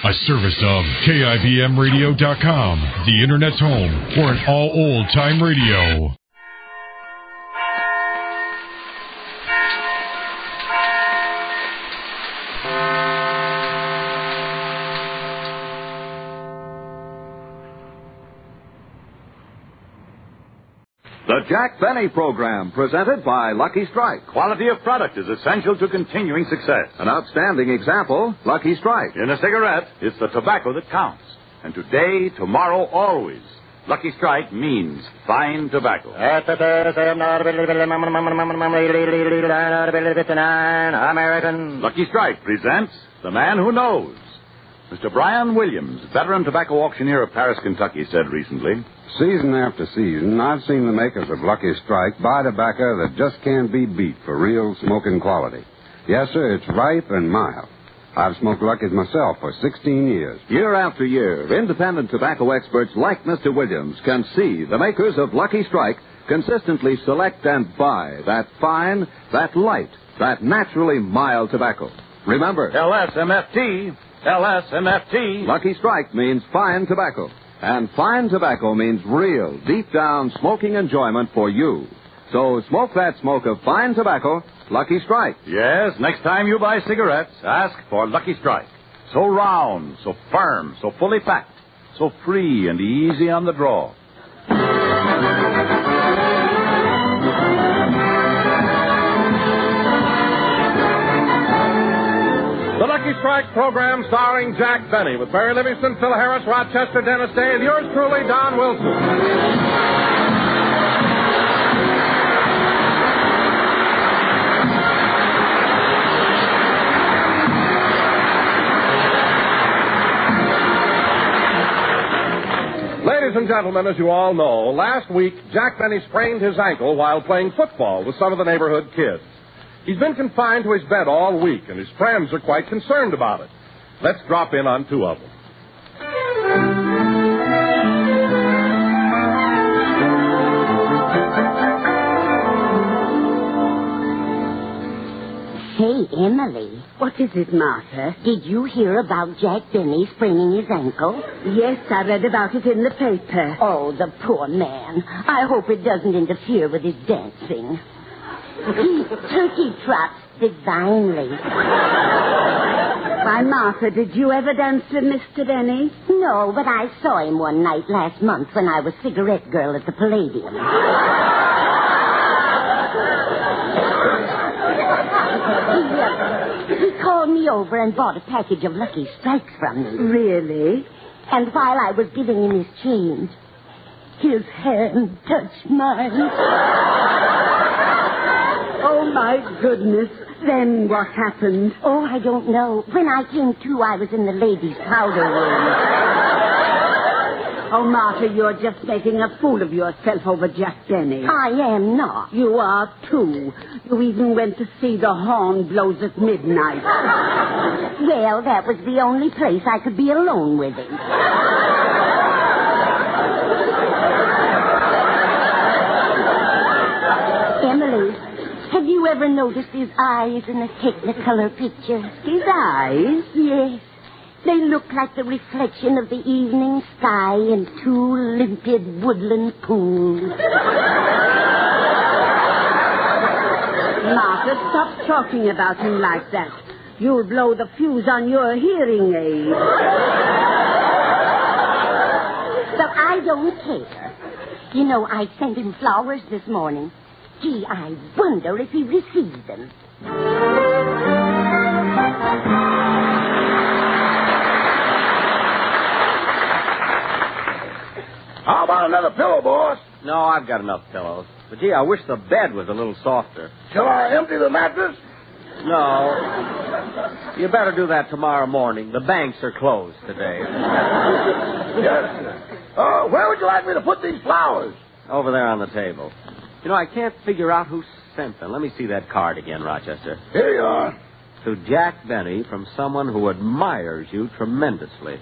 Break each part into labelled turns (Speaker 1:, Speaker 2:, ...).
Speaker 1: A service of KIBMradio.com, the Internet's home for an all old-time radio.
Speaker 2: The Jack Benny Program, presented by Lucky Strike.
Speaker 3: Quality of product is essential to continuing success.
Speaker 2: An outstanding example, Lucky Strike.
Speaker 3: In a cigarette, it's the tobacco that counts. And today, tomorrow, always, Lucky Strike means fine tobacco.
Speaker 4: American.
Speaker 3: Lucky Strike presents The Man Who Knows. Mr. Brian Williams, veteran tobacco auctioneer of Paris, Kentucky, said recently,
Speaker 5: season after season, I've seen the makers of Lucky Strike buy tobacco that just can't be beat for real smoking quality. Yes, sir, it's ripe and mild. I've smoked Lucky's myself for 16 years.
Speaker 2: Year after year, independent tobacco experts like Mr. Williams can see the makers of Lucky Strike consistently select and buy that fine, that light, that naturally mild tobacco. Remember,
Speaker 3: LSMFT. LSMFT.
Speaker 2: Lucky Strike means fine tobacco. And fine tobacco means real, deep-down smoking enjoyment for you. So smoke that smoke of fine tobacco, Lucky Strike.
Speaker 3: Yes, next time you buy cigarettes, ask for Lucky Strike. So round, so firm, so fully packed, so free and easy on the draw.
Speaker 6: The Lucky Strike program starring Jack Benny with Barry Livingston, Phil Harris, Rochester, Dennis Day, and yours truly, Don Wilson. Ladies and gentlemen, as you all know, last week Jack Benny sprained his ankle while playing football with some of the neighborhood kids. He's been confined to his bed all week, and his friends are quite concerned about it. Let's drop in on two of them.
Speaker 7: Hey, Emily.
Speaker 8: What is it, Martha?
Speaker 7: Did you hear about Jack Benny spraining his ankle?
Speaker 8: Yes, I read about it in the paper.
Speaker 7: Oh, the poor man. I hope it doesn't interfere with his dancing. He turkey trots divinely.
Speaker 8: Why, Martha, did you ever dance with Mr. Benny?
Speaker 7: No, but I saw him one night last month when I was cigarette girl at the Palladium. He called me over and bought a package of Lucky Strikes from me.
Speaker 8: Really?
Speaker 7: And while I was giving him his change, his hand touched mine.
Speaker 8: Oh, my goodness. Then what happened?
Speaker 7: Oh, I don't know. When I came to, I was in the ladies' powder room.
Speaker 8: Oh, Martha, you're just making a fool of yourself over Jack Benny.
Speaker 7: I am not.
Speaker 8: You are, too. You even went to see the horn blows at midnight.
Speaker 7: Well, that was the only place I could be alone with him. Emily, have you ever noticed his eyes in a Technicolor picture?
Speaker 8: His eyes?
Speaker 7: Yes. They look like the reflection of the evening sky in two limpid woodland pools.
Speaker 8: Martha, stop talking about him like that. You'll blow the fuse on your hearing aid.
Speaker 7: But I don't care. You know, I sent him flowers this morning. Gee, I wonder if he received them.
Speaker 9: How about another pillow, boss?
Speaker 4: No, I've got enough pillows. But, gee, I wish the bed was a little softer.
Speaker 9: Shall I empty the mattress?
Speaker 4: No. You better do that tomorrow morning. The banks are closed today.
Speaker 9: Yes. Where would you like me to put these flowers?
Speaker 4: Over there on the table. You know, I can't figure out who sent them. Let me see that card again, Rochester.
Speaker 9: Here you are.
Speaker 4: To Jack Benny from someone who admires you tremendously.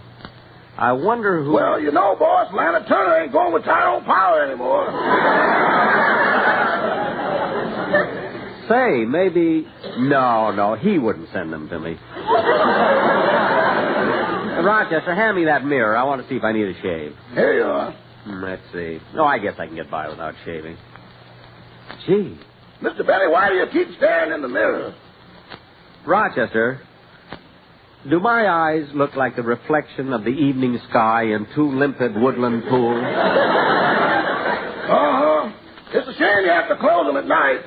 Speaker 4: I wonder who...
Speaker 9: Well, you know, boss, Lana Turner ain't going with Tyrone Power anymore.
Speaker 4: Say, maybe... No, he wouldn't send them to me. Rochester, hand me that mirror. I want to see if I need a shave.
Speaker 9: Here you are.
Speaker 4: Let's see. No, I guess I can get by without shaving. Gee.
Speaker 9: Mr. Benny, why do you keep staring in the mirror?
Speaker 4: Rochester, do my eyes look like the reflection of the evening sky in two limpid woodland pools?
Speaker 9: Uh-huh. It's a shame you have to close them at night.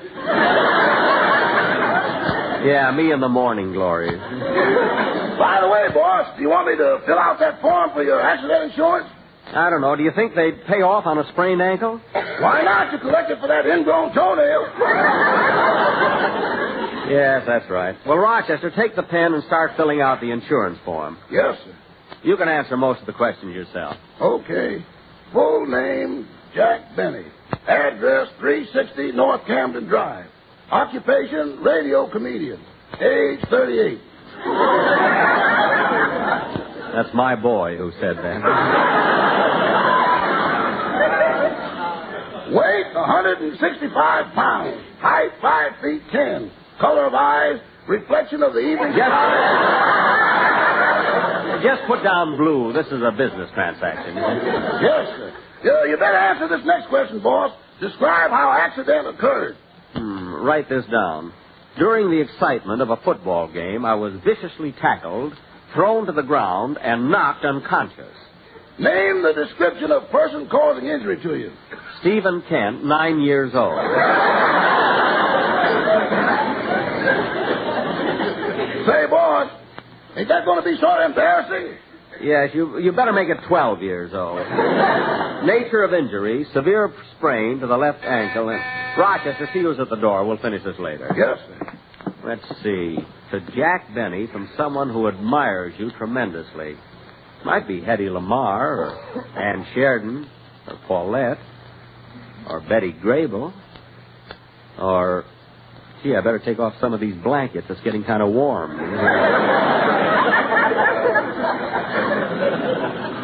Speaker 4: Yeah, me in the morning glories.
Speaker 9: By the way, boss, do you want me to fill out that form for your accident insurance?
Speaker 4: I don't know. Do you think they'd pay off on a sprained ankle?
Speaker 9: Why not? You collected for that ingrown toenail.
Speaker 4: Yes, that's right. Well, Rochester, take the pen and start filling out the insurance form.
Speaker 9: Yes, sir.
Speaker 4: You can answer most of the questions yourself.
Speaker 9: Okay. Full name, Jack Benny. Address, 360 North Camden Drive. Occupation, radio comedian. Age, 38.
Speaker 4: That's my boy who said that.
Speaker 9: Weight, 165 pounds. Height, 5 feet 10. Color of eyes, reflection of the evening sky.
Speaker 4: Just put down blue. This is a business transaction.
Speaker 9: Yes, sir. You better answer this next question, boss. Describe how accident occurred.
Speaker 4: Write this down. During the excitement of a football game, I was viciously tackled, thrown to the ground, and knocked unconscious.
Speaker 9: Name the description of person causing injury to you.
Speaker 4: Stephen Kent, 9 years old.
Speaker 9: Say, boss, ain't that going to be sort of embarrassing?
Speaker 4: Yes, you better make it 12 years old. Nature of injury, severe sprain to the left ankle. And Rochester, see who's at the door. We'll finish this later.
Speaker 9: Yes, sir.
Speaker 4: Let's see. To Jack Benny from someone who admires you tremendously. Might be Hedy Lamarr or Ann Sheridan or Paulette or Betty Grable or... Gee, I better take off some of these blankets. It's getting kind of warm.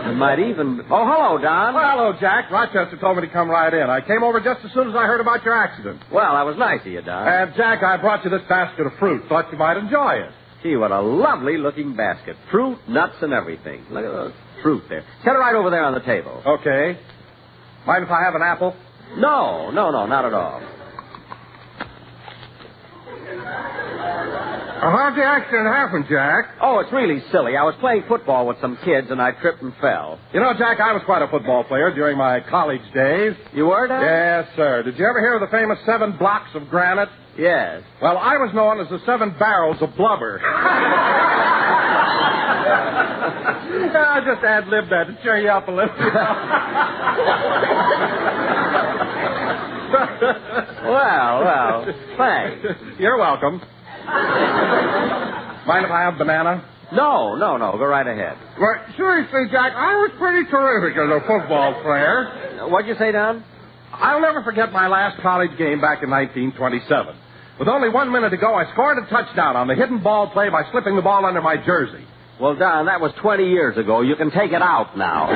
Speaker 4: It might even... Oh, hello, Don.
Speaker 6: Well, hello, Jack. Rochester told me to come right in. I came over just as soon as I heard about your accident.
Speaker 4: Well, that was nice of you, Don.
Speaker 6: And, Jack, I brought you this basket of fruit. Thought you might enjoy it.
Speaker 4: Gee, what a lovely-looking basket. Fruit, nuts, and everything. Look at those fruit there. Set it right over there on the table.
Speaker 6: Okay. Mind if I have an apple?
Speaker 4: No, not at all.
Speaker 6: How'd the accident happen, Jack?
Speaker 4: Oh, it's really silly. I was playing football with some kids, and I tripped and fell.
Speaker 6: You know, Jack, I was quite a football player during my college days.
Speaker 4: You were, Don?
Speaker 6: Yes, sir. Did you ever hear of the famous 7 blocks of granite?
Speaker 4: Yes.
Speaker 6: Well, I was known as the 7 barrels of blubber. I just ad-libbed that to cheer you up a little.
Speaker 4: Well, thanks.
Speaker 6: You're welcome. Mind if I have banana?
Speaker 4: No. Go right ahead.
Speaker 6: Well, seriously, Jack, I was pretty terrific as a football player.
Speaker 4: What'd you say, Don?
Speaker 6: I'll never forget my last college game back in 1927. With only 1 minute to go, I scored a touchdown on the hidden ball play by slipping the ball under my jersey.
Speaker 4: Well, Don, that was 20 years ago. You can take it out now.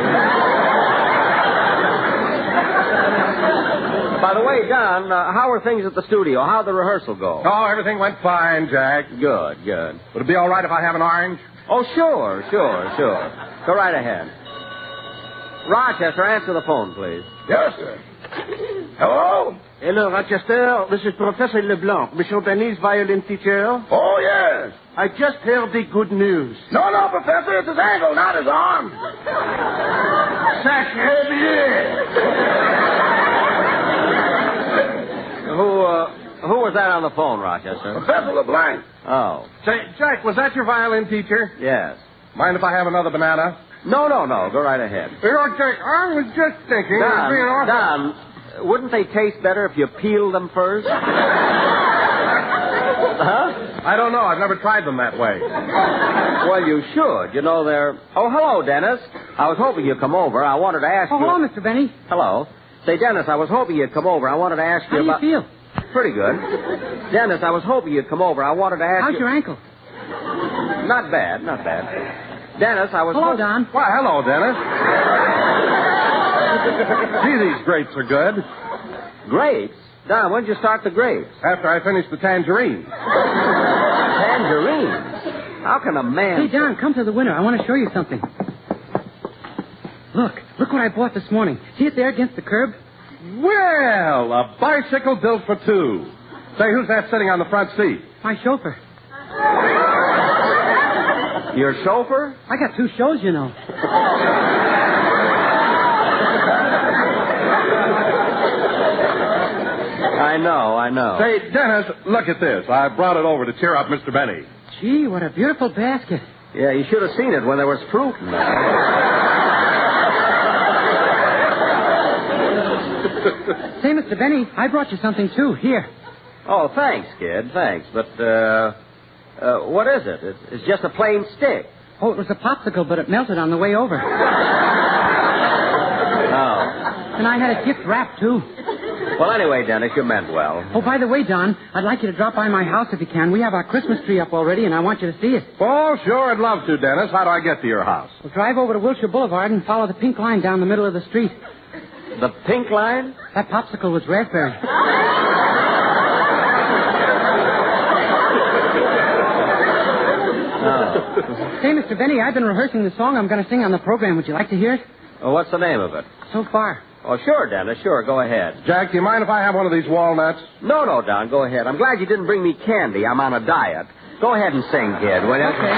Speaker 4: By the way, Don, how are things at the studio? How'd the rehearsal go?
Speaker 6: Oh, everything went fine, Jack.
Speaker 4: Good.
Speaker 6: Would it be all right if I have an orange?
Speaker 4: Oh, sure. Go right ahead. Rochester, answer the phone, please.
Speaker 9: Yes, sir. Hello?
Speaker 10: Hello, Rochester. This is Professor LeBlanc, Monsieur Benny's violin teacher.
Speaker 9: Oh, yes.
Speaker 10: I just heard the good news.
Speaker 9: No, Professor, it's his ankle, not his arm. Sacré bien.
Speaker 4: Who was that on the phone, Rochester?
Speaker 9: Professor LeBlanc.
Speaker 4: Oh.
Speaker 6: Say, Jack, was that your violin teacher?
Speaker 4: Yes.
Speaker 6: Mind if I have another banana?
Speaker 4: No. Go right ahead.
Speaker 6: You know, Jack, I was just thinking it would be an awful...
Speaker 4: Don, wouldn't they taste better if you peeled them first? Huh?
Speaker 6: I don't know. I've never tried them that way.
Speaker 4: Well, you should. You know, they're... Oh, hello, Dennis. I was hoping you'd come over. I wanted to ask you...
Speaker 11: hello, Mr. Benny.
Speaker 4: Hello. Say, Dennis, I was hoping you'd come over. I wanted to ask you about...
Speaker 11: How do you feel?
Speaker 4: Pretty good. Dennis, I was hoping you'd come over. I wanted to ask
Speaker 11: How's your ankle?
Speaker 4: Not bad. Dennis, I was...
Speaker 11: Hello, Don.
Speaker 6: Well, hello, Dennis. Gee, these grapes are good.
Speaker 4: Grapes? Don, when did you start the grapes?
Speaker 6: After I finished the tangerines.
Speaker 4: Tangerines? How can a man...
Speaker 11: Hey, Don, come to the window. I want to show you something. Look what I bought this morning. See it there against the curb?
Speaker 6: Well, a bicycle built for two. Say, who's that sitting on the front seat?
Speaker 11: My chauffeur.
Speaker 4: Your chauffeur?
Speaker 11: I got 2 shows, you know.
Speaker 4: I know.
Speaker 6: Say, Dennis, look at this. I brought it over to cheer up Mr. Benny.
Speaker 11: Gee, what a beautiful basket.
Speaker 4: Yeah, you should have seen it when there was fruit in it.
Speaker 11: Say, Mr. Benny, I brought you something, too. Here.
Speaker 4: Oh, thanks, kid, thanks. But, what is it? It's just a plain stick.
Speaker 11: Oh, it was a popsicle, but it melted on the way over.
Speaker 4: Oh.
Speaker 11: And I had it gift wrapped, too.
Speaker 4: Well, anyway, Dennis, you meant well.
Speaker 11: Oh, by the way, Don, I'd like you to drop by my house if you can. We have our Christmas tree up already, and I want you to see it.
Speaker 6: Oh, sure, I'd love to, Dennis. How do I get to your house?
Speaker 11: We'll drive over to Wilshire Boulevard and follow the pink line down the middle of the street.
Speaker 4: The pink line?
Speaker 11: That popsicle was raspberry.
Speaker 4: Oh.
Speaker 11: Say, Mr. Benny, I've been rehearsing the song I'm going to sing on the program. Would you like to hear it?
Speaker 4: Well, what's the name of it?
Speaker 11: So Far.
Speaker 4: Oh, sure, Dennis, sure. Go ahead.
Speaker 6: Jack, do you mind if I have one of these walnuts?
Speaker 4: No, Don, go ahead. I'm glad you didn't bring me candy. I'm on a diet. Go ahead and sing, kid, will you?
Speaker 11: Okay.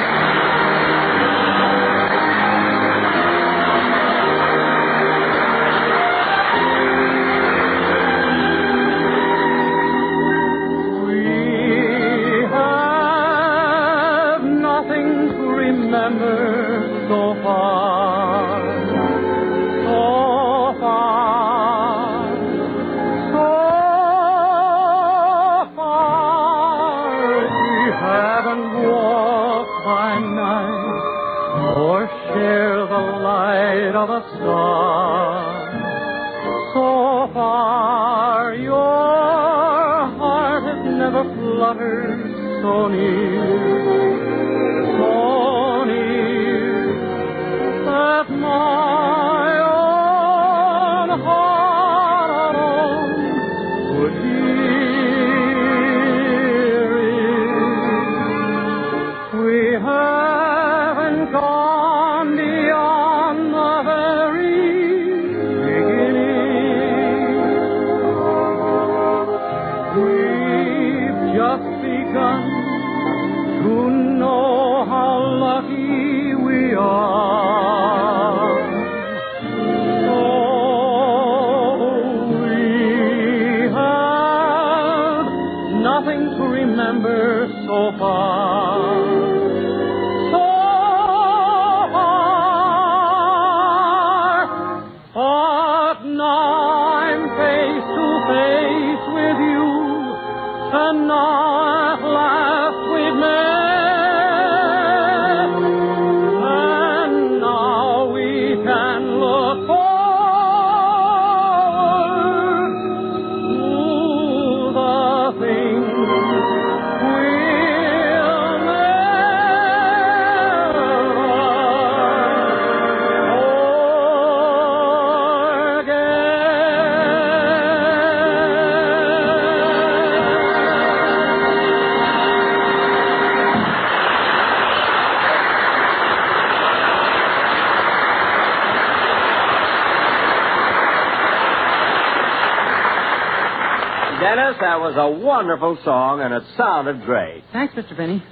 Speaker 4: Dennis, that was a wonderful song, and it sounded great.
Speaker 11: Thanks, Mr. Benny.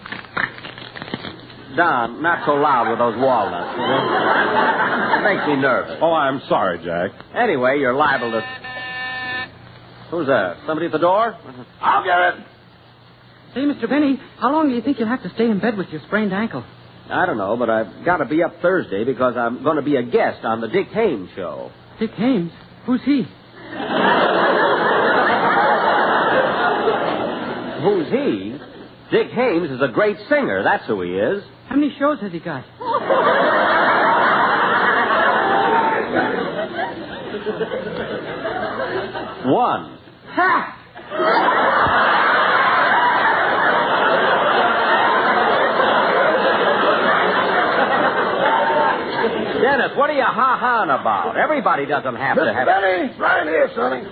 Speaker 4: Don, not so loud with those walnuts. It makes me nervous.
Speaker 6: Oh, I'm sorry, Jack.
Speaker 4: Anyway, you're liable to... Who's that? Somebody at the door?
Speaker 9: I'll get it.
Speaker 11: Say, Mr. Benny, how long do you think you'll have to stay in bed with your sprained ankle?
Speaker 4: I don't know, but I've got to be up Thursday because I'm going to be a guest on the Dick Haymes show.
Speaker 11: Dick Haymes? Who's he?
Speaker 4: Who's he? Dick Haymes is a great singer. That's who he is.
Speaker 11: How many shows has he got?
Speaker 4: One.
Speaker 11: Ha!
Speaker 4: Dennis, what are you ha-haing about? Everybody doesn't have to have...
Speaker 9: Benny, right here, sonny.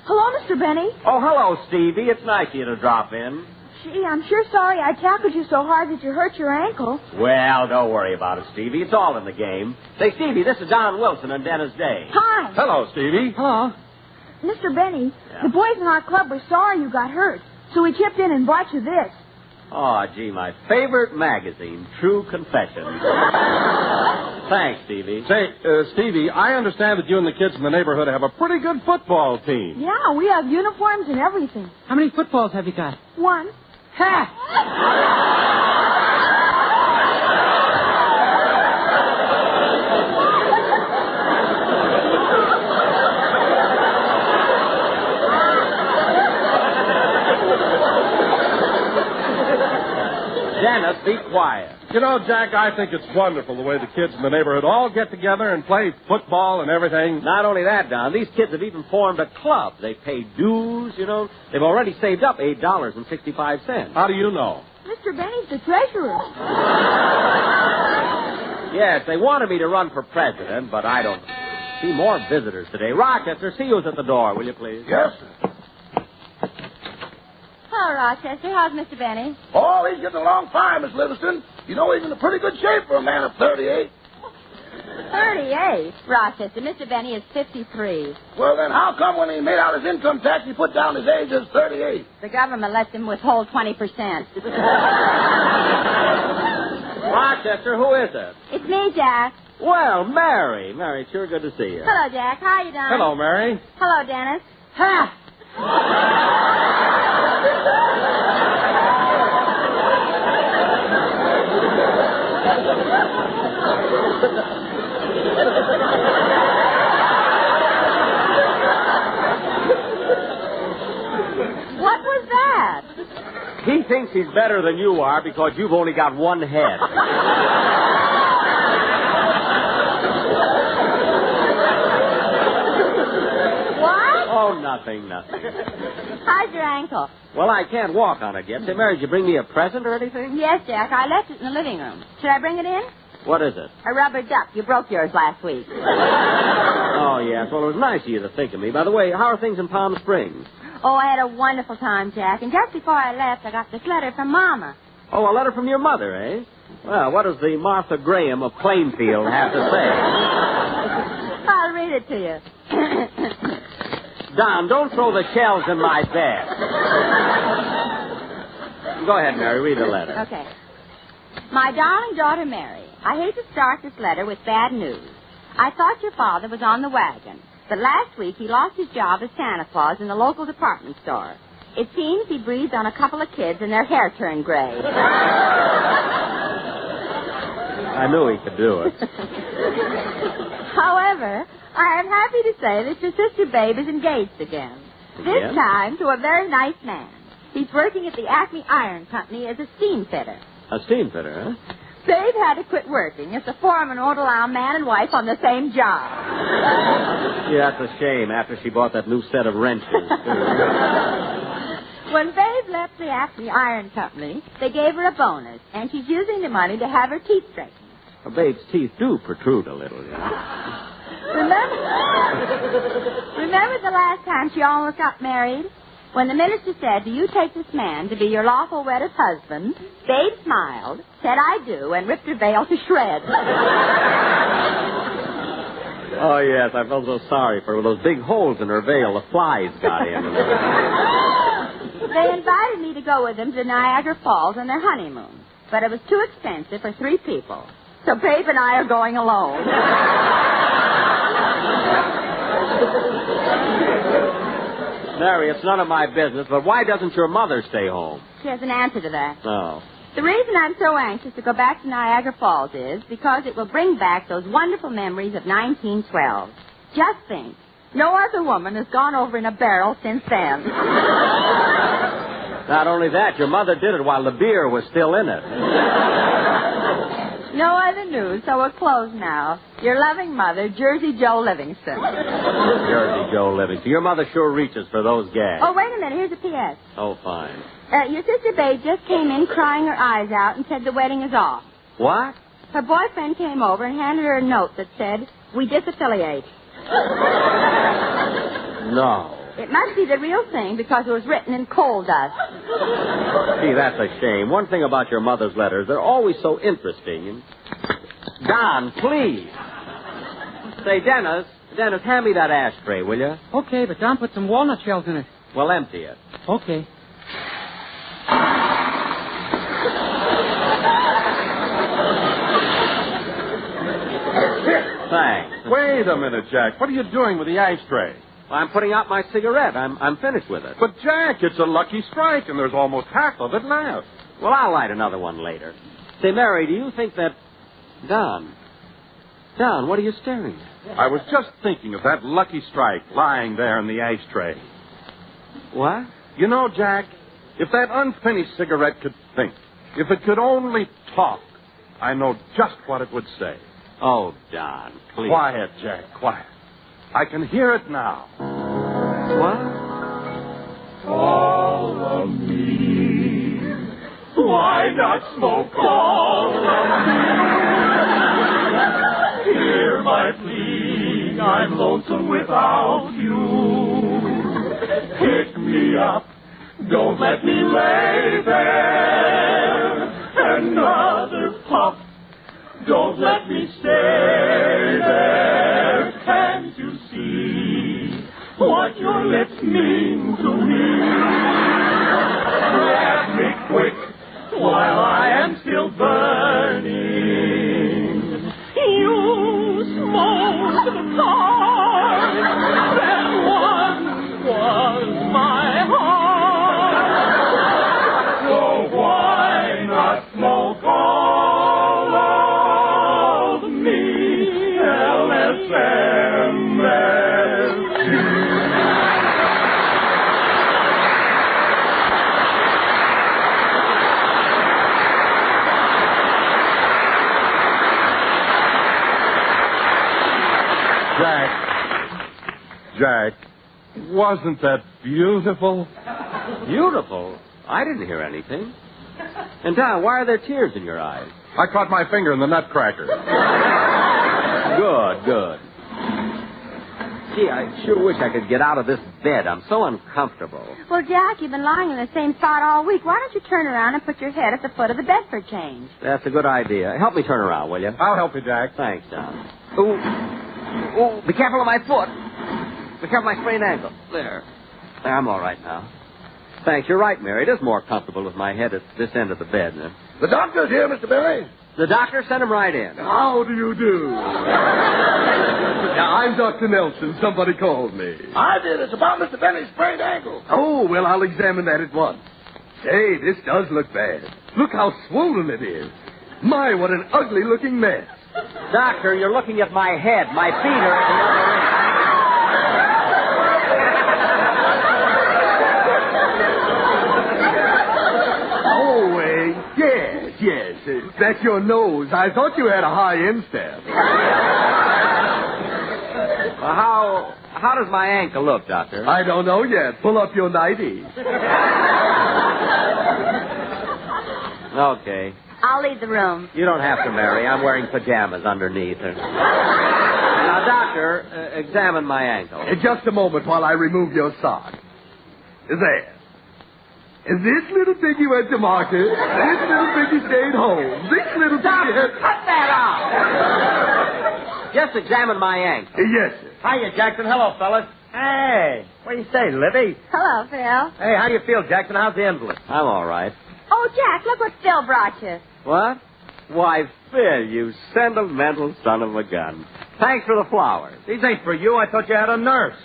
Speaker 12: Hello, Mr. Benny.
Speaker 4: Oh, hello, Stevie. It's nice of you to drop in.
Speaker 12: Gee, I'm sure sorry I tackled you so hard that you hurt your ankle.
Speaker 4: Well, don't worry about it, Stevie. It's all in the game. Say, Stevie, this is Don Wilson on Dennis Day.
Speaker 12: Hi.
Speaker 6: Hello, Stevie.
Speaker 11: Hello.
Speaker 12: Mr. Benny, the boys in our club were sorry you got hurt, so we chipped in and brought you this.
Speaker 4: Oh, gee, my favorite magazine, True Confessions. Thanks, Stevie.
Speaker 6: Say, Stevie, I understand that you and the kids in the neighborhood have a pretty good football team.
Speaker 12: Yeah, we have uniforms and everything.
Speaker 11: How many footballs have you got?
Speaker 12: One.
Speaker 11: Ha!
Speaker 4: Dennis, be quiet.
Speaker 6: You know, Jack, I think it's wonderful the way the kids in the neighborhood all get together and play football and everything.
Speaker 4: Not only that, Don, these kids have even formed a club. They pay dues, you know. They've already saved up $8.65.
Speaker 6: How do you know?
Speaker 12: Mr. Benny's the treasurer.
Speaker 4: Yes, they wanted me to run for president, but I don't see more visitors today. Rochester, see who's at the door, will you please?
Speaker 9: Yes, sir.
Speaker 7: Hello, Rochester. How's Mr. Benny?
Speaker 9: Oh, he's getting along fine, Miss Livingston. You know, he's in a pretty good shape for a man of 38.
Speaker 7: 38? Rochester, Mr. Benny is 53.
Speaker 9: Well, then how come when he made out his income tax, he put down his age as 38?
Speaker 7: The government lets him withhold 20%.
Speaker 4: Rochester, who is it?
Speaker 7: It's me, Jack.
Speaker 4: Well, Mary. Mary, sure good to see you.
Speaker 7: Hello, Jack. How you doing?
Speaker 6: Hello, Mary.
Speaker 7: Hello, Dennis.
Speaker 11: Ha!
Speaker 7: What was that?
Speaker 4: He thinks he's better than you are because you've only got one head.
Speaker 7: What?
Speaker 4: Oh, nothing.
Speaker 7: How's your ankle?
Speaker 4: Well, I can't walk on it yet. Say, Mary, did you bring me a present or anything?
Speaker 7: Yes, Jack. I left it in the living room. Should I bring it in?
Speaker 4: What is it?
Speaker 7: A rubber duck. You broke yours last week.
Speaker 4: Oh, yes. Well, it was nice of you to think of me. By the way, how are things in Palm Springs?
Speaker 7: Oh, I had a wonderful time, Jack. And just before I left, I got this letter from Mama.
Speaker 4: Oh, a letter from your mother, eh? Well, what does the Martha Graham of Plainfield have to say?
Speaker 7: I'll read it to you.
Speaker 4: Don, don't throw the shells in my bed. Go ahead, Mary. Read the letter.
Speaker 7: Okay. My darling daughter, Mary, I hate to start this letter with bad news. I thought your father was on the wagon, but last week he lost his job as Santa Claus in the local department store. It seems he breathed on a couple of kids and their hair turned gray.
Speaker 4: I knew he could do it.
Speaker 7: However, I am happy to say that your sister Babe is engaged again. This time to a very nice man. He's working at the Acme Iron Company as a steam fitter.
Speaker 4: A steam fitter, huh?
Speaker 7: Babe had to quit working if the foreman won't allow man and wife on the same job.
Speaker 4: Yeah, that's a shame after she bought that new set of wrenches.
Speaker 7: When Babe left the Acme Iron Company, they gave her a bonus, and she's using the money to have her teeth straightened.
Speaker 4: A Babe's teeth do protrude a little, you know.
Speaker 7: Remember the last time she almost got married? When the minister said, "Do you take this man to be your lawful wedded husband?" Babe smiled, said, "I do," and ripped her veil to shreds.
Speaker 4: Oh, yes, I felt so sorry for her. Those big holes in her veil, the flies got in.
Speaker 7: They invited me to go with them to Niagara Falls on their honeymoon, but it was too expensive for 3 people. So Babe and I are going alone.
Speaker 4: Mary, it's none of my business, but why doesn't your mother stay home?
Speaker 7: She has an answer to that.
Speaker 4: Oh.
Speaker 7: The reason I'm so anxious to go back to Niagara Falls is because it will bring back those wonderful memories of 1912. Just think, no other woman has gone over in a barrel since then.
Speaker 4: Not only that, your mother did it while the beer was still in it.
Speaker 7: No other news, so we're closed now. Your loving mother, Jersey Joe Livingston.
Speaker 4: Jersey Joe Livingston. Your mother sure reaches for those gags.
Speaker 7: Oh, wait a minute. Here's a P.S.
Speaker 4: Oh, fine.
Speaker 7: Your sister Babe just came in crying her eyes out and said the wedding is off.
Speaker 4: What?
Speaker 7: Her boyfriend came over and handed her a note that said, "We disaffiliate."
Speaker 4: No.
Speaker 7: It must be the real thing because it was written in coal dust.
Speaker 4: Gee, that's a shame. One thing about your mother's letters, they're always so interesting. Don, please. Say, Dennis, hand me that ashtray, will you?
Speaker 11: Okay, but Don put some walnut shells in it.
Speaker 4: Well, empty it.
Speaker 11: Okay.
Speaker 4: Thanks.
Speaker 6: Wait a minute, Jack. What are you doing with the ashtray?
Speaker 4: I'm putting out my cigarette. I'm finished with it.
Speaker 6: But, Jack, it's a lucky strike, and there's almost half of it left.
Speaker 4: Well, I'll light another one later. Say, Mary, do you think that... Don, what are you staring at?
Speaker 6: I was just thinking of that lucky strike lying there in the ashtray.
Speaker 4: What?
Speaker 6: You know, Jack, if that unfinished cigarette could think, if it could only talk, I know just what it would say.
Speaker 4: Oh, Don, please.
Speaker 6: Quiet, Jack, quiet. I can hear it now.
Speaker 4: What?
Speaker 13: All of me. Why not smoke all of me? Hear my plea. I'm lonesome without you. Pick me up. Don't let me lay there. Another puff. Don't let me stay there. Can't you see what your lips mean to me? Grab me quick while I am still burning. You smoke the part that once was my heart. So why not smoke all of me? LSMFT.
Speaker 6: Jack, wasn't that beautiful?
Speaker 4: Beautiful? I didn't hear anything. And, Don, why are there tears in your eyes?
Speaker 6: I caught my finger in the nutcracker.
Speaker 4: Good. Gee, I sure wish I could get out of this bed. I'm so uncomfortable.
Speaker 7: Well, Jack, you've been lying in the same spot all week. Why don't you turn around and put your head at the foot of the bed for a change?
Speaker 4: That's a good idea. Help me turn around, will you?
Speaker 6: I'll help you, Jack.
Speaker 4: Thanks, Don. Ooh, be careful of my foot. Be careful of my sprained ankle. There, I'm all right now. Thanks, you're right, Mary. It is more comfortable with my head at this end of the bed.
Speaker 9: The doctor's here, Mr. Billy.
Speaker 4: The doctor? Sent him right in.
Speaker 14: How do you do? I'm Dr. Nelson. Somebody called me.
Speaker 9: I did. It's about Mr. Benny's sprained ankle.
Speaker 14: Oh, well, I'll examine that at once. Say, this does look bad. Look how swollen it is. My, what an ugly-looking mess.
Speaker 4: Doctor, you're looking at my head. My feet are at the other end.
Speaker 14: Yes. That's your nose. I thought you had a high instep.
Speaker 4: How does my ankle look, Doctor?
Speaker 14: I don't know yet. Pull up your nighties.
Speaker 4: Okay.
Speaker 7: I'll leave the room.
Speaker 4: You don't have to, Mary. I'm wearing pajamas underneath. Now, Doctor, examine my ankle.
Speaker 14: Just a moment while I remove your sock. There. This little piggy went to market. This little piggy stayed home. This little piggy...
Speaker 4: Doctor, cut that out! Just examine my ankle.
Speaker 14: Yes, sir.
Speaker 10: Hiya, Jackson. Hello, fellas. Hey, what do you say, Libby?
Speaker 7: Hello, Phil.
Speaker 10: Hey, how do you feel, Jackson? How's the invalid?
Speaker 4: I'm all right.
Speaker 7: Oh, Jack, look what Phil brought you.
Speaker 4: What? Why, Phil, you sentimental son of a gun. Thanks for the flowers.
Speaker 10: These ain't for you. I thought you had a nurse.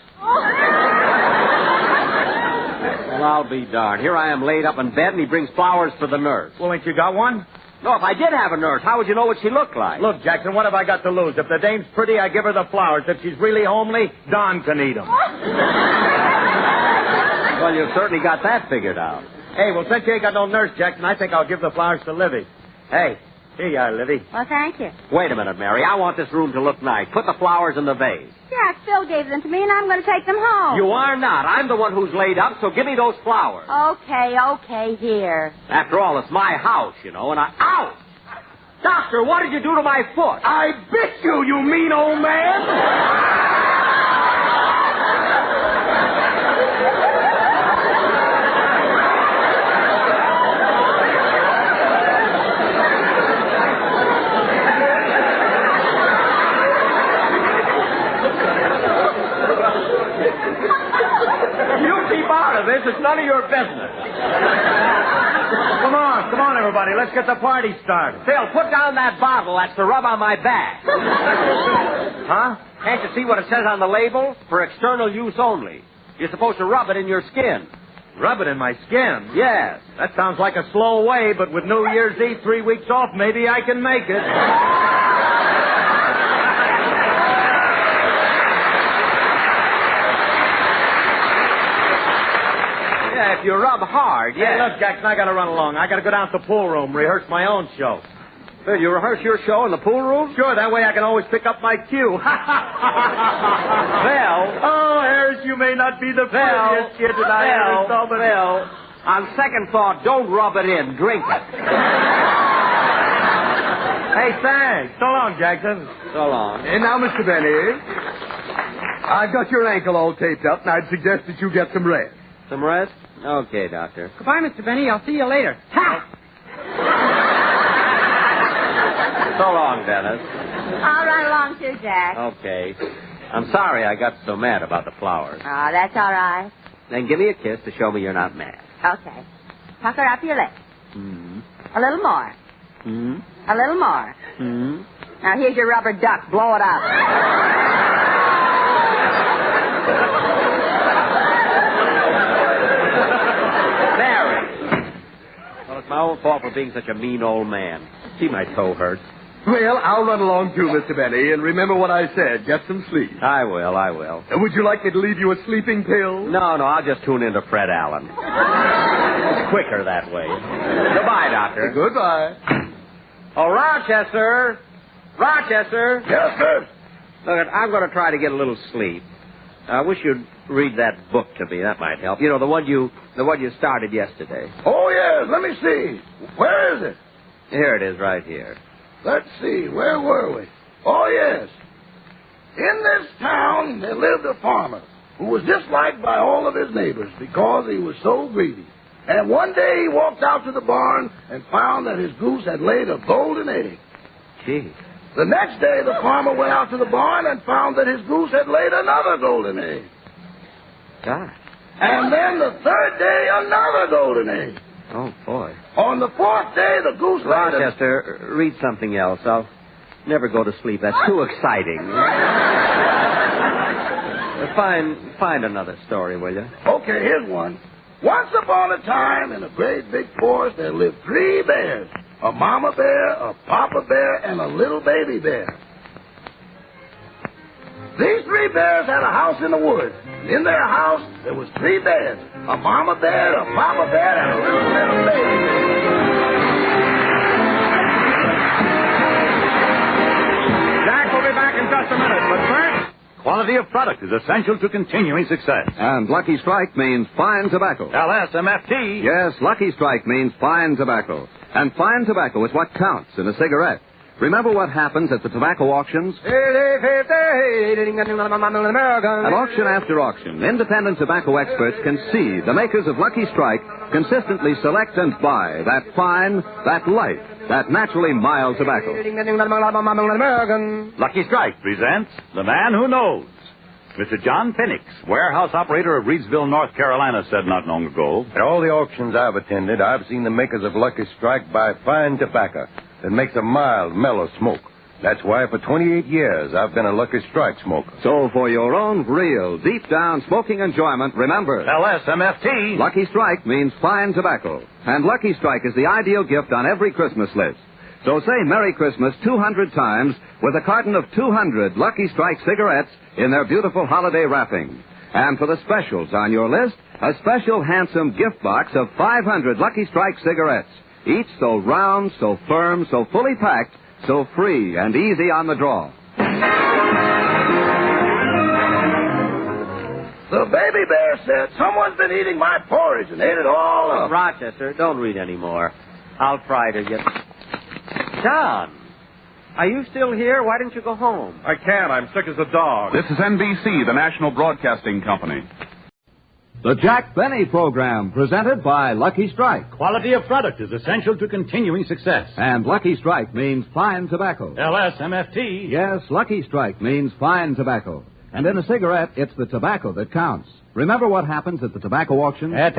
Speaker 4: Well, I'll be darned. Here I am laid up in bed, and he brings flowers for the nurse.
Speaker 10: Well, ain't you got one?
Speaker 4: No, if I did have a nurse, how would you know what she looked like?
Speaker 10: Look, Jackson, what have I got to lose? If the dame's pretty, I give her the flowers. If she's really homely, Don can eat them.
Speaker 4: Well, you've certainly got that figured out.
Speaker 10: Hey, well, since you ain't got no nurse, Jackson, I think I'll give the flowers to Livy. Hey, here you are, Livy.
Speaker 7: Well, thank you.
Speaker 4: Wait a minute, Mary. I want this room to look nice. Put the flowers in the vase.
Speaker 7: Jack, Phil gave them to me, and I'm going to take them home.
Speaker 4: You are not. I'm the one who's laid up, so give me those flowers.
Speaker 7: Okay, here.
Speaker 4: After all, it's my house, you know, and Ouch! Doctor, what did you do to my foot?
Speaker 14: I bit you, you mean old man!
Speaker 4: this. It's none of your business.
Speaker 10: Come on, everybody. Let's get the party started.
Speaker 4: Phil, put down that bottle. That's to rub on my back. Huh? Can't you see what it says on the label? For external use only. You're supposed to rub it in your skin.
Speaker 10: Rub it in my skin?
Speaker 4: Yes.
Speaker 10: That sounds like a slow way, but with New Year's Eve 3 weeks off, maybe I can make it.
Speaker 4: Yeah, if you rub hard, yeah.
Speaker 10: Hey, look, Jackson, I got to run along. I got to go down to the pool room, rehearse my own show.
Speaker 4: Phil, you rehearse your show in the pool room?
Speaker 10: Sure, that way I can always pick up my cue.
Speaker 4: Phil.
Speaker 10: Oh, Harris, you may not be the prettiest kid that I ever saw, but...
Speaker 4: Phil, on second thought, don't rub it in. Drink it.
Speaker 10: Hey, thanks. So long, Jackson.
Speaker 4: So long.
Speaker 14: And now, Mr. Benny, I've got your ankle all taped up, and I'd suggest that you get some rest.
Speaker 4: Some rest? Okay, Doctor.
Speaker 11: Goodbye, Mr. Benny. I'll see you later. Ha!
Speaker 4: So long, Dennis.
Speaker 7: I'll run along too, Jack.
Speaker 4: Okay. I'm sorry I got so mad about the flowers.
Speaker 7: Oh, that's all right.
Speaker 4: Then give me a kiss to show me you're not mad.
Speaker 7: Okay. Pucker up your lips.
Speaker 4: Mm-hmm.
Speaker 7: A little more.
Speaker 4: Mm-hmm.
Speaker 7: A little more.
Speaker 4: Mm-hmm.
Speaker 7: Now, here's your rubber duck. Blow it up.
Speaker 4: Well, it's my own fault for being such a mean old man. See, my toe hurts.
Speaker 14: Well, I'll run along too, Mr. Benny, and remember what I said. Get some sleep.
Speaker 4: I will.
Speaker 14: Would you like me to leave you a sleeping pill?
Speaker 4: No, I'll just tune into Fred Allen. It's quicker that way. Goodbye, Doctor.
Speaker 14: Goodbye.
Speaker 4: Oh, Rochester. Rochester.
Speaker 9: Yes, sir.
Speaker 4: Look, I'm going to try to get a little sleep. I wish you'd read that book to me. That might help. You know, the one you started yesterday.
Speaker 9: Oh, yes. Let me see. Where is it?
Speaker 4: Here it is, right here.
Speaker 9: Let's see. Where were we? Oh, yes. In this town, there lived a farmer who was disliked by all of his neighbors because he was so greedy. And one day he walked out to the barn and found that his goose had laid a golden egg.
Speaker 4: Gee.
Speaker 9: The next day, the farmer went out to the barn and found that his goose had laid another golden egg.
Speaker 4: God.
Speaker 9: And then the third day, another golden egg.
Speaker 4: Oh, boy.
Speaker 9: On the fourth day, the goose laid
Speaker 4: Rochester, read something else. I'll never go to sleep. That's too exciting. Find another story, will you?
Speaker 9: Okay, here's one. Once upon a time, in a great big forest, there lived 3 bears. A mama bear, a papa bear, and a little baby bear. These 3 bears had a house in the woods. And in their house, there was 3 bears. A mama bear, a papa bear, and a little baby bear.
Speaker 3: Jack will be back in just a minute, but first, quality of product is essential to continuing success.
Speaker 2: And Lucky Strike means fine tobacco.
Speaker 3: LSMFT.
Speaker 2: Yes, Lucky Strike means fine tobacco. And fine tobacco is what counts in a cigarette. Remember what happens at the tobacco auctions? At auction after auction, independent tobacco experts can see the makers of Lucky Strike consistently select and buy that fine, that light, that naturally mild tobacco.
Speaker 3: Lucky Strike presents The Man Who Knows. Mr. John Penix, warehouse operator of Reidsville, North Carolina, said not long ago.
Speaker 15: At all the auctions I've attended, I've seen the makers of Lucky Strike buy fine tobacco that makes a mild, mellow smoke. That's why for 28 years I've been a Lucky Strike smoker.
Speaker 2: So for your own real, deep-down smoking enjoyment, remember...
Speaker 3: LSMFT.
Speaker 2: Lucky Strike means fine tobacco. And Lucky Strike is the ideal gift on every Christmas list. So say Merry Christmas 200 times with a carton of 200 Lucky Strike cigarettes in their beautiful holiday wrapping. And for the specials on your list, a special handsome gift box of 500 Lucky Strike cigarettes. Each so round, so firm, so fully packed, so free and easy on the draw.
Speaker 9: The baby bear said, someone's been eating my porridge and ate it all up.
Speaker 4: Rochester, don't read any more. I'll try to get... John, are you still here? Why didn't you go home?
Speaker 6: I can't. I'm sick as a dog.
Speaker 16: This is NBC, the National Broadcasting Company.
Speaker 2: The Jack Benny Program, presented by Lucky Strike.
Speaker 3: Quality of product is essential to continuing success.
Speaker 2: And Lucky Strike means fine tobacco.
Speaker 3: LSMFT.
Speaker 2: Yes, Lucky Strike means fine tobacco. And in a cigarette, it's the tobacco that counts. Remember what happens at the tobacco auction? At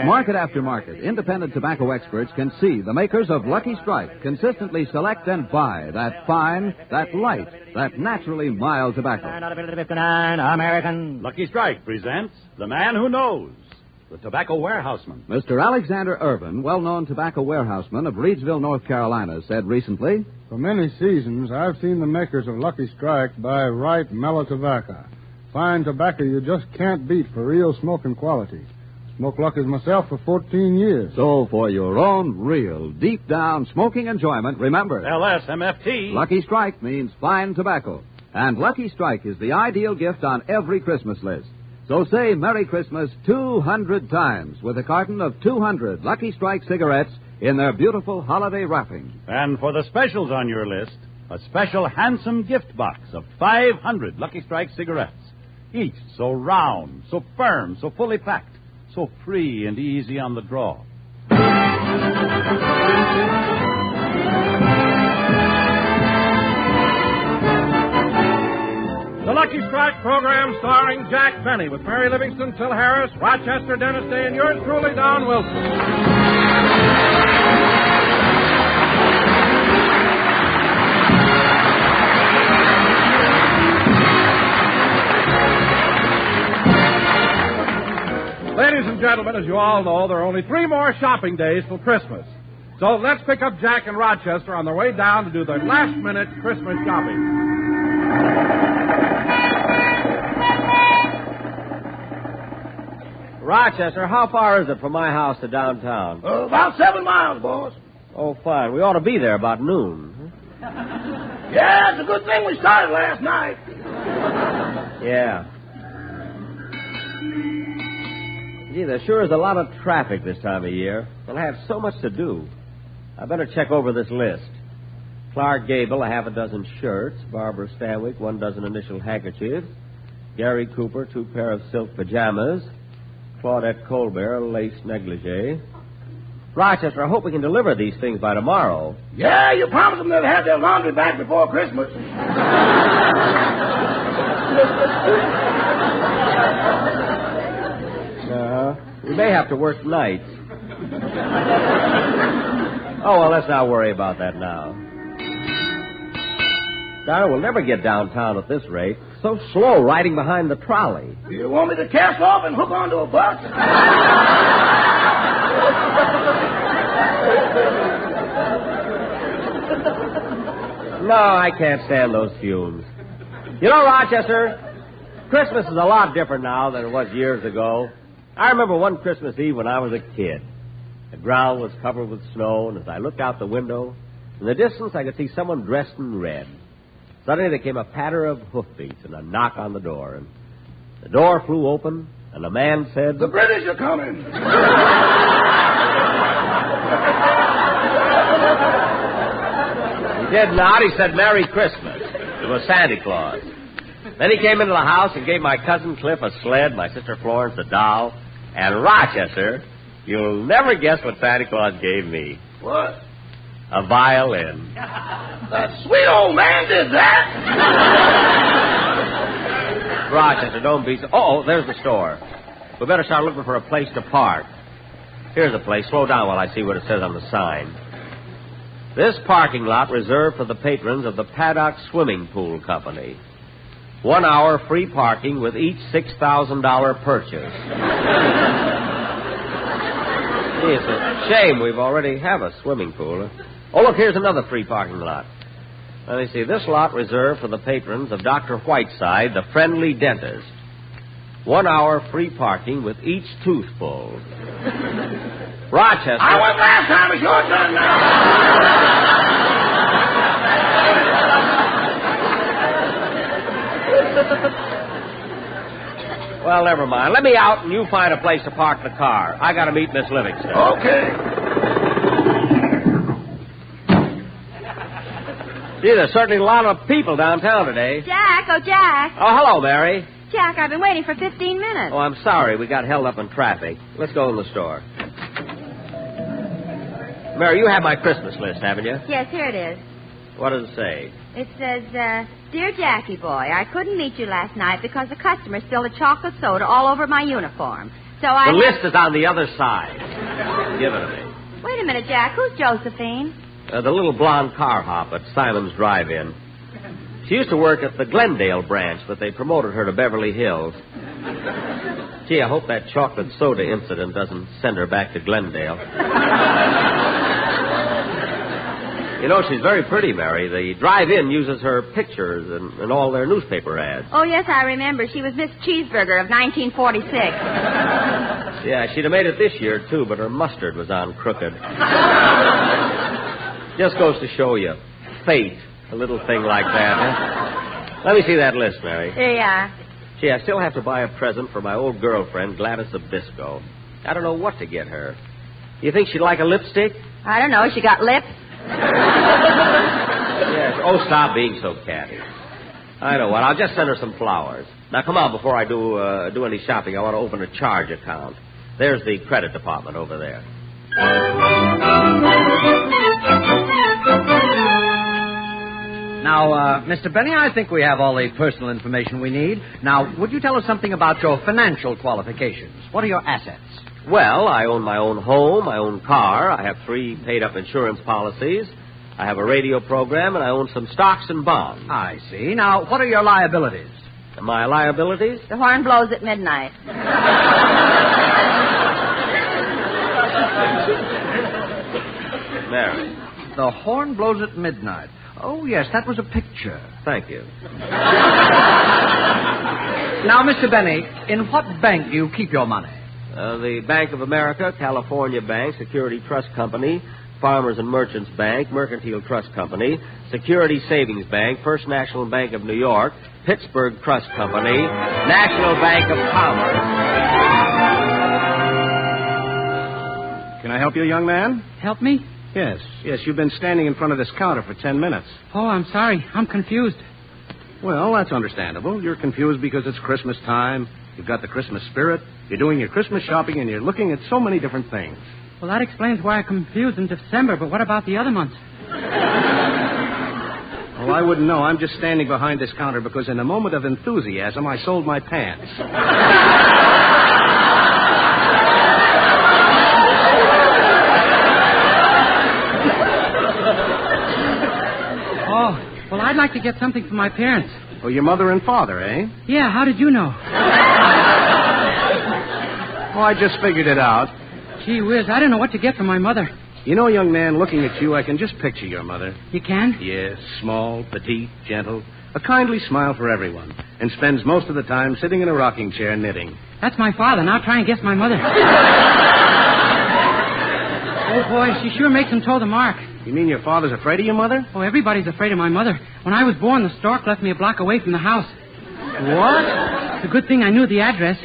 Speaker 2: market after market, independent tobacco experts can see the makers of Lucky Strike consistently select and buy that fine, that light, that naturally mild tobacco.
Speaker 3: American. Lucky Strike presents The Man Who Knows, the Tobacco Warehouseman.
Speaker 2: Mr. Alexander Irvin, well-known tobacco warehouseman of Reidsville, North Carolina, said recently,
Speaker 17: "For many seasons, I've seen the makers of Lucky Strike buy ripe, mellow tobacco. Fine tobacco you just can't beat for real smoking quality. Smoked Lucky's myself for 14 years.
Speaker 2: So for your own real, deep-down smoking enjoyment, remember...
Speaker 3: LSMFT.
Speaker 2: Lucky Strike means fine tobacco. And Lucky Strike is the ideal gift on every Christmas list. So say Merry Christmas 200 times with a carton of 200 Lucky Strike cigarettes in their beautiful holiday wrapping.
Speaker 3: And for the specials on your list, a special handsome gift box of 500 Lucky Strike cigarettes. Each so round, so firm, so fully packed, so free and easy on the draw.
Speaker 6: The Lucky Strike program starring Jack Benny with Mary Livingston, Phil Harris, Rochester, Dennis Day, and yours truly, Don Wilson. Ladies and gentlemen, as you all know, there are only 3 more shopping days till Christmas. So let's pick up Jack in Rochester on their way down to do their last-minute Christmas shopping.
Speaker 4: Rochester, how far is it from my house to downtown?
Speaker 9: About 7 miles, boss.
Speaker 4: Oh, fine. We ought to be there about noon.
Speaker 9: Yeah, it's a good thing we started last night.
Speaker 4: Yeah. Gee, there sure is a lot of traffic this time of year. And I have so much to do. I better check over this list. Clark Gable, a half a dozen shirts. Barbara Stanwyck, 1 dozen initial handkerchiefs. Gary Cooper, 2 pair of silk pajamas. Claudette Colbert, a lace negligee. Rochester, I hope we can deliver these things by tomorrow.
Speaker 9: Yeah, you promised them they'd have their laundry back before Christmas.
Speaker 4: We may have to work nights. Oh, well, let's not worry about that now. Darn, we'll never get downtown at this rate. So slow riding behind the trolley.
Speaker 9: You want me to cast off and hook onto a bus?
Speaker 4: No, I can't stand those fumes. You know, Rochester, Christmas is a lot different now than it was years ago. I remember one Christmas Eve when I was a kid. The ground was covered with snow, and as I looked out the window, in the distance I could see someone dressed in red. Suddenly there came a patter of hoofbeats and a knock on the door, and the door flew open, and the man said,
Speaker 9: "The British are coming."
Speaker 4: He did not. He said, "Merry Christmas." It was Santa Claus. Then he came into the house and gave my cousin Cliff a sled, my sister Florence a doll, and Rochester, you'll never guess what Santa Claus gave me.
Speaker 9: What?
Speaker 4: A violin.
Speaker 9: That sweet old man did that?
Speaker 4: Rochester, don't be so... Oh, there's the store. We better start looking for a place to park. Here's a place. Slow down while I see what it says on the sign. This parking lot reserved for the patrons of the Paddock Swimming Pool Company. 1 hour free parking with each $6,000 purchase. Gee, it's a shame we've already have a swimming pool. Oh, look, here's another free parking lot. Let me see. This lot reserved for the patrons of Dr. Whiteside, the friendly dentist. 1 hour free parking with each tooth pulled. Rochester.
Speaker 9: I went last time. It's your turn now.
Speaker 4: Well, never mind. Let me out and you find a place to park the car. I got to meet Miss Livingston.
Speaker 9: Okay.
Speaker 4: Gee, there's certainly a lot of people downtown today.
Speaker 7: Jack, oh, Jack.
Speaker 4: Oh, hello, Mary.
Speaker 7: Jack, I've been waiting for 15 minutes.
Speaker 4: Oh, I'm sorry. We got held up in traffic. Let's go in the store. Mary, you have my Christmas list, haven't you?
Speaker 7: Yes, here it is.
Speaker 4: What does it say?
Speaker 7: It says, Dear Jackie boy, I couldn't meet you last night because the customer spilled a chocolate soda all over my uniform. So I...
Speaker 4: The list is on the other side. Give it to me.
Speaker 7: Wait a minute, Jack. Who's Josephine?
Speaker 4: The little blonde car hop at Simon's Drive-In. She used to work at the Glendale branch, but they promoted her to Beverly Hills. Gee, I hope that chocolate soda incident doesn't send her back to Glendale. You know, she's very pretty, Mary. The Drive-In uses her pictures in all their newspaper ads.
Speaker 7: Oh, yes, I remember. She was Miss Cheeseburger of 1946.
Speaker 4: Yeah, she'd have made it this year, too, but her mustard was on crooked. Just goes to show you. Fate. A little thing like that, huh? Let me see that list, Mary.
Speaker 7: Here you are.
Speaker 4: Gee, I still have to buy a present for my old girlfriend, Gladys Abisco. I don't know what to get her. You think she'd like a lipstick?
Speaker 7: I don't know. She got lips?
Speaker 4: Yes. Oh, stop being so catty. I know what. I'll just send her some flowers. Now, come on. Before I do any shopping, I want to open a charge account. There's the credit department over there.
Speaker 18: Now, Mr. Benny, I think we have all the personal information we need. Now, would you tell us something about your financial qualifications? What are your assets?
Speaker 4: Well, I own my own home, my own car. I have 3 paid-up insurance policies. I have a radio program, and I own some stocks and bonds.
Speaker 18: I see. Now, what are your liabilities?
Speaker 4: My liabilities?
Speaker 7: The horn blows at midnight.
Speaker 4: Mary.
Speaker 18: The horn blows at midnight. Oh, yes, that was a picture.
Speaker 4: Thank you.
Speaker 18: Now, Mr. Benny, in what bank do you keep your money?
Speaker 4: The Bank of America, California Bank, Security Trust Company, Farmers and Merchants Bank, Mercantile Trust Company, Security Savings Bank, First National Bank of New York, Pittsburgh Trust Company, National Bank of Commerce.
Speaker 19: Can I help you, young man?
Speaker 11: Help me?
Speaker 19: Yes, you've been standing in front of this counter for 10 minutes.
Speaker 11: Oh, I'm sorry. I'm confused.
Speaker 19: Well, that's understandable. You're confused because it's Christmas time. You've got the Christmas spirit. You're doing your Christmas shopping, and you're looking at so many different things.
Speaker 11: Well, that explains why I'm confused in December, but what about the other months?
Speaker 19: Well, I wouldn't know. I'm just standing behind this counter because in a moment of enthusiasm, I sold my pants.
Speaker 11: Oh, well, I'd like to get something for my parents.
Speaker 19: Oh, your mother and father, eh?
Speaker 11: Yeah, how did you know?
Speaker 19: Oh, I just figured it out.
Speaker 11: Gee whiz, I don't know what to get for my mother.
Speaker 19: You know, young man, looking at you, I can just picture your mother.
Speaker 11: You can?
Speaker 19: Yes, small, petite, gentle, a kindly smile for everyone, and spends most of the time sitting in a rocking chair knitting.
Speaker 11: That's my father. Now try and guess my mother. Oh, boy, she sure makes him toe the mark.
Speaker 19: You mean your father's afraid of your mother?
Speaker 11: Oh, everybody's afraid of my mother. When I was born, the stork left me a block away from the house.
Speaker 19: What?
Speaker 11: It's a good thing I knew the address.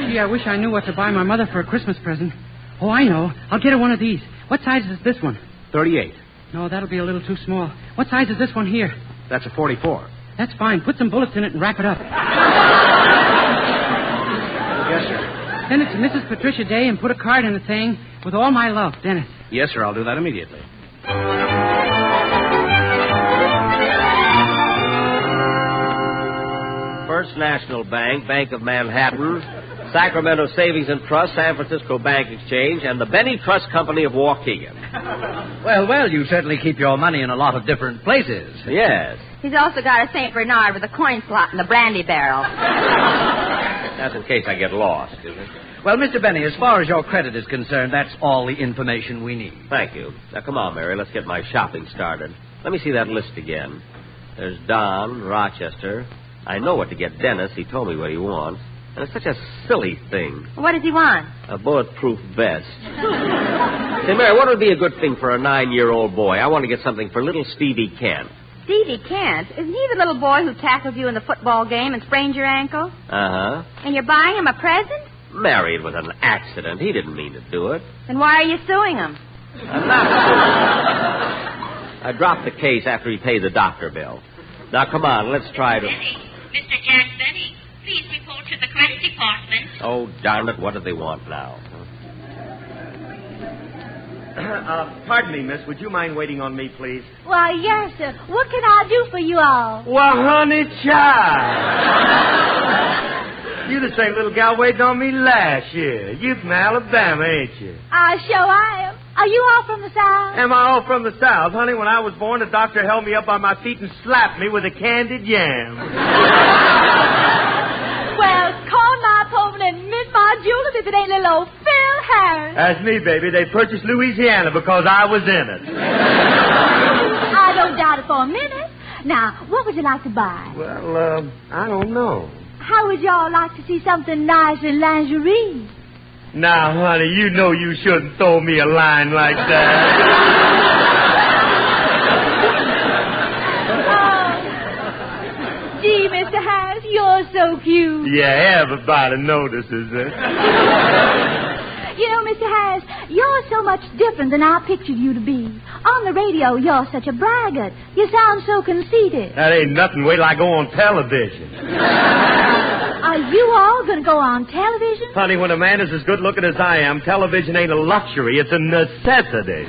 Speaker 11: Gee, I wish I knew what to buy my mother for a Christmas present. Oh, I know. I'll get her one of these. What size is this one?
Speaker 19: 38.
Speaker 11: No, that'll be a little too small. What size is this one here?
Speaker 19: That's a 44.
Speaker 11: That's fine. Put some bullets in it and wrap it up.
Speaker 19: Yes, sir.
Speaker 11: Send it to Mrs. Patricia Day and put a card in the thing with all my love, Dennis.
Speaker 19: Yes, sir. I'll do that immediately.
Speaker 4: First National Bank, Bank of Manhattan, Sacramento Savings and Trust, San Francisco Bank Exchange, and the Benny Trust Company of Waukegan.
Speaker 18: Well, you certainly keep your money in a lot of different places.
Speaker 4: Yes.
Speaker 7: He's also got a St. Bernard with a coin slot in the brandy barrel.
Speaker 4: That's in case I get lost, isn't it?
Speaker 18: Well, Mr. Benny, as far as your credit is concerned, that's all the information we need.
Speaker 4: Thank you. Now, come on, Mary. Let's get my shopping started. Let me see that list again. There's Don, Rochester. I know what to get Dennis. He told me what he wants. And it's such a silly thing.
Speaker 7: What does he want?
Speaker 4: A bulletproof vest. Say, Mary, what would be a good thing for a 9-year-old boy? I want to get something for little Stevie Kent.
Speaker 7: Stevie Kent? Isn't he the little boy who tackled you in the football game and sprained your ankle?
Speaker 4: Uh-huh.
Speaker 7: And you're buying him a present?
Speaker 4: Mary, it was an accident. He didn't mean to do it.
Speaker 7: Then why are you suing him?
Speaker 4: I'm not suing him. I dropped the case after he paid the doctor bill. Now, come on, let's try to...
Speaker 20: Mr. Jack Benny, please report to the credit department.
Speaker 4: Oh, darn it, what do they want now?
Speaker 10: Pardon me, miss. Would you mind waiting on me, please?
Speaker 12: Why, yes, sir. What can I do for you all?
Speaker 10: Well, honey, child. You the same little gal waiting on me last year. You from Alabama, ain't you?
Speaker 12: I sure I am. Are you all from the South?
Speaker 10: Am I all from the South? Honey, when I was born, the doctor held me up by my feet and slapped me with a candied yam.
Speaker 12: Well, call my opponent and mint my jewels if it ain't little old Phil Harris.
Speaker 10: That's me, baby. They purchased Louisiana because I was in it.
Speaker 12: I don't doubt it for a minute. Now, what would you like to buy?
Speaker 10: Well, I don't know.
Speaker 12: How would y'all like to see something nice in lingerie?
Speaker 10: Now, honey, you know you shouldn't throw me a line like that.
Speaker 12: Gee, Mr. Harris, you're so cute.
Speaker 10: Yeah, everybody notices it.
Speaker 12: You know, Mr. Harris, you're so much different than I pictured you to be. On the radio, you're such a braggart. You sound so conceited.
Speaker 10: That ain't nothing. Wait till I go on television.
Speaker 12: Are you all going to go on television?
Speaker 10: Honey, when a man is as good looking as I am, television ain't a luxury. It's a necessity.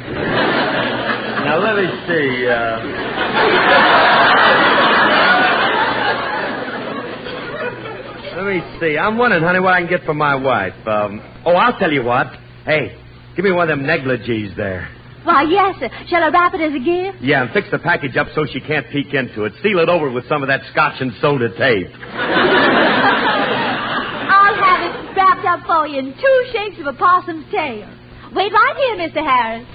Speaker 10: Now, let me see. Let me see. I'm wondering, honey, what I can get for my wife. I'll tell you what. Hey, give me one of them negligees there.
Speaker 12: Why, yes, sir. Shall I wrap it as a gift?
Speaker 10: Yeah, and fix the package up so she can't peek into it. Seal it over with some of that scotch and soda tape.
Speaker 12: I'll have it wrapped up for you in 2 shakes of a possum's tail. Wait right here, Mr. Harris.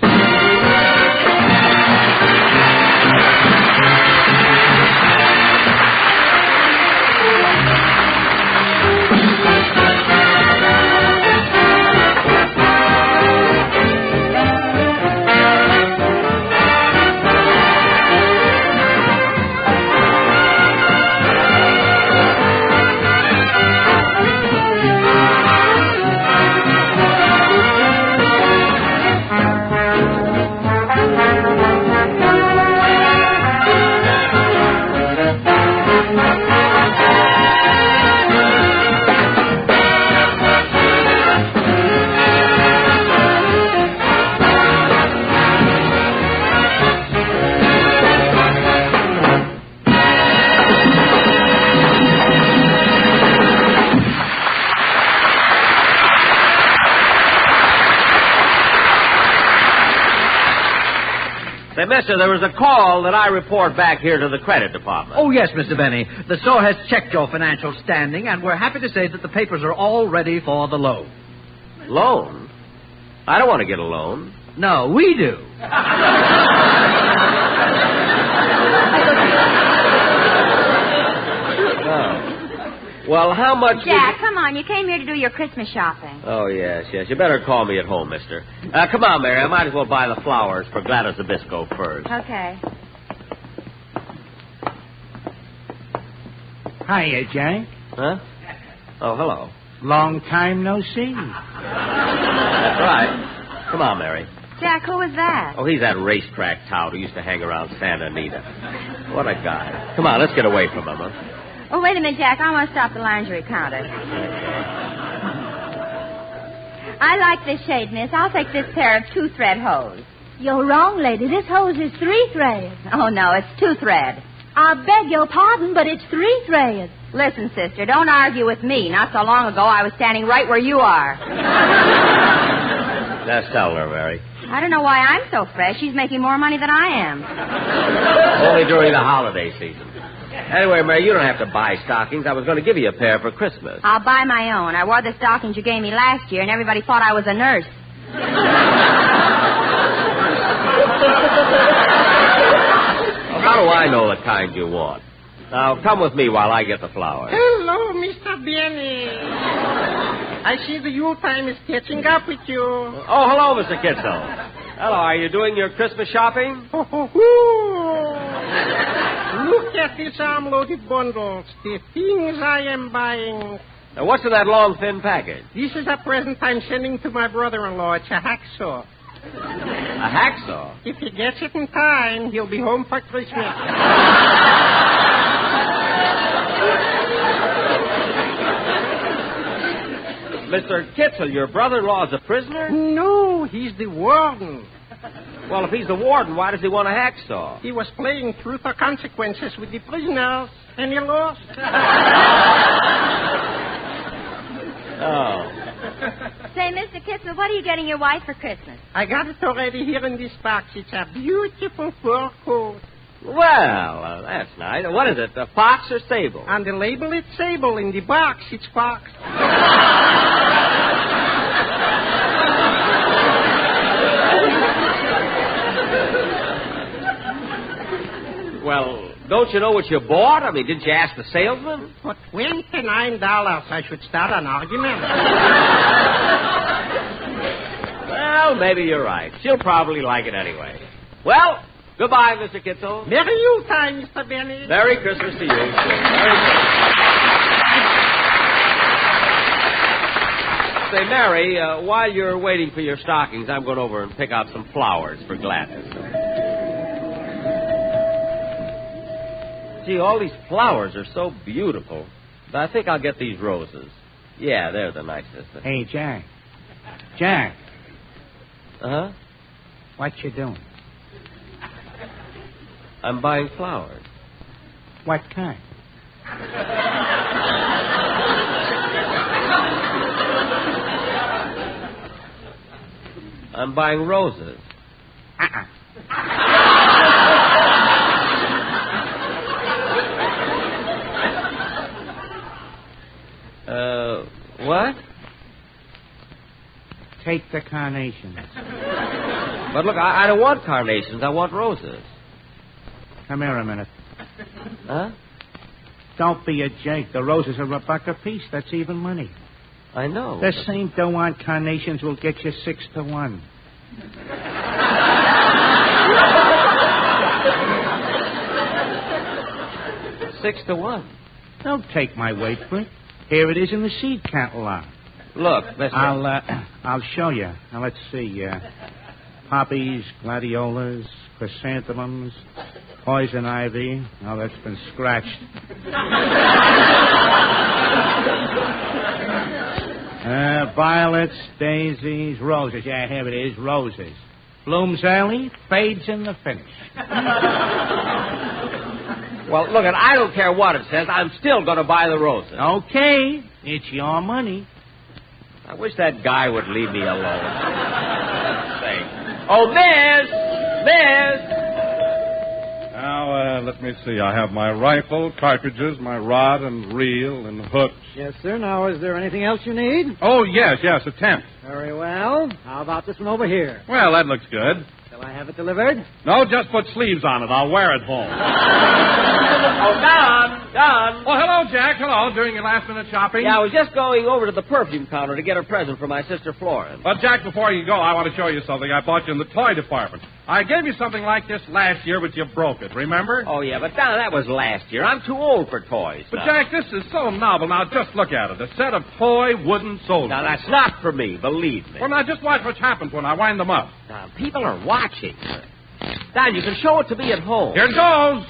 Speaker 4: Say, mister, there was a call that I report back here to the credit department.
Speaker 18: Oh, yes, Mr. Benny. The store has checked your financial standing, and we're happy to say that the papers are all ready for the loan.
Speaker 4: Loan? I don't want to get a loan.
Speaker 18: No, we do.
Speaker 4: Well, how much...
Speaker 7: Jack, come on. You came here to do your Christmas shopping.
Speaker 4: Oh, yes. You better call me at home, mister. Come on, Mary. I might as well buy the flowers for Gladys Zabisco first.
Speaker 7: Okay.
Speaker 21: Hiya, Jack.
Speaker 4: Huh? Oh, hello.
Speaker 21: Long time no see.
Speaker 4: That's right. Come on, Mary.
Speaker 7: Jack, who was that?
Speaker 4: Oh, he's that racetrack tout who used to hang around Santa Anita. What a guy. Come on, let's get away from him, huh?
Speaker 7: Oh, wait a minute, Jack. I want to stop the lingerie counter. I like this shade, miss. I'll take this pair of 2-thread hose.
Speaker 12: You're wrong, lady. This hose is 3 threads.
Speaker 7: Oh, no, it's 2-thread.
Speaker 12: I beg your pardon, but it's 3 threads.
Speaker 7: Listen, sister, don't argue with me. Not so long ago, I was standing right where you are.
Speaker 4: Let's tell her, Mary.
Speaker 7: I don't know why I'm so fresh. She's making more money than I am.
Speaker 4: Only during the holiday season. Anyway, Mary, you don't have to buy stockings. I was going to give you a pair for Christmas.
Speaker 7: I'll buy my own. I wore the stockings you gave me last year, and everybody thought I was a nurse.
Speaker 4: Well, how do I know the kind you want? Now, come with me while I get the flowers.
Speaker 22: Hello, Mr. Benny. I see the Yuletime is catching up with you.
Speaker 4: Oh, hello, Mr. Kitzel. Hello, are you doing your Christmas shopping?
Speaker 22: Look at these arm-loaded bundles. The things I am buying.
Speaker 4: Now, what's in that long, thin package?
Speaker 22: This is a present I'm sending to my brother-in-law. It's a hacksaw.
Speaker 4: A hacksaw?
Speaker 22: If he gets it in time, he'll be home for Christmas.
Speaker 4: Mr. Kitzel, your brother-in-law is a prisoner?
Speaker 22: No, he's the warden.
Speaker 4: Well, if he's the warden, why does he want a hacksaw?
Speaker 22: He was playing truth or consequences with the prisoners, and he lost.
Speaker 4: Oh.
Speaker 7: Say, Mr. Kitzel, what are you getting your wife for Christmas?
Speaker 22: I got it already here in this box. It's a beautiful fur coat.
Speaker 4: Well, that's nice. What is it, fox or sable?
Speaker 22: On the label, it's sable. In the box, it's fox.
Speaker 4: Well, don't you know what you bought? I mean, didn't you ask the salesman?
Speaker 22: For $29, I should start an argument.
Speaker 4: Well, maybe you're right. She'll probably like it anyway. Well, goodbye, Mr. Kitzel.
Speaker 22: Merry Yuletide, Mr. Benny.
Speaker 4: Merry Christmas to you. Merry Christmas. Say, Mary, while you're waiting for your stockings, I'm going over and pick out some flowers for Gladys. Gee, all these flowers are so beautiful. I think I'll get these roses. Yeah, they're the nicest.
Speaker 21: Hey, Jack. Jack.
Speaker 4: Uh-huh?
Speaker 21: What you doing?
Speaker 4: I'm buying flowers.
Speaker 21: What kind?
Speaker 4: I'm buying roses. What?
Speaker 21: Take the carnations.
Speaker 4: But look, I don't want carnations. I want roses.
Speaker 21: Come here a minute.
Speaker 4: Huh?
Speaker 21: Don't be a jerk. The roses are $1 a piece. That's even money.
Speaker 4: I know.
Speaker 21: The same dough on carnations will get you 6 to 1.
Speaker 4: Six to 1.
Speaker 21: Don't take my word for it. Here it is in the seed catalog.
Speaker 4: Look, mister.
Speaker 21: I'll show you. Now, let's see. Poppies, gladiolas, chrysanthemums, poison ivy. Oh, that's been scratched. Violets, daisies, roses. Yeah, here it is, roses. Blooms early, fades in the finish.
Speaker 4: Well, look, I don't care what it says. I'm still going to buy the roses.
Speaker 21: Okay. It's your money.
Speaker 4: I wish that guy would leave me alone. Thanks. Oh, Miss!
Speaker 6: Now, let me see. I have my rifle, cartridges, my rod and reel and hooks.
Speaker 11: Yes, sir. Now, is there anything else you need?
Speaker 6: Oh, yes, a tent.
Speaker 11: Very well. How about this one over here?
Speaker 6: Well, that looks good.
Speaker 11: Shall I have it delivered?
Speaker 6: No, just put sleeves on it. I'll wear it home.
Speaker 4: Oh, Don!
Speaker 6: Oh, hello, Jack. Hello. Doing your last-minute shopping?
Speaker 4: Yeah, I was just going over to the perfume counter to get a present for my sister Florence.
Speaker 6: But, Jack, before you go, I want to show you something I bought you in the toy department. I gave you something like this last year, but you broke it, remember?
Speaker 4: Oh, yeah, but Don, that was last year. I'm too old for toys.
Speaker 6: But, Jack, this is so novel. Now, just look at it. A set of toy wooden soldiers.
Speaker 4: Now, that's not for me, believe me.
Speaker 6: Well, now, just watch what happens when I wind them up.
Speaker 4: Now, people are watching. Don, you can show it to me at home.
Speaker 6: Here it goes.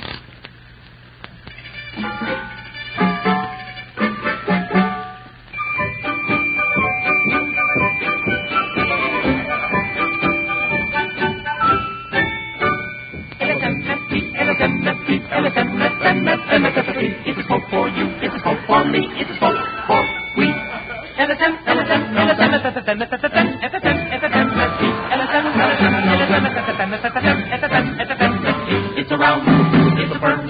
Speaker 13: It's a smoke for you, it's a smoke for me, it's a smoke for we. It's a round, it's a burn,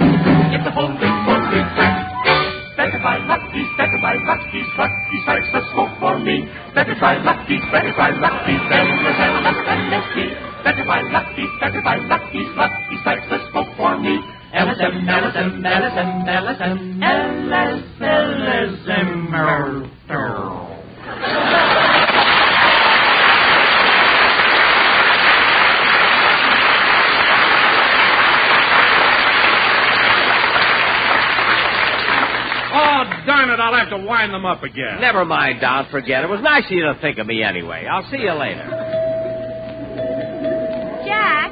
Speaker 13: it's a whole big for me. Better buy Lucky's, Lucky's strikes the smoke for me. Better try Lucky's, better buy Lucky's, better buy Lucky's, Lucky strikes the smoke for me. LSM.
Speaker 6: Oh, darn it, I'll have to wind them up again.
Speaker 4: Never mind, Don, forget it. It was nice of you to think of me anyway. I'll see you later.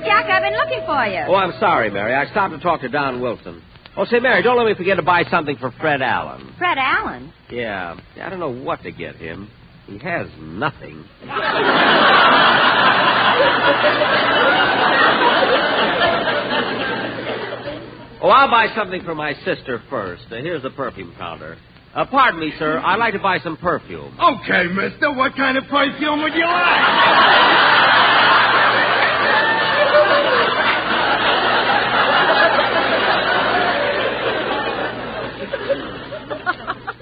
Speaker 7: Jack, I've been looking for you.
Speaker 4: Oh, I'm sorry, Mary. I stopped to talk to Don Wilson. Oh, say, Mary, don't let me forget to buy something for Fred Allen.
Speaker 7: Fred Allen?
Speaker 4: Yeah, I don't know what to get him. He has nothing. Oh, I'll buy something for my sister first. Here's the perfume counter. Pardon me, sir. I'd like to buy some perfume.
Speaker 14: Okay, mister. What kind of perfume would you like?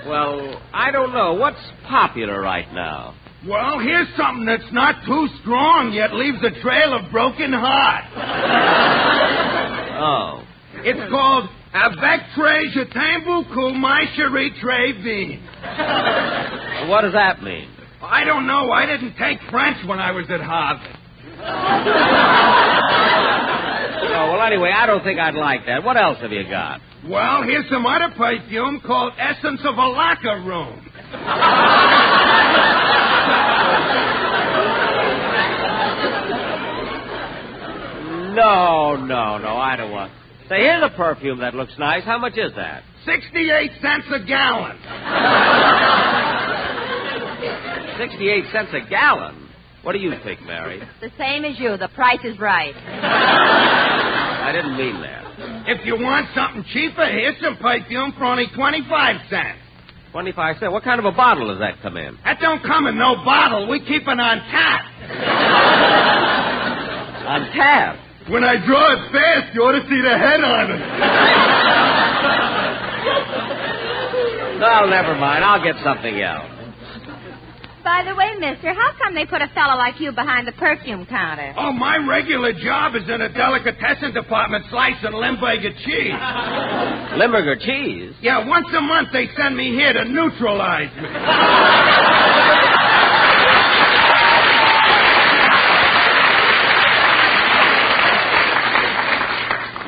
Speaker 4: Well, I don't know. What's popular right now?
Speaker 14: Well, here's something that's not too strong, yet leaves a trail of broken heart.
Speaker 4: Oh.
Speaker 14: It's called Avec très je t'aime beaucoup, my chérie très vite.
Speaker 4: What does that mean?
Speaker 14: I don't know. I didn't take French when I was at Harvard.
Speaker 4: Oh, well, anyway, I don't think I'd like that. What else have you got?
Speaker 14: Well, here's some other perfume called Essence of a Locker Room.
Speaker 4: No, I don't want. Say, here's a perfume that looks nice. How much is that?
Speaker 14: 68 cents a gallon.
Speaker 4: 68 cents a gallon? What do you think, Mary?
Speaker 7: The same as you. The price is right.
Speaker 4: I didn't mean that.
Speaker 14: If you want something cheaper, here's some perfume for only 25 cents.
Speaker 4: 25 cents? What kind of a bottle does that come in?
Speaker 14: That don't come in no bottle. We keep it on tap.
Speaker 4: On tap?
Speaker 14: When I draw it fast, you ought to see the head on it.
Speaker 4: No, never mind. I'll get something else.
Speaker 7: By the way, mister, how come they put a fellow like you behind the perfume counter?
Speaker 14: Oh, my regular job is in a delicatessen department slicing Limburger cheese.
Speaker 4: Limburger cheese?
Speaker 14: Yeah, once a month they send me here to neutralize me.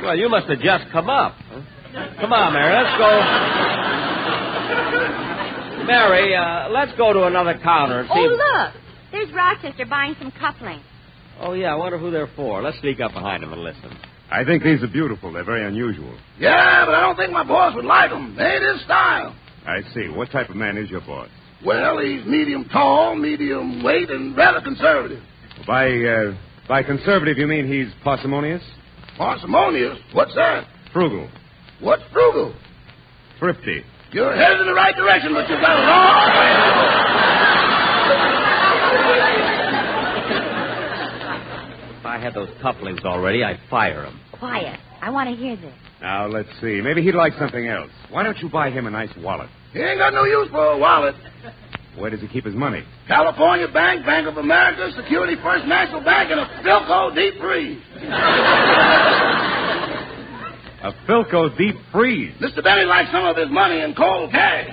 Speaker 4: Well, you must have just come up. Come on, Mary, let's go. Mary, let's go to another counter and see.
Speaker 7: Oh, look. There's Rochester buying some couplings.
Speaker 4: Oh, yeah, I wonder who they're for. Let's sneak up behind them and listen.
Speaker 17: I think these are beautiful. They're very unusual.
Speaker 9: Yeah, but I don't think my boss would like them. They ain't his style.
Speaker 17: I see. What type of man is your boss?
Speaker 9: Well, he's medium tall, medium weight, and rather conservative.
Speaker 17: By conservative, you mean he's parsimonious?
Speaker 9: Parsimonious? What's that?
Speaker 17: Frugal.
Speaker 9: What's frugal?
Speaker 17: Thrifty.
Speaker 9: You're headed in the right direction, but you've got a long way.
Speaker 4: If I had those couplings already, I'd fire him.
Speaker 7: Quiet. I want to hear this.
Speaker 17: Now, let's see. Maybe he'd like something else. Why don't you buy him a nice wallet?
Speaker 9: He ain't got no use for a wallet.
Speaker 17: Where does he keep his money?
Speaker 9: California Bank, Bank of America, Security First National Bank, and a Philco deep freeze.
Speaker 17: A Philco deep freeze?
Speaker 9: Mr. Benny likes some of his money in cold cash.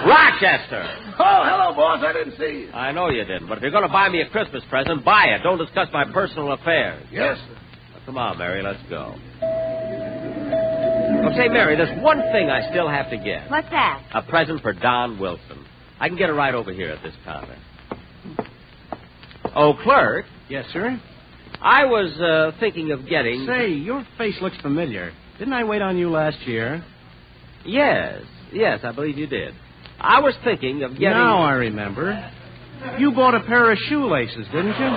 Speaker 4: Rochester!
Speaker 9: Oh, hello, boss. I didn't see you.
Speaker 4: I know you didn't, but if you're going to buy me a Christmas present, buy it. Don't discuss my personal affairs.
Speaker 9: Yes, sir.
Speaker 4: Well, come on, Mary, let's go. Well, say, Mary, there's one thing I still have to get.
Speaker 7: What's that?
Speaker 4: A present for Don Wilson. I can get it right over here at this counter. Oh, clerk.
Speaker 19: Yes, sir?
Speaker 4: I was thinking of getting...
Speaker 19: Say, your face looks familiar. Didn't I wait on you last year?
Speaker 4: Yes, I believe you did. I was thinking of getting...
Speaker 19: Now I remember. You bought a pair of shoelaces, didn't you?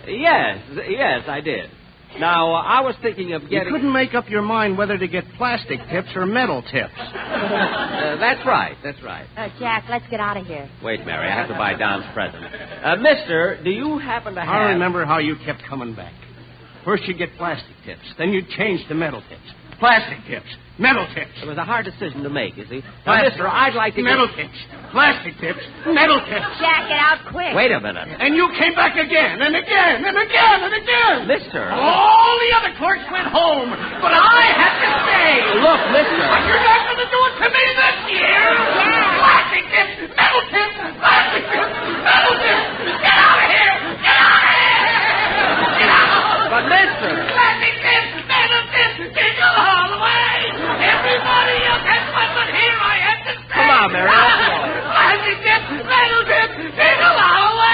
Speaker 4: Yes, I did. Now, I was thinking of getting...
Speaker 19: You couldn't make up your mind whether to get plastic tips or metal tips.
Speaker 4: That's right.
Speaker 7: Jack, let's get out of here.
Speaker 4: Wait, Mary, I have to buy Don's present. Mister, do you happen to have...
Speaker 19: I remember how you kept coming back. First you'd get plastic tips, then you'd change to metal tips. Plastic tips, metal tips.
Speaker 4: It was a hard decision to make, you see. Now, mister, I'd like to
Speaker 19: metal tips, plastic tips, metal tips.
Speaker 7: Jack, get out quick.
Speaker 4: Wait a minute.
Speaker 14: And you came back again, and again, and again, and again.
Speaker 4: Mister.
Speaker 14: All the other clerks went home, but I had to stay.
Speaker 4: Look, mister.
Speaker 14: But you're not going to do it to me this year.
Speaker 7: Yeah.
Speaker 14: Plastic tips, metal tips, plastic tips, metal tips. Get out of here. Get out of here. Get out.
Speaker 4: But, mister.
Speaker 14: Plastic tips, metal tips, jingle all the way. Everybody else has fun, but here I have to stay.
Speaker 4: Come on, Mary. Let's go.
Speaker 14: Plastic tips, metal tips, jingle all the way.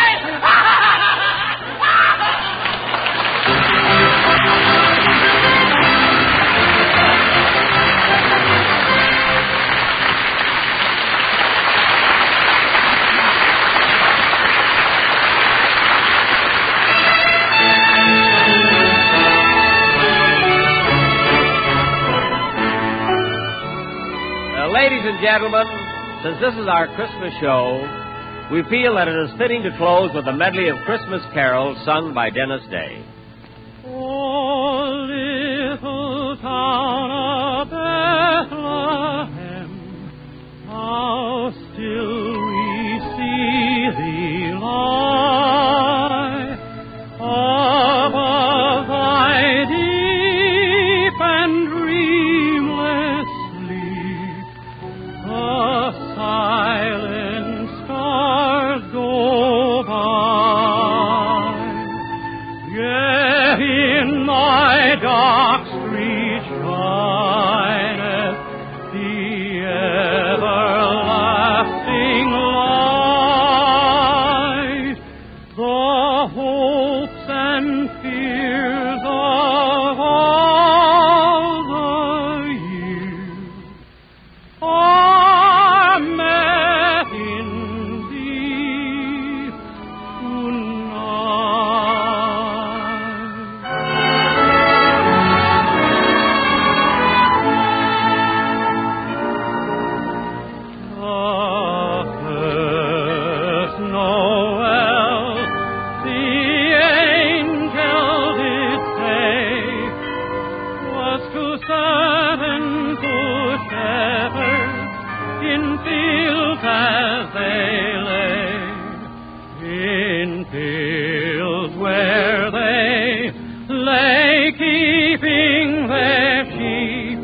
Speaker 4: gentlemen, since this is our Christmas show, we feel that it is fitting to close with a medley of Christmas carols sung by Dennis Day.
Speaker 13: Oh, little town of Bethlehem, how still we see thee lie above thy deep and dreamless sleep. The silent stars go by, yet in thy dark street shineth the everlasting light. The hopes and fears of all the years are met in thee as they lay in fields where they lay keeping their sheep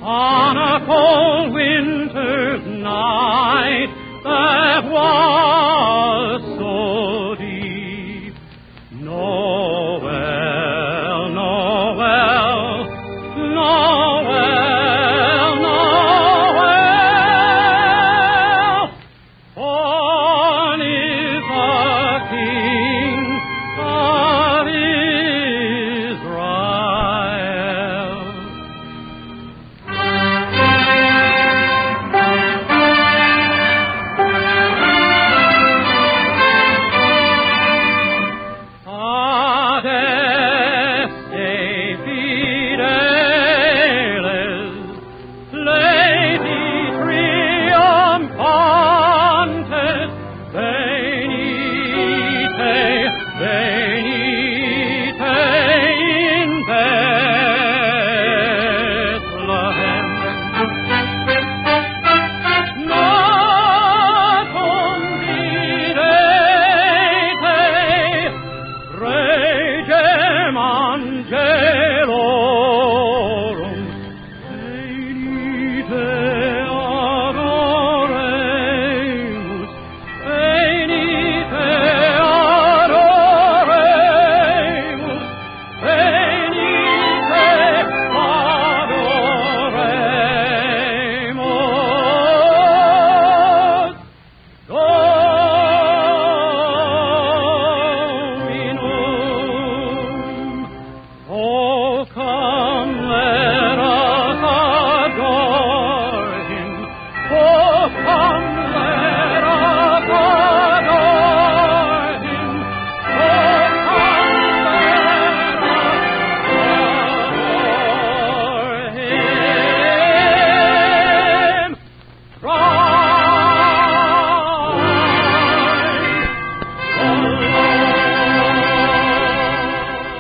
Speaker 13: on a cold winter's night that was so deep. Noel, Noel, Noel.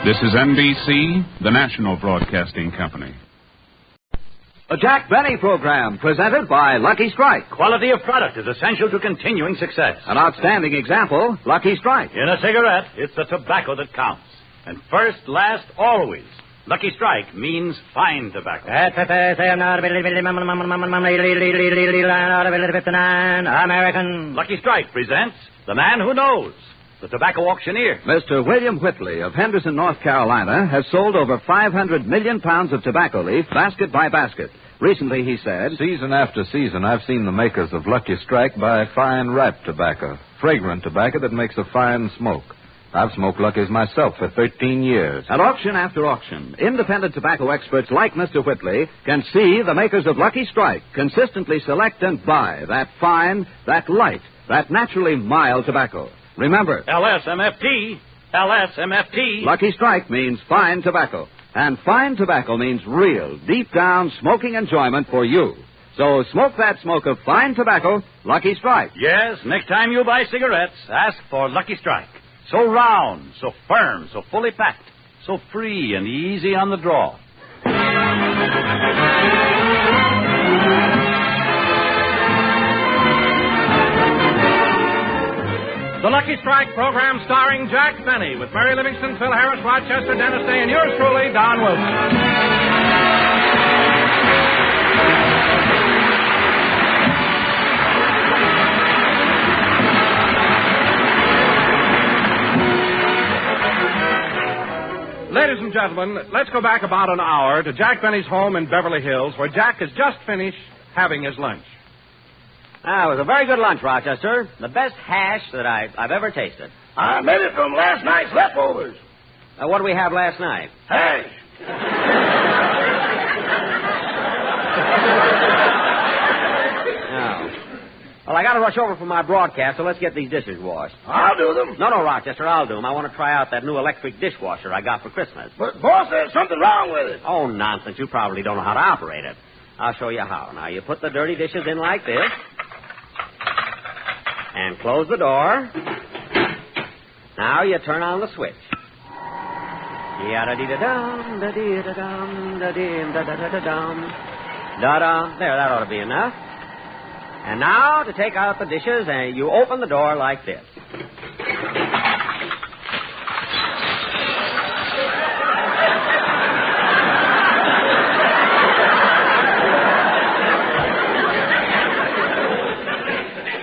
Speaker 16: This is NBC, the national broadcasting company.
Speaker 2: The Jack Benny program, presented by Lucky Strike.
Speaker 3: Quality of product is essential to continuing success.
Speaker 2: An outstanding example, Lucky Strike.
Speaker 3: In a cigarette, it's the tobacco that counts. And first, last, always. Lucky Strike means fine tobacco.
Speaker 18: American.
Speaker 3: Lucky Strike presents The Man Who Knows, the tobacco auctioneer.
Speaker 2: Mr. William Whitley of Henderson, North Carolina, has sold over 500 million pounds of tobacco leaf, basket by basket. Recently, he said,
Speaker 1: season after season, I've seen the makers of Lucky Strike buy fine ripe tobacco, fragrant tobacco that makes a fine smoke. I've smoked Lucky's myself for 13 years.
Speaker 2: At auction after auction, independent tobacco experts like Mr. Whitley can see the makers of Lucky Strike consistently select and buy that fine, that light, that naturally mild tobacco. Remember,
Speaker 3: LSMFT.
Speaker 2: Lucky Strike means fine tobacco. And fine tobacco means real, deep-down smoking enjoyment for you.
Speaker 5: So smoke that smoke of fine tobacco, Lucky Strike.
Speaker 3: Yes, next time you buy cigarettes, ask for Lucky Strike. So round, so firm, so fully packed, so free and easy on the draw.
Speaker 6: The Lucky Strike program starring Jack Benny with Mary Livingston, Phil Harris, Rochester, Dennis Day, and yours truly, Don Wilson. Ladies and gentlemen, let's go back about an hour to Jack Benny's home in Beverly Hills, where Jack has just finished having his lunch.
Speaker 4: It was a very good lunch, Rochester. The best hash that I've ever tasted.
Speaker 9: I made it from last night's leftovers.
Speaker 4: What did we have last night?
Speaker 9: Hash.
Speaker 4: Well, I got to rush over for my broadcast, so let's get these dishes washed.
Speaker 9: I'll do them.
Speaker 4: No, Rochester, I'll do them. I want to try out that new electric dishwasher I got for Christmas.
Speaker 9: But, boss, there's something wrong with it.
Speaker 4: Oh, nonsense. You probably don't know how to operate it. I'll show you how. Now, you put the dirty dishes in like this. And close the door. Now you turn on the switch. Yada-dee-da-dum, da-dee-da-dum, da-dee-dum, da-da-da-da-dum. Da-dum. There, that ought to be enough. And now, to take out the dishes, and you open the door like this.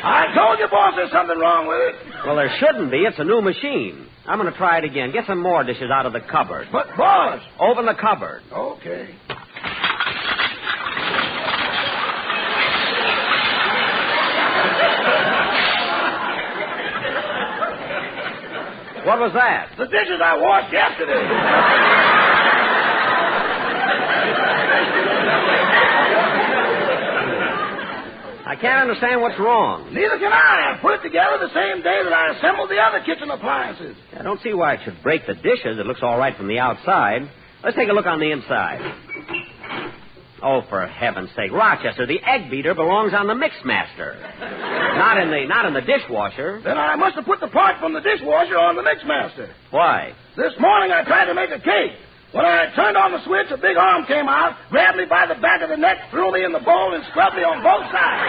Speaker 9: I told you, boss, there's something wrong with it.
Speaker 4: Well, there shouldn't be. It's a new machine. I'm going to try it again. Get some more dishes out of the cupboard.
Speaker 9: But, boss.
Speaker 4: Open the cupboard.
Speaker 9: Okay.
Speaker 4: What was that?
Speaker 9: The dishes I washed yesterday.
Speaker 4: I can't understand what's wrong.
Speaker 9: Neither can I. I put it together the same day that I assembled the other kitchen appliances.
Speaker 4: I don't see why it should break the dishes. It looks all right from the outside. Let's take a look on the inside. Oh, for heaven's sake. Rochester, the egg beater belongs on the Mixmaster. Not in the dishwasher.
Speaker 9: Then I must have put the part from the dishwasher on the Mixmaster.
Speaker 4: Why?
Speaker 9: This morning I tried to make a cake. When I turned on the switch, a big arm came out, grabbed me by the back of the neck, threw me in the bowl, and scrubbed me on both sides.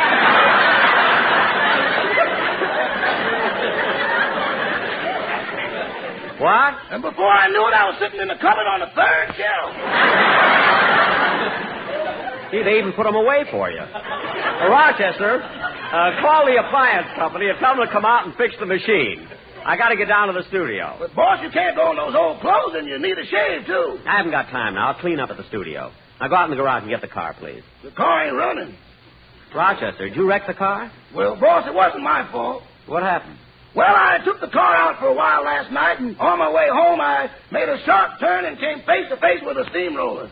Speaker 4: What?
Speaker 9: And before I knew it, I was sitting in the cupboard on the third shelf.
Speaker 4: See, they even put them away for you. Rochester, call the appliance company and tell them to come out and fix the machine. I got to get down to the studio.
Speaker 9: But, boss, you can't go in those old clothes, and you need a shave, too.
Speaker 4: I haven't got time now. I'll clean up at the studio. Now go out in the garage and get the car, please.
Speaker 9: The car ain't running.
Speaker 4: Rochester, did you wreck the car?
Speaker 9: Well, boss, it wasn't my fault.
Speaker 4: What happened?
Speaker 9: Well, I took the car out for a while last night, and on my way home, I made a sharp turn and came face to face with a steamroller.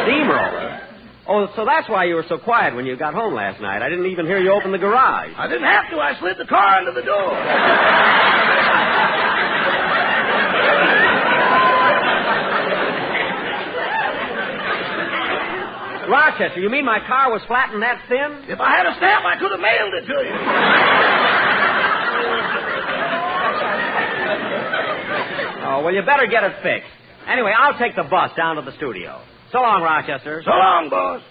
Speaker 4: Steamroller? Oh, so that's why you were so quiet when you got home last night. I didn't even hear you open the garage.
Speaker 9: I didn't have to. I slid the car under the door.
Speaker 4: Rochester, you mean my car was flat and that thin?
Speaker 9: If I had a stamp, I could have mailed it to you.
Speaker 4: Oh, well, you better get it fixed. Anyway, I'll take the bus down to the studio. So long, Rochester.
Speaker 9: So long, boss.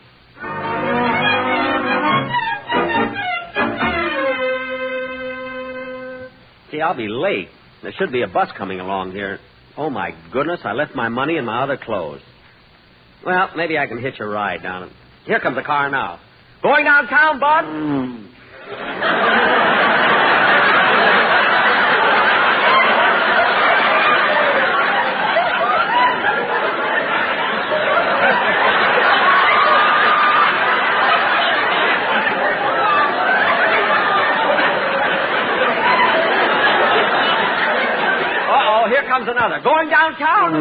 Speaker 4: See, I'll be late. There should be a bus coming along here. Oh, my goodness, I left my money and my other clothes. Well, maybe I can hitch a ride down. Here comes the car now. Going downtown, bud? Here comes another. Going downtown?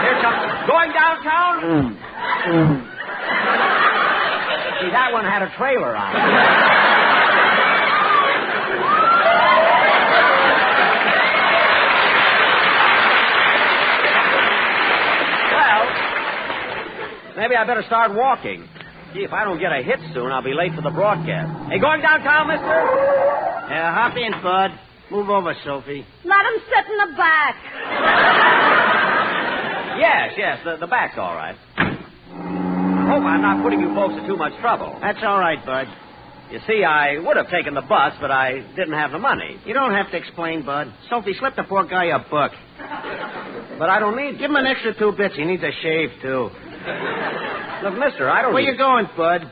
Speaker 4: Here comes... Going downtown? See, that one had a trailer on it. Maybe I better start walking. Gee, if I don't get a hit soon, I'll be late for the broadcast. Hey, going downtown, mister?
Speaker 22: Yeah, hop in, Bud. Move over, Sophie.
Speaker 7: Let him sit in the back.
Speaker 4: Yes, the back's all right. I hope I'm not putting you folks to too much trouble.
Speaker 22: That's all right, Bud.
Speaker 4: You see, I would have taken the bus, but I didn't have the money.
Speaker 22: You don't have to explain, Bud. Sophie, slip the poor guy $1.
Speaker 4: But I don't need...
Speaker 22: Give him an extra 2 bits. He needs a shave, too.
Speaker 4: Look, mister, I don't
Speaker 22: Where you going, Bud?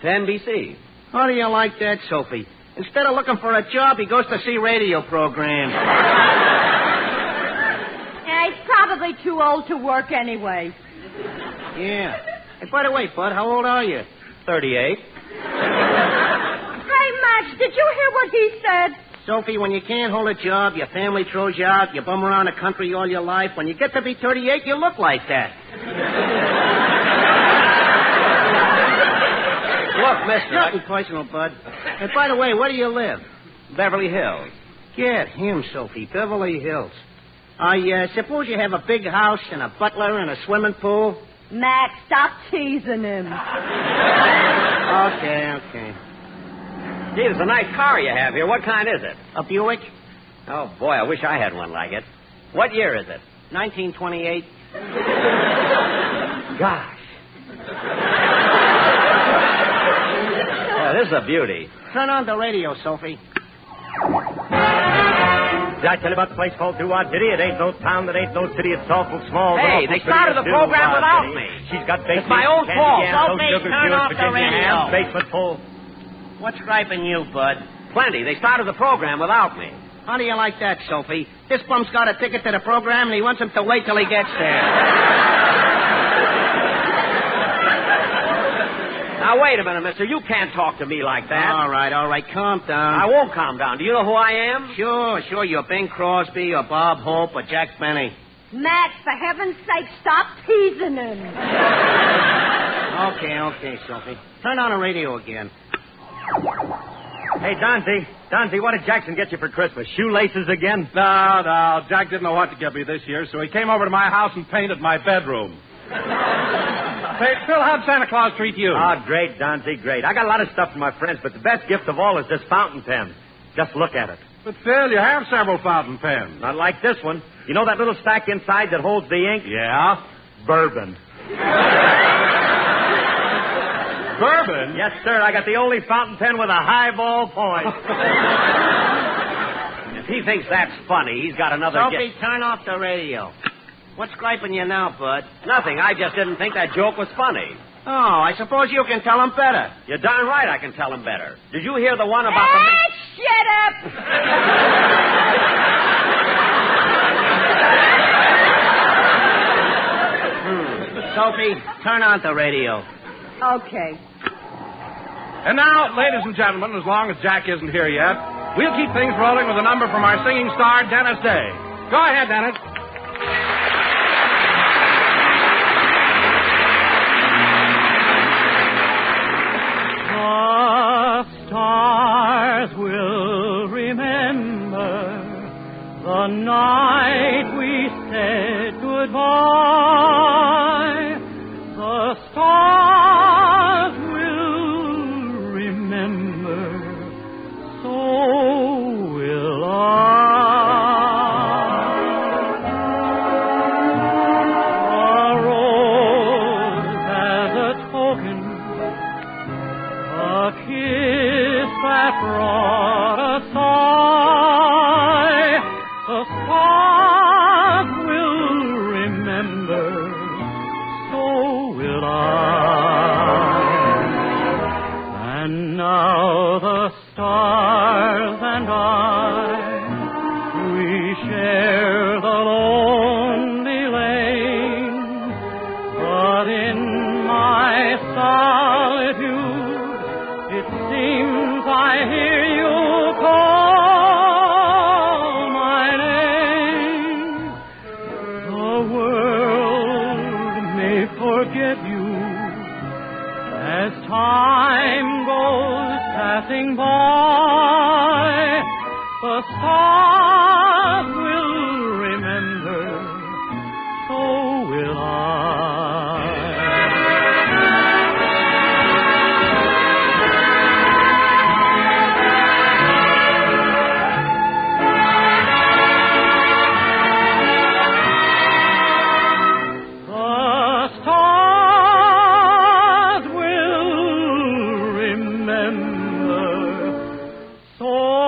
Speaker 4: To NBC.
Speaker 22: How do you like that, Sophie? Instead of looking for a job, he goes to see radio programs.
Speaker 7: Yeah, he's probably too old to work anyway.
Speaker 22: Yeah. Hey, by the way, Bud, how old are you?
Speaker 4: 38.
Speaker 7: Hey, Max, did you hear what he said?
Speaker 22: Sophie, when you can't hold a job, your family throws you out, you bum around the country all your life. When you get to be 38, you look like that.
Speaker 4: Look, mister...
Speaker 22: Nothing personal, Bud. And by the way, where do you live?
Speaker 4: Beverly Hills.
Speaker 22: Get him, Sophie. Beverly Hills. I suppose you have a big house and a butler and a swimming pool?
Speaker 7: Max, stop teasing him.
Speaker 22: Okay.
Speaker 4: Gee, it's a nice car you have here. What kind is it?
Speaker 22: A Buick?
Speaker 4: Oh, boy, I wish I had one like it. What year is it?
Speaker 22: 1928.
Speaker 4: Gosh. This is a beauty.
Speaker 22: Turn on the radio, Sophie.
Speaker 10: Did I tell you about the place called Doo-Wah Diddy? It ain't no town, that ain't no city. It's awful small.
Speaker 4: Hey, they started the program without me.
Speaker 10: She's got bakery,
Speaker 4: It's my own
Speaker 10: candy
Speaker 4: fault.
Speaker 10: yams,
Speaker 22: Sophie,
Speaker 10: no sugar
Speaker 22: turn
Speaker 10: cubes,
Speaker 22: off the
Speaker 10: Virginia
Speaker 22: radio.
Speaker 10: ham, basement full.
Speaker 22: What's griping you, Bud?
Speaker 4: Plenty. They started the program without me.
Speaker 22: How do you like that, Sophie? This bum's got a ticket to the program, and he wants him to wait till he gets there.
Speaker 4: Now, wait a minute, mister. You can't talk to me like that.
Speaker 22: All right. Calm down.
Speaker 4: I won't calm down. Do you know who I am?
Speaker 22: Sure. You're Bing Crosby or Bob Hope or Jack Benny.
Speaker 7: Max, for heaven's sake, stop teasing him.
Speaker 22: Okay, Sophie. Turn on the radio again.
Speaker 10: Hey, Donzie, what did Jackson get you for Christmas? Shoelaces again?
Speaker 6: No. Jack didn't know what to get me this year, so he came over to my house and painted my bedroom. Say, Phil, how'd Santa Claus treat you?
Speaker 10: Oh, great, Donzie, great. I got a lot of stuff for my friends, but the best gift of all is this fountain pen. Just look at it.
Speaker 6: But, Phil, you have several fountain pens.
Speaker 10: Not like this one. You know that little stack inside that holds the ink?
Speaker 6: Yeah?
Speaker 10: Bourbon.
Speaker 6: Bourbon?
Speaker 10: Yes, sir. I got the only fountain pen with a highball point.
Speaker 4: If he thinks that's funny, he's got another
Speaker 22: Sophie, turn off the radio. What's griping you now, Bud?
Speaker 4: Nothing. I just didn't think that joke was funny.
Speaker 22: Oh, I suppose you can tell him better.
Speaker 4: You're darn right I can tell him better. Did you hear the one about the...
Speaker 7: Shut up!
Speaker 22: Sophie, turn on the radio.
Speaker 7: Okay.
Speaker 6: And now, ladies and gentlemen, as long as Jack isn't here yet, we'll keep things rolling with a number from our singing star, Dennis Day. Go ahead, Dennis.
Speaker 13: The stars will remember the night we said goodbye. The stars will remember, so will I. A rose as a token, a kiss that brought a sigh. The stars will remember, so will I. And now the stars and I, we share the lonely lane. But in my solitude, it seems I hear you call my name. The world may forget you as time goes passing by. The stars will remember, so will I. remember. So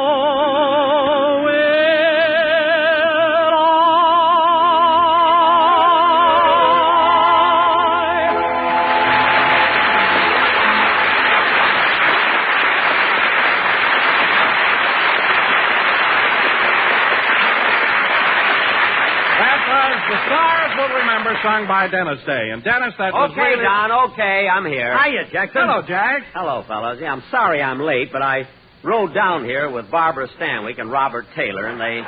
Speaker 6: sung by Dennis Day. And Dennis, that was
Speaker 4: Okay,
Speaker 6: really...
Speaker 4: Don, okay, I'm here.
Speaker 10: Hiya, Jackson.
Speaker 6: Hello, Jack.
Speaker 4: Hello, fellas. Yeah, I'm sorry I'm late, but I rode down here with Barbara Stanwyck and Robert Taylor, and they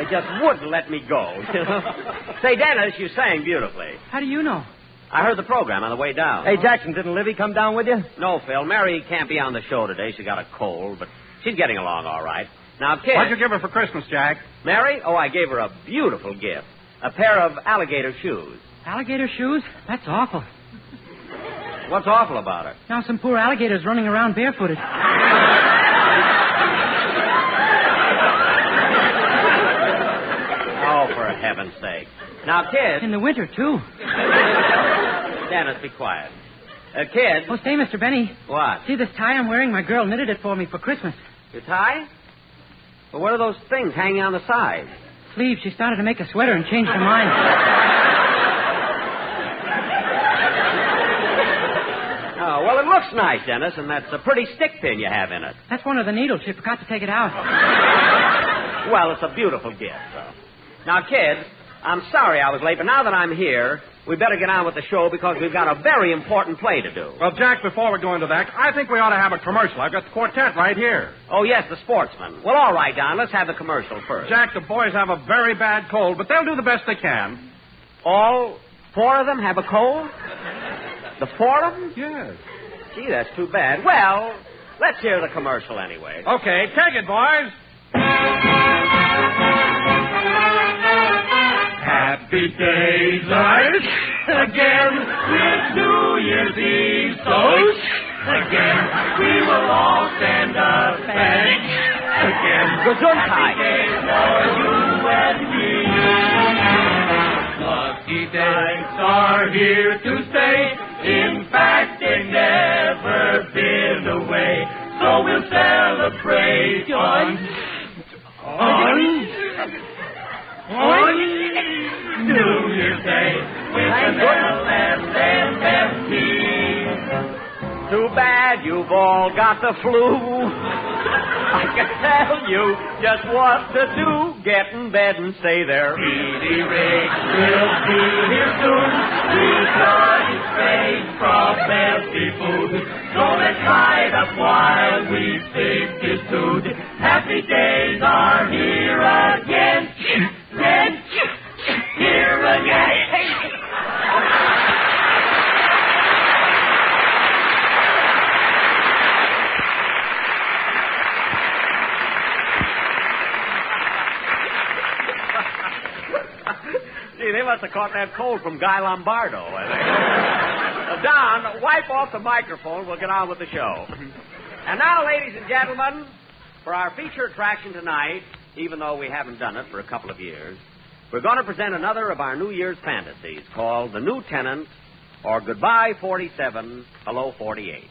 Speaker 4: just wouldn't let me go. Say, Dennis, you sang beautifully.
Speaker 11: How do you know?
Speaker 4: I heard the program on the way down.
Speaker 10: Hey, Jackson, didn't Livy come down with you?
Speaker 4: No, Phil. Mary can't be on the show today. She got a cold, but she's getting along all right. Now, kid...
Speaker 6: What'd you give her for Christmas, Jack?
Speaker 4: Mary? Oh, I gave her a beautiful gift. A pair of alligator shoes.
Speaker 11: Alligator shoes? That's awful.
Speaker 4: What's awful about it?
Speaker 11: Now some poor alligators running around barefooted.
Speaker 4: Oh, for heaven's sake. Now, kid...
Speaker 11: In the winter, too.
Speaker 4: Dennis, be quiet. Kid...
Speaker 11: Oh, say, Mr. Benny.
Speaker 4: What?
Speaker 11: See this tie I'm wearing? My girl knitted it for me for Christmas.
Speaker 4: Your tie? Well, what are those things hanging on the side?
Speaker 11: Sleeves. She started to make a sweater and changed her mind.
Speaker 4: Oh, well, it looks nice, Dennis, and that's a pretty stick pin you have in it.
Speaker 11: That's one of the needles. She forgot to take it out.
Speaker 4: Well, it's a beautiful gift, though. Now, kid, I'm sorry I was late, but now that I'm here, we better get on with the show because we've got a very important play to do.
Speaker 6: Well, Jack, before we go into that, I think we ought to have a commercial. I've got the quartet right here.
Speaker 4: Oh, yes, the sportsman. Well, all right, Don, let's have the commercial first.
Speaker 6: Jack, the boys have a very bad cold, but they'll do the best they can.
Speaker 4: All four of them have a cold? The four of them?
Speaker 6: Yes.
Speaker 4: Gee, that's too bad. Well, let's hear the commercial anyway.
Speaker 6: Okay, take it, boys.
Speaker 13: Happy days are again with New Year's Eve toast. Again, we will all stand up and again. Happy days for you and me. Lucky days are here to stay. In fact, they've never been away. So we'll celebrate on New Year's Day with an LSMFT.
Speaker 4: Too bad you've all got the flu. I can tell you just what to do. Get in bed and stay there.
Speaker 13: Petey Riggs will be here soon. We've got his straight from healthy food. So let's light up while we sing his tune. Happy days are here again. Here again.
Speaker 4: Gee, they must have caught that cold from Guy Lombardo, I think. Don, wipe off the microphone. We'll get on with the show. And now, ladies and gentlemen, for our feature attraction tonight, even though we haven't done it for a couple of years, we're going to present another of our New Year's fantasies called The New Tenant, or Goodbye 47, Hello 48.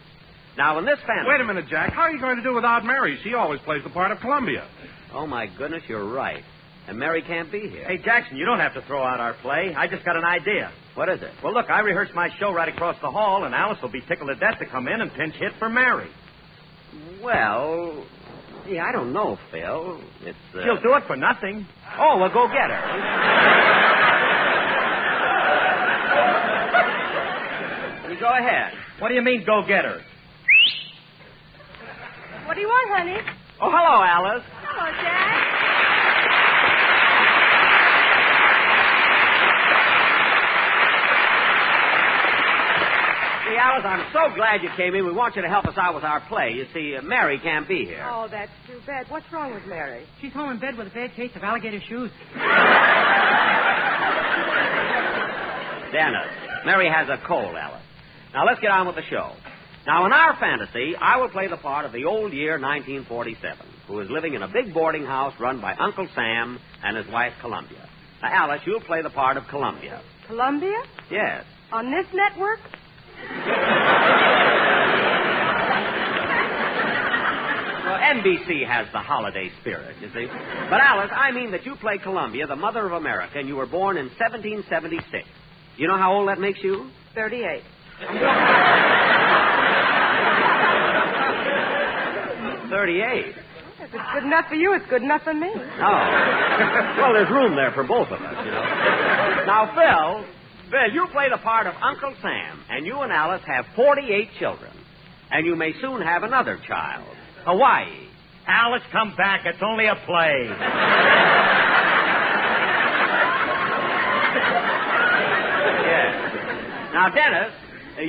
Speaker 4: Now, in this fantasy...
Speaker 6: Wait a minute, Jack. How are you going to do without Mary? She always plays the part of Columbia.
Speaker 4: Oh, my goodness, you're right. And Mary can't be here.
Speaker 10: Hey, Jackson, you don't have to throw out our play. I just got an idea.
Speaker 4: What is it?
Speaker 10: Well, look, I rehearsed my show right across the hall, and Alice will be tickled to death to come in and pinch hit for Mary.
Speaker 4: Well, gee, I don't know, Phil. It's,
Speaker 10: She'll do it for nothing.
Speaker 4: Oh, well, go get her. You go ahead.
Speaker 10: What do you mean, go get her?
Speaker 8: What do you want, honey?
Speaker 4: Oh, hello, Alice.
Speaker 8: Hello, Jack.
Speaker 4: See, Alice, I'm so glad you came in. We want you to help us out with our play. You see, Mary can't be here.
Speaker 8: Oh, that's too bad. What's wrong with Mary?
Speaker 11: She's home in bed with a bad case of alligator shoes.
Speaker 4: Dennis, Mary has a cold, Alice. Now, let's get on with the show. Now, in our fantasy, I will play the part of the old year 1947, who is living in a big boarding house run by Uncle Sam and his wife, Columbia. Now, Alice, you'll play the part of Columbia.
Speaker 8: Columbia?
Speaker 4: Yes.
Speaker 8: On this network?
Speaker 15: NBC has the holiday spirit, you see. But, Alice, I mean that you play Columbia, the mother of America, and you were born in 1776. You know how old that makes you?
Speaker 8: 38.
Speaker 15: 38.
Speaker 8: If it's good enough for you, it's good enough for me.
Speaker 15: Oh. Well, there's room there for both of us, you know. Now, Phil, you play the part of Uncle Sam, and you and Alice have 48 children. And you may soon have another child. Hawaii.
Speaker 21: Alice, come back. It's only a play.
Speaker 15: Yes. Now, Dennis,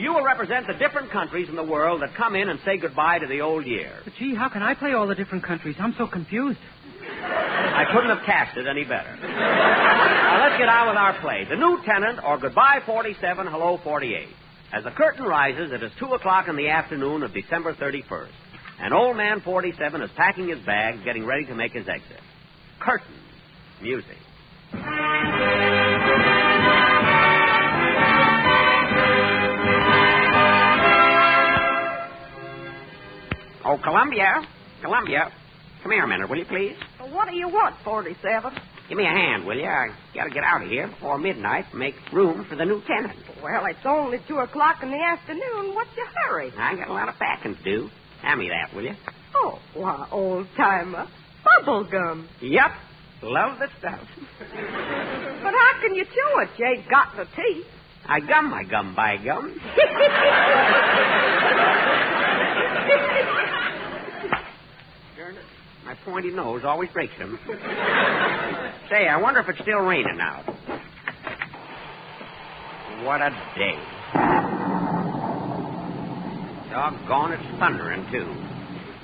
Speaker 15: you will represent the different countries in the world that come in and say goodbye to the old year.
Speaker 11: But, gee, how can I play all the different countries? I'm so confused.
Speaker 15: I couldn't have cast it any better. Now, let's get on with our play. The New Tenant, or Goodbye 47, Hello 48. As the curtain rises, it is 2 o'clock in the afternoon of December 31st. And old man 47 is packing his bags, getting ready to make his exit. Curtain. Music.
Speaker 20: Oh, Columbia. Columbia. Come here a minute, will you, please?
Speaker 8: Well, what do you want, 47?
Speaker 20: Give me a hand, will you? I got to get out of here before midnight to make room for the new tenant.
Speaker 8: Well, it's only 2 o'clock in the afternoon. What's your hurry?
Speaker 20: I got a lot of packing to do. Hand me that, will you?
Speaker 8: Oh, why, old-timer. Bubble gum.
Speaker 20: Yep. Love the stuff.
Speaker 8: But how can you chew it? You ain't got the teeth.
Speaker 20: I gum my gum by gum. My pointy nose always breaks them. Say, I wonder if it's still raining out. What a day. Doggone, it's thundering, too.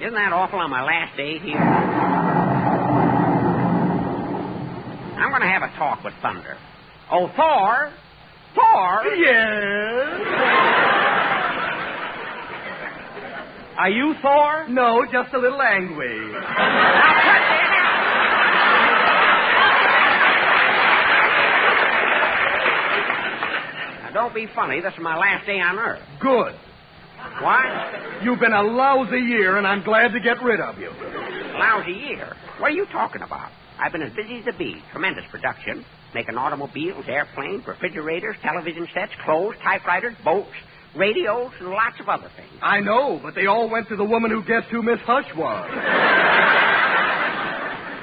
Speaker 20: Isn't that awful on my last day here? I'm going to have a talk with Thunder. Oh, Thor! Thor!
Speaker 14: Yes?
Speaker 15: Are you Thor?
Speaker 14: No, just a little angry.
Speaker 20: Now, don't be funny. This is my last day on Earth.
Speaker 14: Good.
Speaker 20: What?
Speaker 14: You've been a lousy year, and I'm glad to get rid of you.
Speaker 20: Lousy year? What are you talking about? I've been as busy as a bee. Tremendous production. Making automobiles, airplanes, refrigerators, television sets, clothes, typewriters, boats, radios, and lots of other things.
Speaker 14: I know, but they all went to the woman who guessed who Miss Hush was.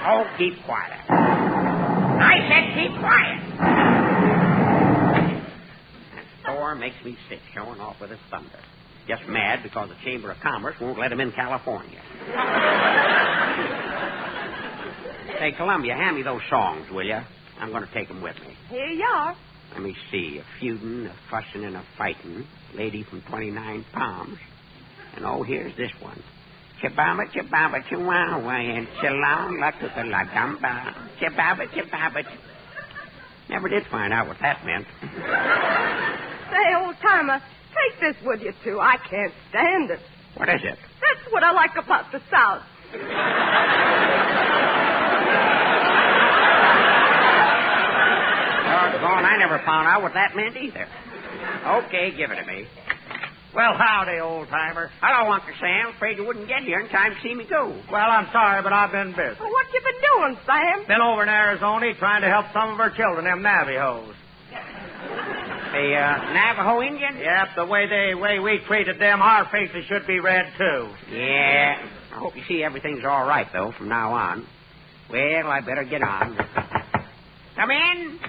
Speaker 20: Oh, keep quiet. I said keep quiet. That Thor makes me sick, showing off with his thunder. Just mad because the Chamber of Commerce won't let him in California. Hey, Columbia, hand me those songs, will you? I'm going to take them with me.
Speaker 8: Here you are.
Speaker 20: Let me see. A feudin', a fussin', and a fightin'. Lady from 29 Palms. And, oh, here's this one. Chibaba, chibaba, chihuahua, and chilong, la la gamba. Chibaba, chibaba. Never did find out what that meant.
Speaker 8: Say, old-timer, take this with you, too. I can't stand it.
Speaker 20: What is it?
Speaker 8: That's what I like about the South.
Speaker 20: Doggone, I never found out what that meant either. Okay, give it to me.
Speaker 21: Well, howdy, old-timer.
Speaker 20: Hello, Uncle Sam. Afraid you wouldn't get here in time to see me go.
Speaker 21: Well, I'm sorry, but I've been busy.
Speaker 8: Well, what you been doing, Sam?
Speaker 21: Been over in Arizona trying to help some of our children, them Navajos.
Speaker 20: The Navajo Indian?
Speaker 21: Yep, the way we treated them, our faces should be red, too.
Speaker 20: Yeah. I hope you see everything's all right, though, from now on. Well, I better get on. Come in.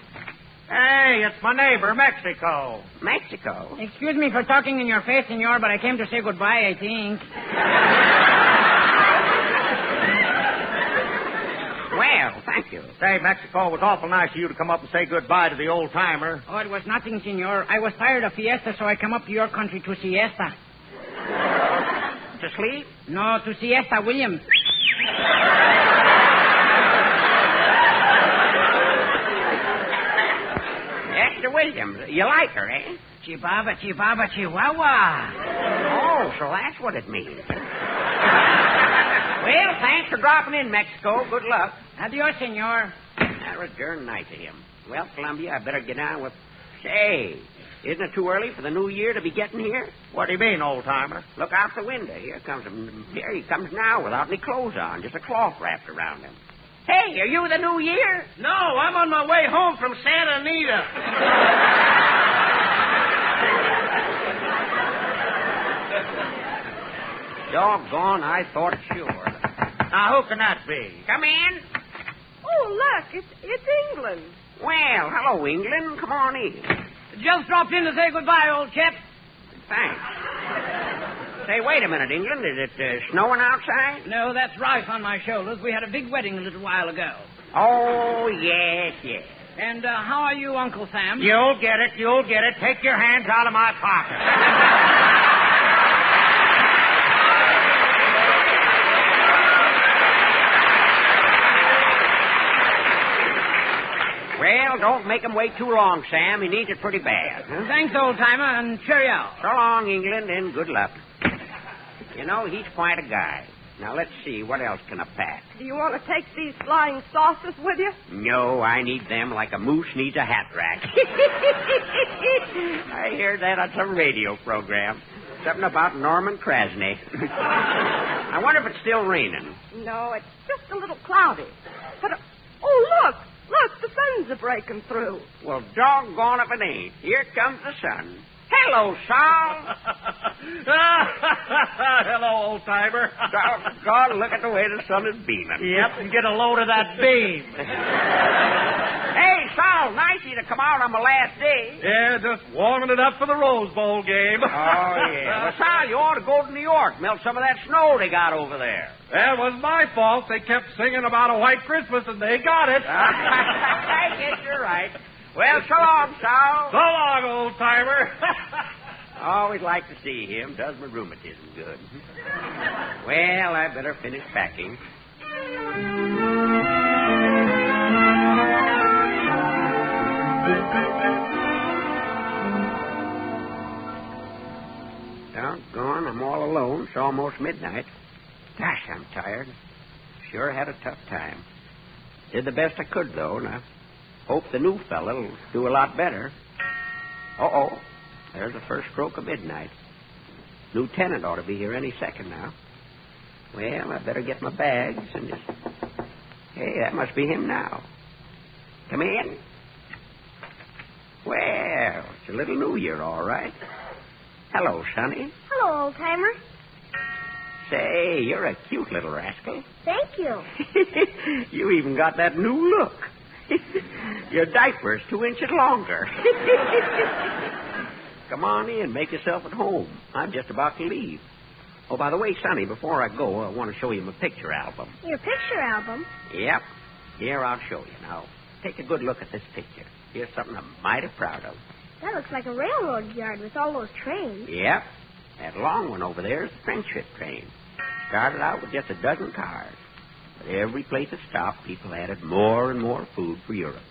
Speaker 21: Hey, it's my neighbor, Mexico.
Speaker 20: Mexico?
Speaker 23: Excuse me for talking in your face, senor, but I came to say goodbye, I think.
Speaker 20: Well, thank you.
Speaker 21: Say, Mexico, it was awful nice of you to come up and say goodbye to the old-timer.
Speaker 23: Oh, it was nothing, senor. I was tired of fiesta, so I come up to your country to siesta.
Speaker 20: To sleep?
Speaker 23: No, to siesta, William.
Speaker 20: Esther Williams. You like her, eh?
Speaker 23: Chibaba, chibaba, chihuahua.
Speaker 20: Oh, so that's what it means. Well, thanks for dropping in, Mexico. Good luck.
Speaker 23: Adios, senor.
Speaker 20: That was darn nice of him. Well, Columbia, I better get on with... Say, Isn't it too early for the new year to be getting here?
Speaker 22: What do you mean, old-timer?
Speaker 20: Look out the window. Here he comes now without any clothes on, just a cloth wrapped around him. Hey, are you the new year?
Speaker 22: No, I'm on my way home from Santa Anita.
Speaker 20: Doggone, I thought sure.
Speaker 22: Now, who can that be?
Speaker 20: Come in.
Speaker 8: Oh, look, it's England.
Speaker 20: Well, hello, England. Come on in.
Speaker 23: Just dropped in to say goodbye, old chap.
Speaker 20: Thanks. Say, wait a minute, England. Is it snowing outside?
Speaker 23: No, that's rice on my shoulders. We had a big wedding a little while ago.
Speaker 20: Oh, yes.
Speaker 23: And how are you, Uncle Sam?
Speaker 22: You'll get it. Take your hands out of my pocket.
Speaker 20: Well, don't make him wait too long, Sam. He needs it pretty bad. Huh?
Speaker 23: Thanks, old-timer, and cheerio.
Speaker 20: So long, England, and good luck. You know, he's quite a guy. Now, let's see. What else can I pack?
Speaker 8: Do you want to take these flying saucers with you?
Speaker 20: No, I need them like a moose needs a hat rack. I heard that on some radio program. Something about Norman Krasny. I wonder if it's still raining.
Speaker 8: No, it's just a little cloudy. But, oh, look, the sun's a-breaking through.
Speaker 20: Well, doggone if it ain't. Here comes the sun. Hello, Sal.
Speaker 22: Hello, old-timer.
Speaker 20: Doggone, look at the way the sun is beaming.
Speaker 22: Yep, and get a load of that beam.
Speaker 20: Hey, Sal, nice of you to come out on the last day.
Speaker 6: Yeah, just warming it up for the Rose Bowl game.
Speaker 20: Oh, yeah. Well, Sal, you ought to go to New York, melt some of that snow they got over there.
Speaker 6: That was my fault. They kept singing about a white Christmas, and they got it.
Speaker 20: I guess you're right. Well, so long, Sal.
Speaker 6: So long, old-timer.
Speaker 20: Always like to see him. Does my rheumatism good. Well, I better finish packing. Doggone, I'm all alone. It's almost midnight. Gosh, I'm tired. Sure had a tough time. Did the best I could, though. Now, hope the new fella'll do a lot better. Uh-oh. There's the first stroke of midnight. New tenant ought to be here any second now. Well, I better get my bags and just... Hey, that must be him now. Come in. Well, it's a little New Year, all right. Hello, Sonny.
Speaker 12: Hello, old-timer.
Speaker 20: Say, you're a cute little rascal.
Speaker 12: Thank you.
Speaker 20: You even got that new look. Your diaper's 2 inches longer. Come on in, make yourself at home. I'm just about to leave. Oh, by the way, Sonny, before I go, I want to show you my picture album.
Speaker 12: Your picture album?
Speaker 20: Yep. Here, I'll show you. Now, take a good look at this picture. Here's something I'm mighty proud of.
Speaker 12: That looks like a railroad yard with all those trains.
Speaker 20: Yep. That long one over there is the friendship train. Started out with just a dozen cars. But every place it stopped, people added more and more food for Europe.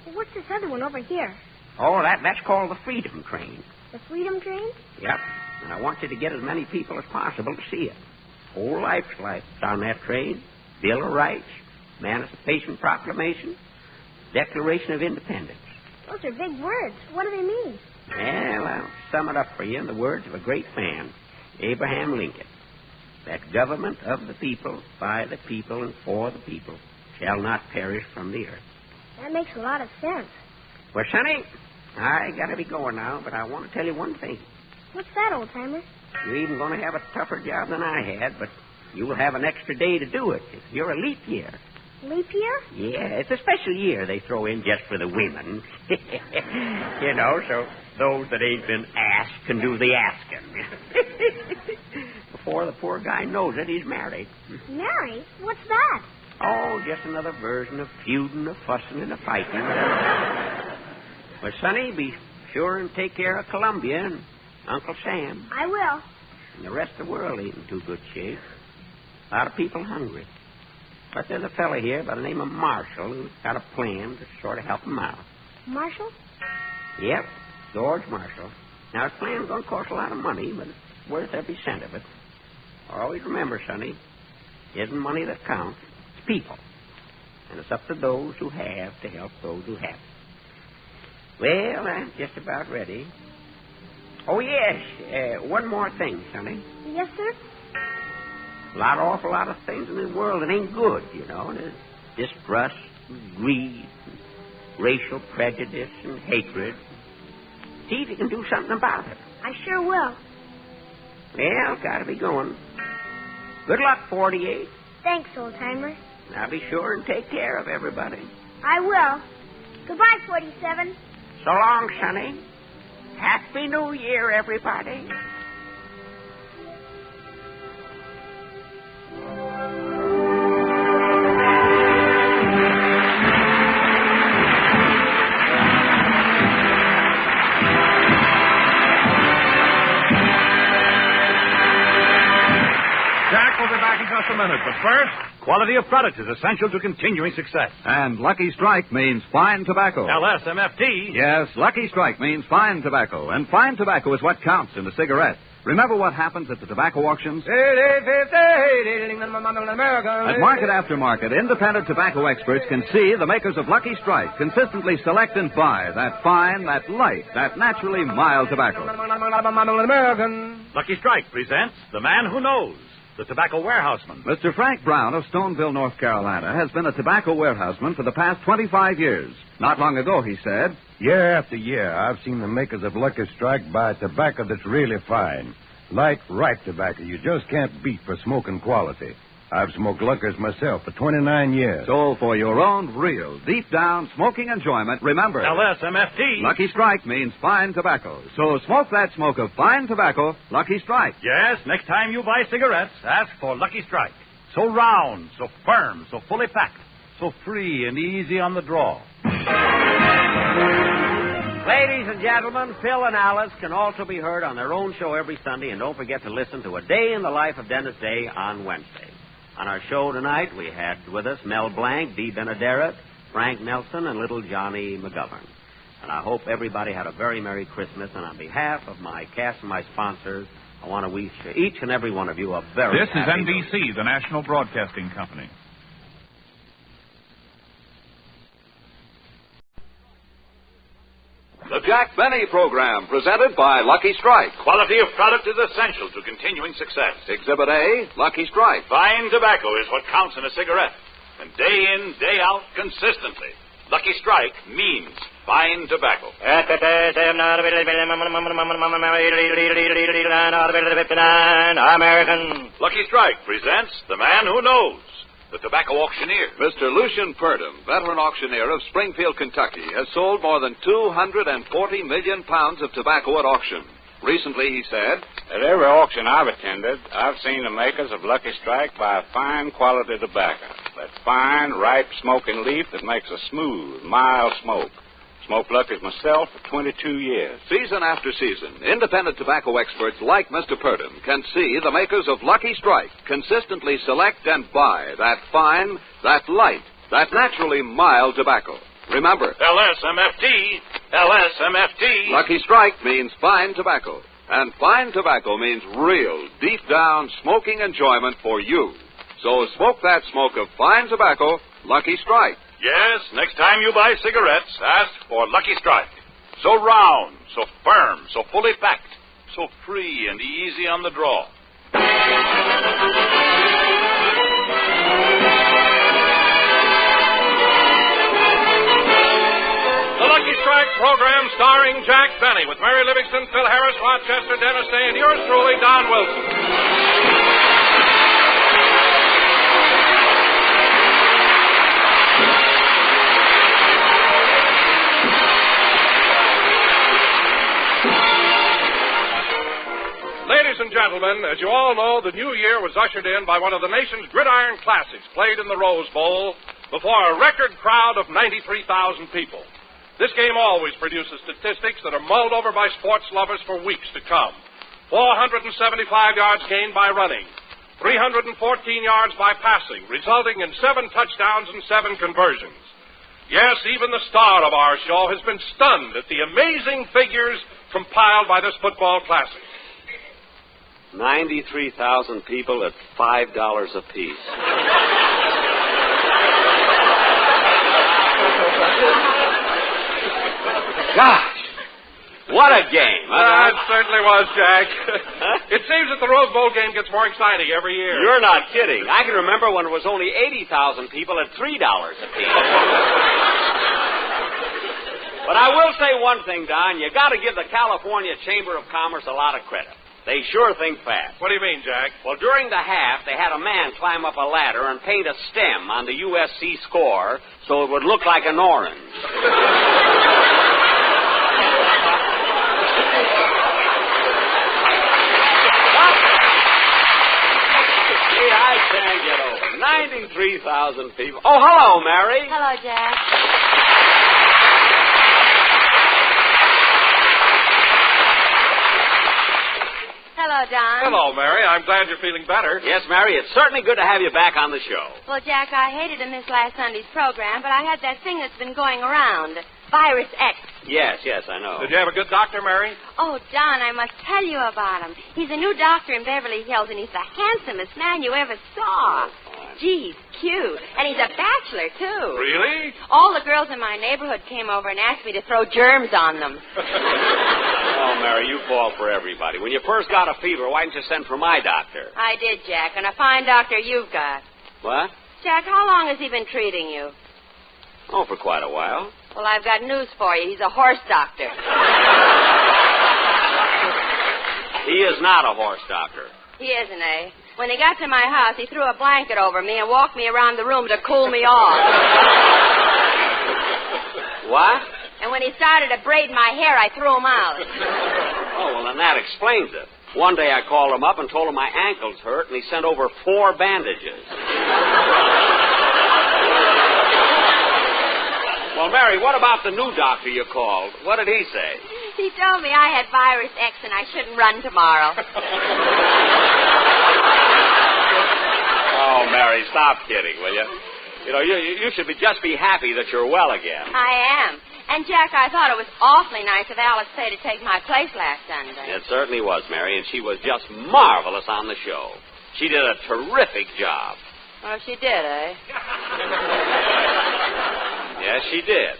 Speaker 12: Well, what's this other one over here?
Speaker 20: Oh, that's called the Freedom Train.
Speaker 12: The Freedom Train?
Speaker 20: Yep. And I want you to get as many people as possible to see it. Whole life's life on that train. Bill of Rights, Emancipation Proclamation, Declaration of Independence.
Speaker 12: Those are big words. What do they mean?
Speaker 20: Well, I'll sum it up for you in the words of a great man, Abraham Lincoln. That government of the people, by the people, and for the people shall not perish from the earth.
Speaker 12: That makes a lot of sense.
Speaker 20: Well, Sonny, I got to be going now, but I want to tell you one thing.
Speaker 12: What's that, old-timer?
Speaker 20: You're even going to have a tougher job than I had, but you will have an extra day to do it. You're a leap year.
Speaker 12: Leap year?
Speaker 20: Yeah, it's a special year they throw in just for the women. You know, so those that ain't been asked can do the asking. Before the poor guy knows it, he's married.
Speaker 12: Married? What's that?
Speaker 20: Oh, just another version of feuding, of fussing, and of fighting. Well, Sonny, be sure and take care of Columbia and Uncle Sam.
Speaker 12: I will.
Speaker 20: And the rest of the world ain't in too good shape. A lot of people hungry. But there's a fella here by the name of Marshall who's got a plan to sort of help him out.
Speaker 12: Marshall?
Speaker 20: Yep, George Marshall. Now, his plan's going to cost a lot of money, but it's worth every cent of it. Always remember, Sonny, it isn't money that counts. It's people. And it's up to those who have to help those who haven't. Well, I'm just about ready. Oh, yes. One more thing, Sonny.
Speaker 12: Yes, sir?
Speaker 20: Awful lot of things in the world that ain't good, you know. There's distrust, and greed, and racial prejudice, and hatred. See if you can do something about it.
Speaker 12: I sure will.
Speaker 20: Well, gotta be going. Good luck, 48.
Speaker 12: Thanks, old-timer.
Speaker 20: Now be sure and take care of everybody.
Speaker 12: I will. Goodbye, 47.
Speaker 20: So long, Sonny. Happy New Year, everybody.
Speaker 3: Jack will be back in just a minute, but first, quality of product is essential to continuing success.
Speaker 2: And Lucky Strike means fine tobacco.
Speaker 3: LSMFT.
Speaker 2: Yes, Lucky Strike means fine tobacco, and fine tobacco is what counts in a cigarette. Remember what happens at the tobacco auctions? At market after market, independent tobacco experts can see the makers of Lucky Strike consistently select and buy that fine, that light, that naturally mild tobacco.
Speaker 3: Lucky Strike presents The Man Who Knows, the tobacco warehouseman.
Speaker 2: Mr. Frank Brown of Stoneville, North Carolina, has been a tobacco warehouseman for the past 25 years. Not long ago, he said,
Speaker 16: year after year, I've seen the makers of Lucky Strike buy tobacco that's really fine. Light, ripe tobacco you just can't beat for smoking quality. I've smoked Lucky's myself for 29 years.
Speaker 2: So for your own real, deep-down smoking enjoyment, remember...
Speaker 3: LSMFT.
Speaker 2: Lucky Strike means fine tobacco. So smoke that smoke of fine tobacco, Lucky Strike.
Speaker 3: Yes, next time you buy cigarettes, ask for Lucky Strike. So round, so firm, so fully packed, so free and easy on the draw.
Speaker 15: Ladies and gentlemen, Phil and Alice can also be heard on their own show every Sunday, and don't forget to listen to A Day in the Life of Dennis Day on Wednesday. On our show tonight, we had with us Mel Blanc, Dee Benaderet, Frank Nelson, and little Johnny McGovern. And I hope everybody had a very Merry Christmas, and on behalf of my cast and my sponsors, I want to wish each and every one of you a very
Speaker 17: This is
Speaker 15: happy
Speaker 17: NBC, the National Broadcasting Company.
Speaker 2: The Jack Benny Program, presented by Lucky Strike.
Speaker 3: Quality of product is essential to continuing success.
Speaker 2: Exhibit A, Lucky Strike.
Speaker 3: Fine tobacco is what counts in a cigarette. And day in, day out, consistently, Lucky Strike means fine tobacco.
Speaker 2: American.
Speaker 3: Lucky Strike presents The Man Who Knows, the tobacco auctioneer.
Speaker 2: Mr. Lucian Purdom, veteran auctioneer of Springfield, Kentucky, has sold more than 240 million pounds of tobacco at auction. Recently, he said,
Speaker 19: at every auction I've attended, I've seen the makers of Lucky Strike buy fine quality tobacco. That fine, ripe, smoking leaf that makes a smooth, mild smoke. Smoked Lucky's myself for 22 years.
Speaker 2: Season after season, independent tobacco experts like Mr. Purdom can see the makers of Lucky Strike consistently select and buy that fine, that light, that naturally mild tobacco. Remember,
Speaker 3: LSMFT, LSMFT.
Speaker 2: Lucky Strike means fine tobacco, and fine tobacco means real, deep-down smoking enjoyment for you. So smoke that smoke of fine tobacco, Lucky Strike.
Speaker 3: Yes, next time you buy cigarettes, ask for Lucky Strike. So round, so firm, so fully packed, so free and easy on the draw. The Lucky Strike program starring Jack Benny with Mary Livingston, Phil Harris, Rochester, Dennis Day, and yours truly, Don Wilson. Ladies and gentlemen, as you all know, the new year was ushered in by one of the nation's gridiron classics played in the Rose Bowl before a record crowd of 93,000 people. This game always produces statistics that are mulled over by sports lovers for weeks to come. 475 yards gained by running, 314 yards by passing, resulting in 7 touchdowns and 7 conversions. Yes, even the star of our show has been stunned at the amazing figures compiled by this football classic.
Speaker 4: 93,000 people at $5 apiece.
Speaker 15: Gosh. What a game.
Speaker 6: It certainly was, Jack. It seems that the Rose Bowl game gets more exciting every year.
Speaker 15: You're not kidding. I can remember when it was only 80,000 people at $3 apiece. But I will say one thing, Don. You got to give the California Chamber of Commerce a lot of credit. They sure think fast.
Speaker 6: What do you mean, Jack?
Speaker 15: Well, during the half, they had a man climb up a ladder and paint a stem on the USC score so it would look like an orange. I can't get over 93,000 people. Oh, hello, Mary.
Speaker 7: Hello, Jack. Hello, Don.
Speaker 6: Hello, Mary. I'm glad you're feeling better.
Speaker 15: Yes, Mary, it's certainly good to have you back on the show.
Speaker 7: Well, Jack, I hated to miss last Sunday's program, but I had that thing that's been going around, Virus X.
Speaker 15: Yes, I know.
Speaker 6: Did you have a good doctor, Mary?
Speaker 7: Oh, Don, I must tell you about him. He's a new doctor in Beverly Hills, and he's the handsomest man you ever saw. Gee, he's cute. And he's a bachelor, too.
Speaker 6: Really?
Speaker 7: All the girls in my neighborhood came over and asked me to throw germs on them.
Speaker 15: Oh, Mary, you fall for everybody. When you first got a fever, why didn't you send for my doctor?
Speaker 7: I did, Jack, and a fine doctor you've got.
Speaker 15: What?
Speaker 7: Jack, how long has he been treating you?
Speaker 15: Oh, for quite a while.
Speaker 7: Well, I've got news for you. He's a horse doctor.
Speaker 15: He is not a horse doctor.
Speaker 7: He isn't, eh? When he got to my house, he threw a blanket over me and walked me around the room to cool me off.
Speaker 15: What?
Speaker 7: And when he started to braid my hair, I threw him out.
Speaker 15: Oh, well, then that explains it. One day I called him up and told him my ankles hurt, and he sent over 4 bandages. Well, Mary, what about the new doctor you called? What did he say?
Speaker 7: He told me I had Virus X and I shouldn't run tomorrow.
Speaker 15: Oh, Mary, stop kidding, will you? You know, you should just be happy that you're well again.
Speaker 7: I am. And, Jack, I thought it was awfully nice of Alice Faye to take my place last Sunday.
Speaker 15: It certainly was, Mary, and she was just marvelous on the show. She did a terrific job.
Speaker 7: Well, she did, eh?
Speaker 15: Yes, she did.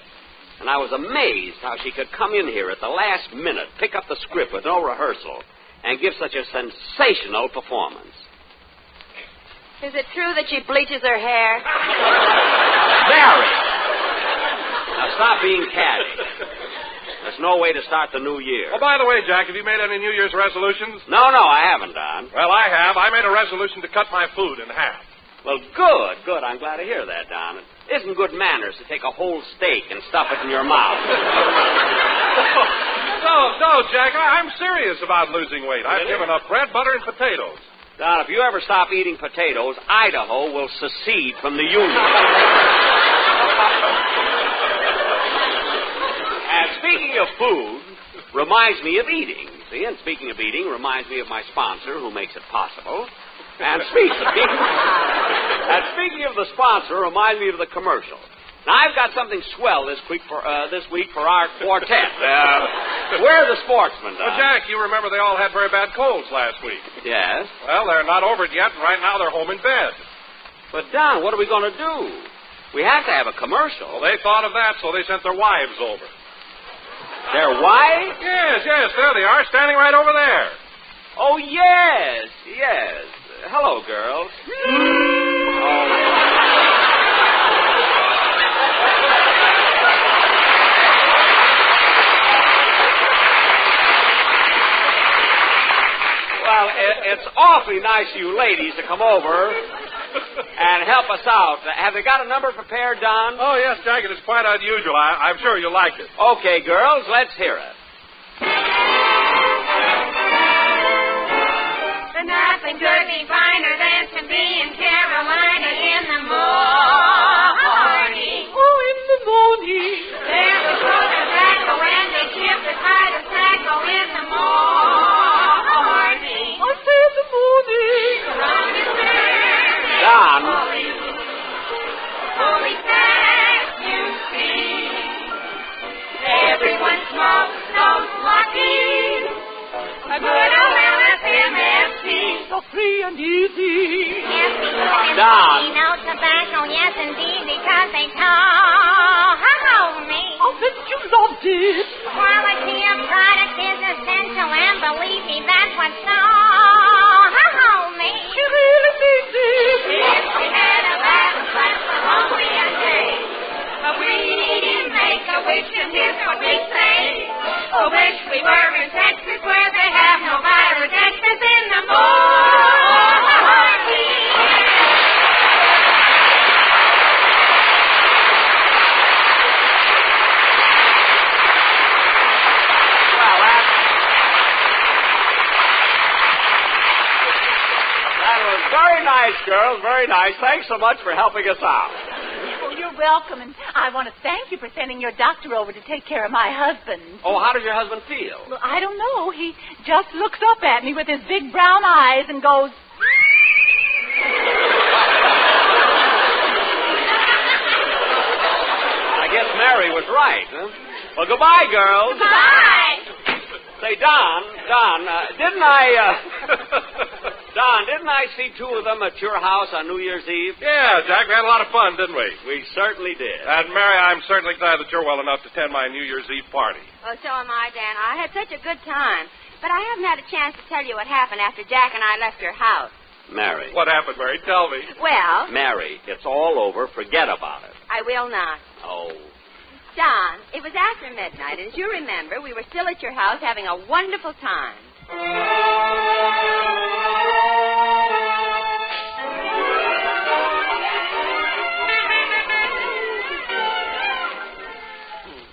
Speaker 15: And I was amazed how she could come in here at the last minute, pick up the script with no rehearsal, and give such a sensational performance.
Speaker 7: Is it true that she bleaches her hair?
Speaker 15: Mary! Now stop being catty. There's no way to start the new year.
Speaker 6: Oh, by the way, Jack, have you made any New Year's resolutions?
Speaker 15: No, I haven't, Don.
Speaker 6: Well, I have. I made a resolution to cut my food in half.
Speaker 15: Well, good. I'm glad to hear that, Don. It isn't good manners to take a whole steak and stuff it in your mouth.
Speaker 6: No, Jack, I'm serious about losing weight. I've given up bread, butter, and potatoes.
Speaker 15: Don, if you ever stop eating potatoes, Idaho will secede from the Union. And speaking of food, reminds me of eating. See, and speaking of eating, reminds me of my sponsor who makes it possible. And speaking of the sponsor, reminds me of the commercial. Now, I've got something swell this week for our quartet. Where are the sportsmen, Don?
Speaker 6: Well, Jack, you remember they all had very bad colds last week.
Speaker 15: Yes.
Speaker 6: Well, they're not over it yet, and right now they're home in bed.
Speaker 15: But, Don, what are we going to do? We have to have a commercial.
Speaker 6: Well, they thought of that, so they sent their wives over.
Speaker 15: Their wives?
Speaker 6: Yes, there they are, standing right over there.
Speaker 15: Oh, yes. Hello, girls. Well, it's awfully nice of you ladies to come over and help us out. Have they got a number prepared, Don?
Speaker 6: Oh, yes, Jack, it is quite unusual. I'm sure you'll like it.
Speaker 15: Okay, girls, let's hear it.
Speaker 13: But nothing could be finer than to be in Carolina in the morning. Oh, in the morning. There's a coat of tobacco and they ship the tide of tobacco in the morning. I say in the morning.
Speaker 15: Don.
Speaker 13: Holy facts you see. Everyone smokes those lucky. A good old LFMFT. So free and easy.
Speaker 12: Yes, because
Speaker 15: Don.
Speaker 12: no tobacco, yes indeed, because they told me.
Speaker 13: Oh,
Speaker 1: that you loved it.
Speaker 12: Quality of product is essential, and believe me, that's what's so homemade.
Speaker 1: She really means it.
Speaker 12: If we had 11 bucks for only a day, we make a wish, and here's what we say. A wish we were in Texas, where they have no virus excess in the
Speaker 15: Very nice, girls. Very nice. Thanks so much for helping us out.
Speaker 1: Oh, you're welcome, and I want to thank you for sending your doctor over to take care of my husband.
Speaker 15: Oh, how does your husband feel?
Speaker 1: Well, I don't know. He just looks up at me with his big brown eyes and goes...
Speaker 15: I guess Mary was right, huh? Well, goodbye, girls.
Speaker 12: Goodbye.
Speaker 15: Say, Don, didn't I see two of them at your house on New Year's Eve?
Speaker 6: Yeah, Jack, we had a lot of fun, didn't we?
Speaker 15: We certainly did.
Speaker 6: And, Mary, I'm certainly glad that you're well enough to attend my New Year's Eve party.
Speaker 7: Oh, so am I, Dan. I had such a good time. But I haven't had a chance to tell you what happened after Jack and I left your house.
Speaker 15: Mary.
Speaker 6: What happened, Mary? Tell me.
Speaker 7: Well...
Speaker 15: Mary, it's all over. Forget about it.
Speaker 7: I will not.
Speaker 15: Oh.
Speaker 7: Don, it was after midnight, and as you remember, we were still at your house having a wonderful time.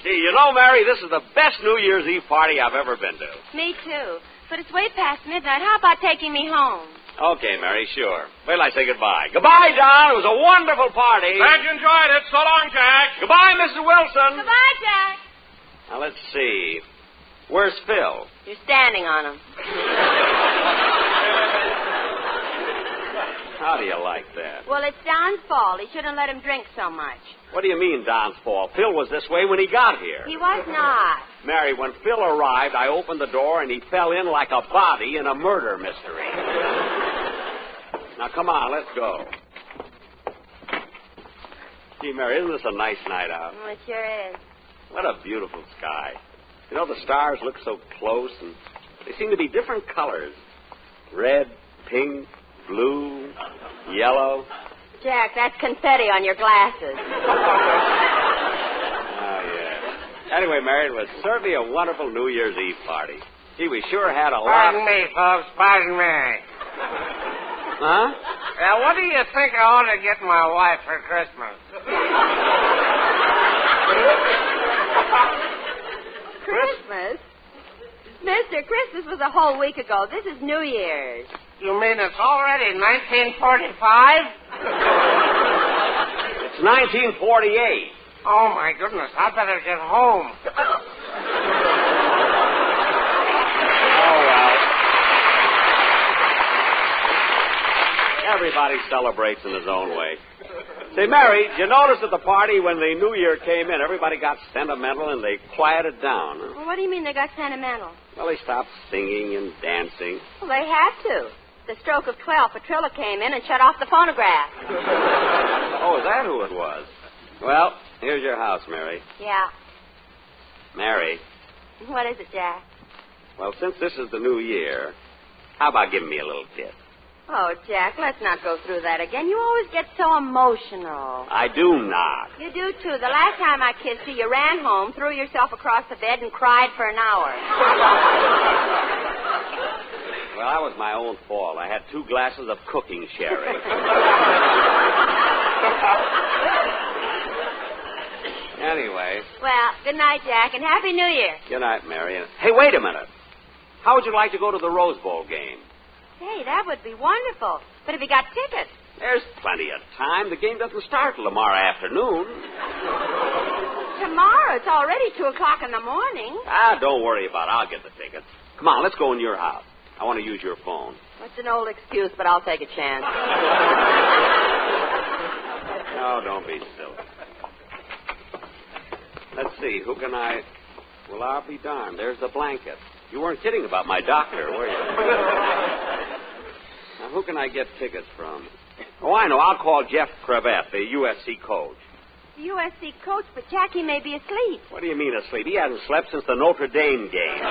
Speaker 15: Gee, you know, Mary, this is the best New Year's Eve party I've ever been to.
Speaker 7: Me too. But it's way past midnight. How about taking me home?
Speaker 15: Okay, Mary, sure. Wait till I say goodbye. Goodbye, Don. It was a wonderful party.
Speaker 6: Glad you enjoyed it. So long, Jack.
Speaker 15: Goodbye, Mrs. Wilson.
Speaker 7: Goodbye, Jack.
Speaker 15: Now, let's see. Where's Phil?
Speaker 7: You're standing on him.
Speaker 15: How do you like that?
Speaker 7: Well, it's Don's fault. He shouldn't let him drink so much.
Speaker 15: What do you mean, Don's fault? Phil was this way when he got here.
Speaker 7: He was not.
Speaker 15: Mary, when Phil arrived, I opened the door and he fell in like a body in a murder mystery. Now, come on, let's go. Gee, Mary, isn't this a nice night out?
Speaker 7: Oh, it sure is.
Speaker 15: What a beautiful sky. You know, the stars look so close, and they seem to be different colors. Red, pink, blue, yellow.
Speaker 7: Jack, that's confetti on your glasses.
Speaker 15: Oh, yeah. Anyway, Mary, it was certainly a wonderful New Year's Eve party. Gee, we sure had a lot...
Speaker 22: Pardon me, folks. Pardon me.
Speaker 15: Huh?
Speaker 22: What do you think I ought to get my wife for Christmas?
Speaker 7: Christmas? Mister, Christmas was a whole week ago. This is New Year's.
Speaker 22: You mean it's already 1945?
Speaker 15: It's 1948.
Speaker 22: Oh, my goodness. I better get home.
Speaker 15: Oh, well. Everybody celebrates in his own way. Say, Mary, did you notice at the party when the New Year came in, everybody got sentimental and they quieted down?
Speaker 7: Well, what do you mean they got sentimental?
Speaker 15: Well, they stopped singing and dancing.
Speaker 7: Well, they had to. The stroke of 12, Petrilla came in and shut off the phonograph.
Speaker 15: Oh, is that who it was? Well, here's your house, Mary.
Speaker 7: Yeah.
Speaker 15: Mary.
Speaker 7: What is it, Jack?
Speaker 15: Well, since this is the new year, how about giving me a little kiss?
Speaker 7: Oh, Jack, let's not go through that again. You always get so emotional.
Speaker 15: I do not.
Speaker 7: You do, too. The last time I kissed you, you ran home, threw yourself across the bed, and cried for an hour.
Speaker 15: Well, that was my own fault. I had 2 glasses of cooking sherry. Anyway.
Speaker 7: Well, good night, Jack, and Happy New Year.
Speaker 15: Good night, Mary. Hey, wait a minute. How would you like to go to the Rose Bowl game?
Speaker 7: Hey, that would be wonderful. But have you got tickets?
Speaker 15: There's plenty of time. The game doesn't start till tomorrow afternoon.
Speaker 7: Tomorrow? It's already 2 o'clock in the morning.
Speaker 15: Don't worry about it. I'll get the tickets. Come on, let's go in your house. I want to use your phone.
Speaker 7: That's an old excuse, but I'll take a chance.
Speaker 15: No, don't be silly. Let's see, who can I... Well, I'll be darned. There's the blanket. You weren't kidding about my doctor, were you? Now, who can I get tickets from? Oh, I know. I'll call Jeff Crevette, the USC coach.
Speaker 7: the USC coach, but Jackie may be asleep.
Speaker 15: What do you mean asleep? He hasn't slept since the Notre Dame game.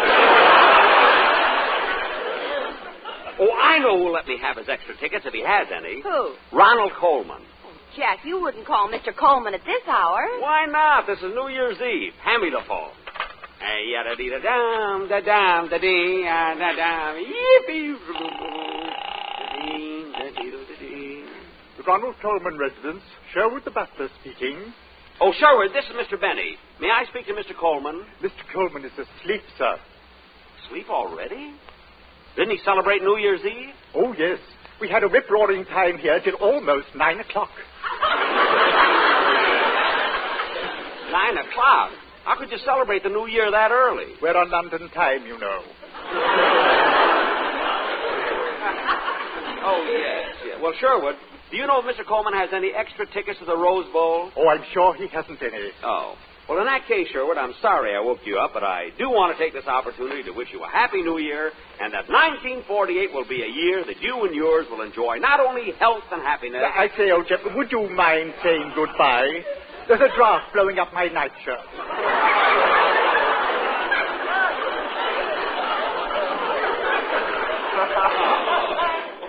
Speaker 15: Oh, I know who'll let me have his extra tickets if he has any.
Speaker 7: Who?
Speaker 15: Ronald Coleman.
Speaker 7: Jack, you wouldn't call Mr. Coleman at this hour.
Speaker 15: Why not? This is New Year's Eve. Hand me the phone. Hey, yada-dee-da-dum, da-dum, da-dee, da-dum, yippee.
Speaker 5: The Ronald Coleman residence. Sherwood the butler speaking.
Speaker 15: Oh, Sherwood, this is Mr. Benny. May I speak to Mr. Coleman?
Speaker 5: Mr. Coleman is asleep, sir.
Speaker 15: Sleep already? Didn't he celebrate New Year's Eve?
Speaker 5: Oh, yes. We had a rip-roaring time here till almost 9 o'clock.
Speaker 15: 9 o'clock? How could you celebrate the New Year that early?
Speaker 5: We're on London time, you know.
Speaker 15: Oh, yes. Well, Sherwood, do you know if Mr. Coleman has any extra tickets to the Rose Bowl?
Speaker 5: Oh, I'm sure he hasn't any.
Speaker 15: Oh. Well, in that case, Sherwood, I'm sorry I woke you up, but I do want to take this opportunity to wish you a happy New Year, and that 1948 will be a year that you and yours will enjoy not only health and happiness...
Speaker 5: I say, old chap, would you mind saying goodbye? There's a draft blowing up my nightshirt.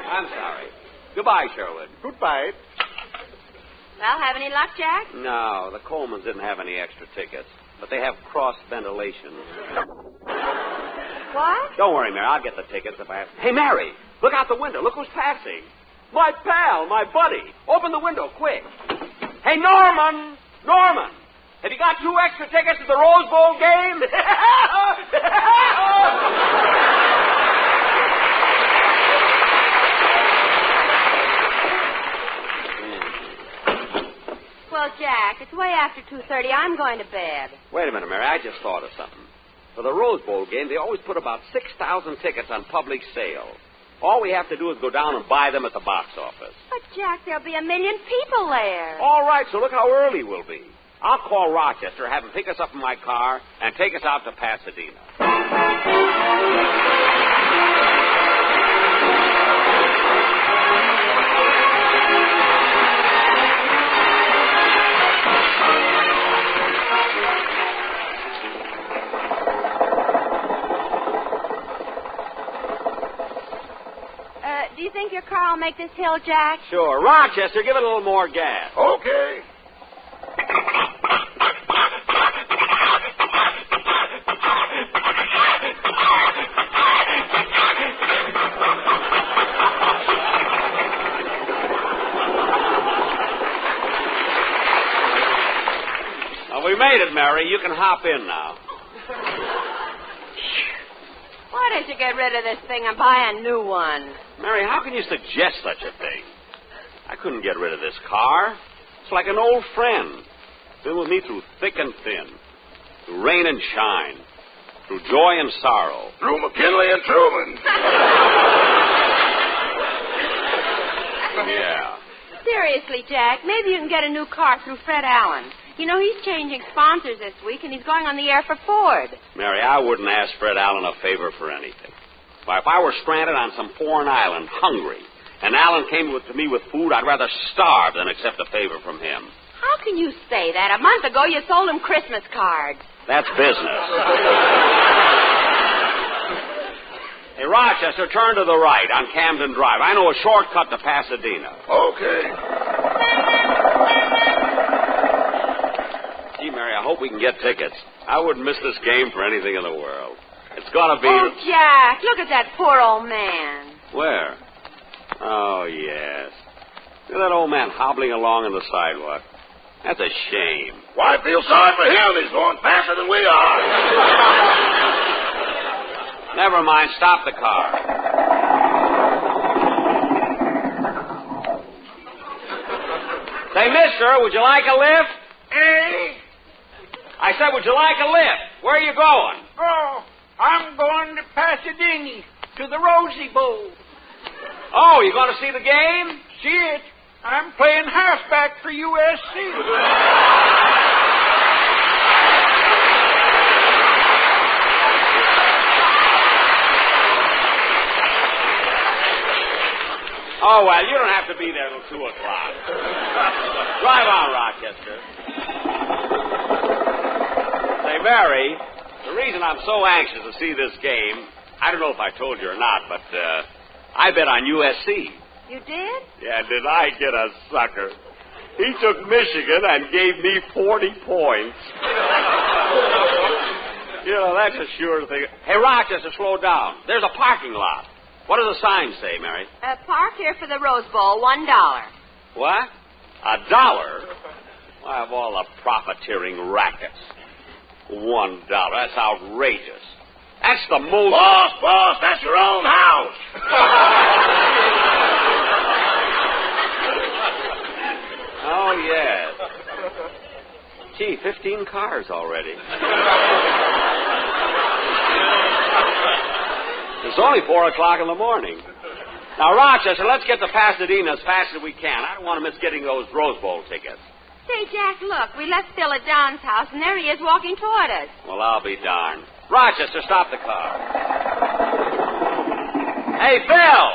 Speaker 15: I'm sorry. Goodbye, Sherwood.
Speaker 5: Goodbye.
Speaker 7: Well, have any luck, Jack?
Speaker 15: No, the Colemans didn't have any extra tickets, but they have cross ventilation.
Speaker 7: What?
Speaker 15: Don't worry, Mary. I'll get the tickets if I have... Hey, Mary, look out the window. Look who's passing. My pal, my buddy. Open the window, quick. Hey, Norman! Norman! Have you got 2 extra tickets to the Rose Bowl game?
Speaker 7: Well, Jack, it's way after 2:30. I'm going to bed.
Speaker 15: Wait a minute, Mary. I just thought of something. For the Rose Bowl game, they always put about 6,000 tickets on public sale. All we have to do is go down and buy them at the box office.
Speaker 7: But, Jack, there'll be 1 million people there.
Speaker 15: All right, so look how early we'll be. I'll call Rochester, have him pick us up in my car, and take us out to Pasadena.
Speaker 7: Do you think your car will make this hill, Jack?
Speaker 15: Sure. Rochester, give it a little more gas.
Speaker 14: Okay.
Speaker 15: Well, we made it, Mary. You can hop in now.
Speaker 7: Why don't you get rid of this thing and buy a new one?
Speaker 15: Mary, how can you suggest such a thing? I couldn't get rid of this car. It's like an old friend. Been with me through thick and thin, through rain and shine, through joy and sorrow.
Speaker 14: Through McKinley and Truman.
Speaker 15: Yeah.
Speaker 7: Seriously, Jack, maybe you can get a new car through Fred Allen. You know, he's changing sponsors this week, and he's going on the air for Ford.
Speaker 15: Mary, I wouldn't ask Fred Allen a favor for anything. Why, if I were stranded on some foreign island, hungry, and Allen came to me with food, I'd rather starve than accept a favor from him.
Speaker 7: How can you say that? A month ago, you sold him Christmas cards.
Speaker 15: That's business. Hey, Rochester, turn to the right on Camden Drive. I know a shortcut to Pasadena.
Speaker 14: Okay.
Speaker 15: Gee, Mary, I hope we can get tickets. I wouldn't miss this game for anything in the world. It's going to be...
Speaker 7: Oh, Jack, look at that poor old man.
Speaker 15: Where? Oh, yes. Look at that old man hobbling along on the sidewalk. That's a shame.
Speaker 14: Why, I feel sorry for him. He's going faster than we are.
Speaker 15: Never mind. Stop the car. Say, mister, would you like a lift? I said, would you like a lift? Where are you going?
Speaker 23: Oh, I'm going to Pasadena, to the Rosie Bowl.
Speaker 15: Oh, you going to see the game?
Speaker 23: See it. I'm playing halfback for USC.
Speaker 15: Oh, well, you don't have to be there till 2 o'clock. Drive on, Rochester. Hey, Mary, the reason I'm so anxious to see this game, I don't know if I told you or not, but I bet on USC.
Speaker 1: You did?
Speaker 15: Yeah, did I get a sucker? He took Michigan and gave me 40 points. You know, that's a sure thing. Hey, Rochester, slow down. There's a parking lot. What does the sign say, Mary?
Speaker 7: Park here for the Rose Bowl, $1.
Speaker 15: What? $1? Why, of all the profiteering rackets. $1. That's outrageous. That's the most...
Speaker 13: Boss, that's your own house.
Speaker 15: Oh, yes. Gee, 15 cars already. It's only 4 o'clock in the morning. Now, Rochester, let's get to Pasadena as fast as we can. I don't want to miss getting those Rose Bowl tickets.
Speaker 7: Say, Jack, look. We left Phil at Don's house, and there he is walking toward us.
Speaker 15: Well, I'll be darned. Rochester, stop the car. Hey, Phil!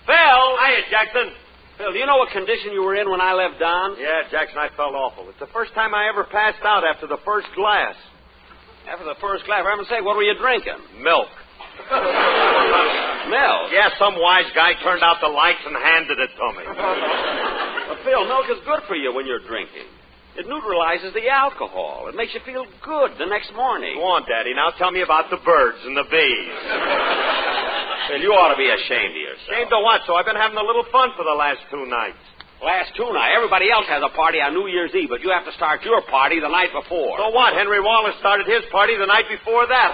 Speaker 15: Phil!
Speaker 9: Hiya, Jackson.
Speaker 15: Phil, do you know what condition you were in when I left Don?
Speaker 9: Yeah, Jackson, I felt awful. It's the first time I ever passed out after the first glass.
Speaker 15: After the first glass, for heaven's sake, what were you drinking?
Speaker 9: Milk.
Speaker 15: Milk?
Speaker 9: Yeah, some wise guy turned out the lights and handed it to me.
Speaker 15: But, Phil, milk is good for you when you're drinking. It neutralizes the alcohol. It makes you feel good the next morning.
Speaker 9: Go on, Daddy. Now tell me about the birds and the bees.
Speaker 15: Phil, you ought to be ashamed of yourself.
Speaker 9: Ashamed of what? So I've been having a little fun for the last 2 nights.
Speaker 15: Last 2 nights? Everybody else has a party on New Year's Eve, but you have to start your party the night before.
Speaker 9: So what? Henry Wallace started his party the night before that.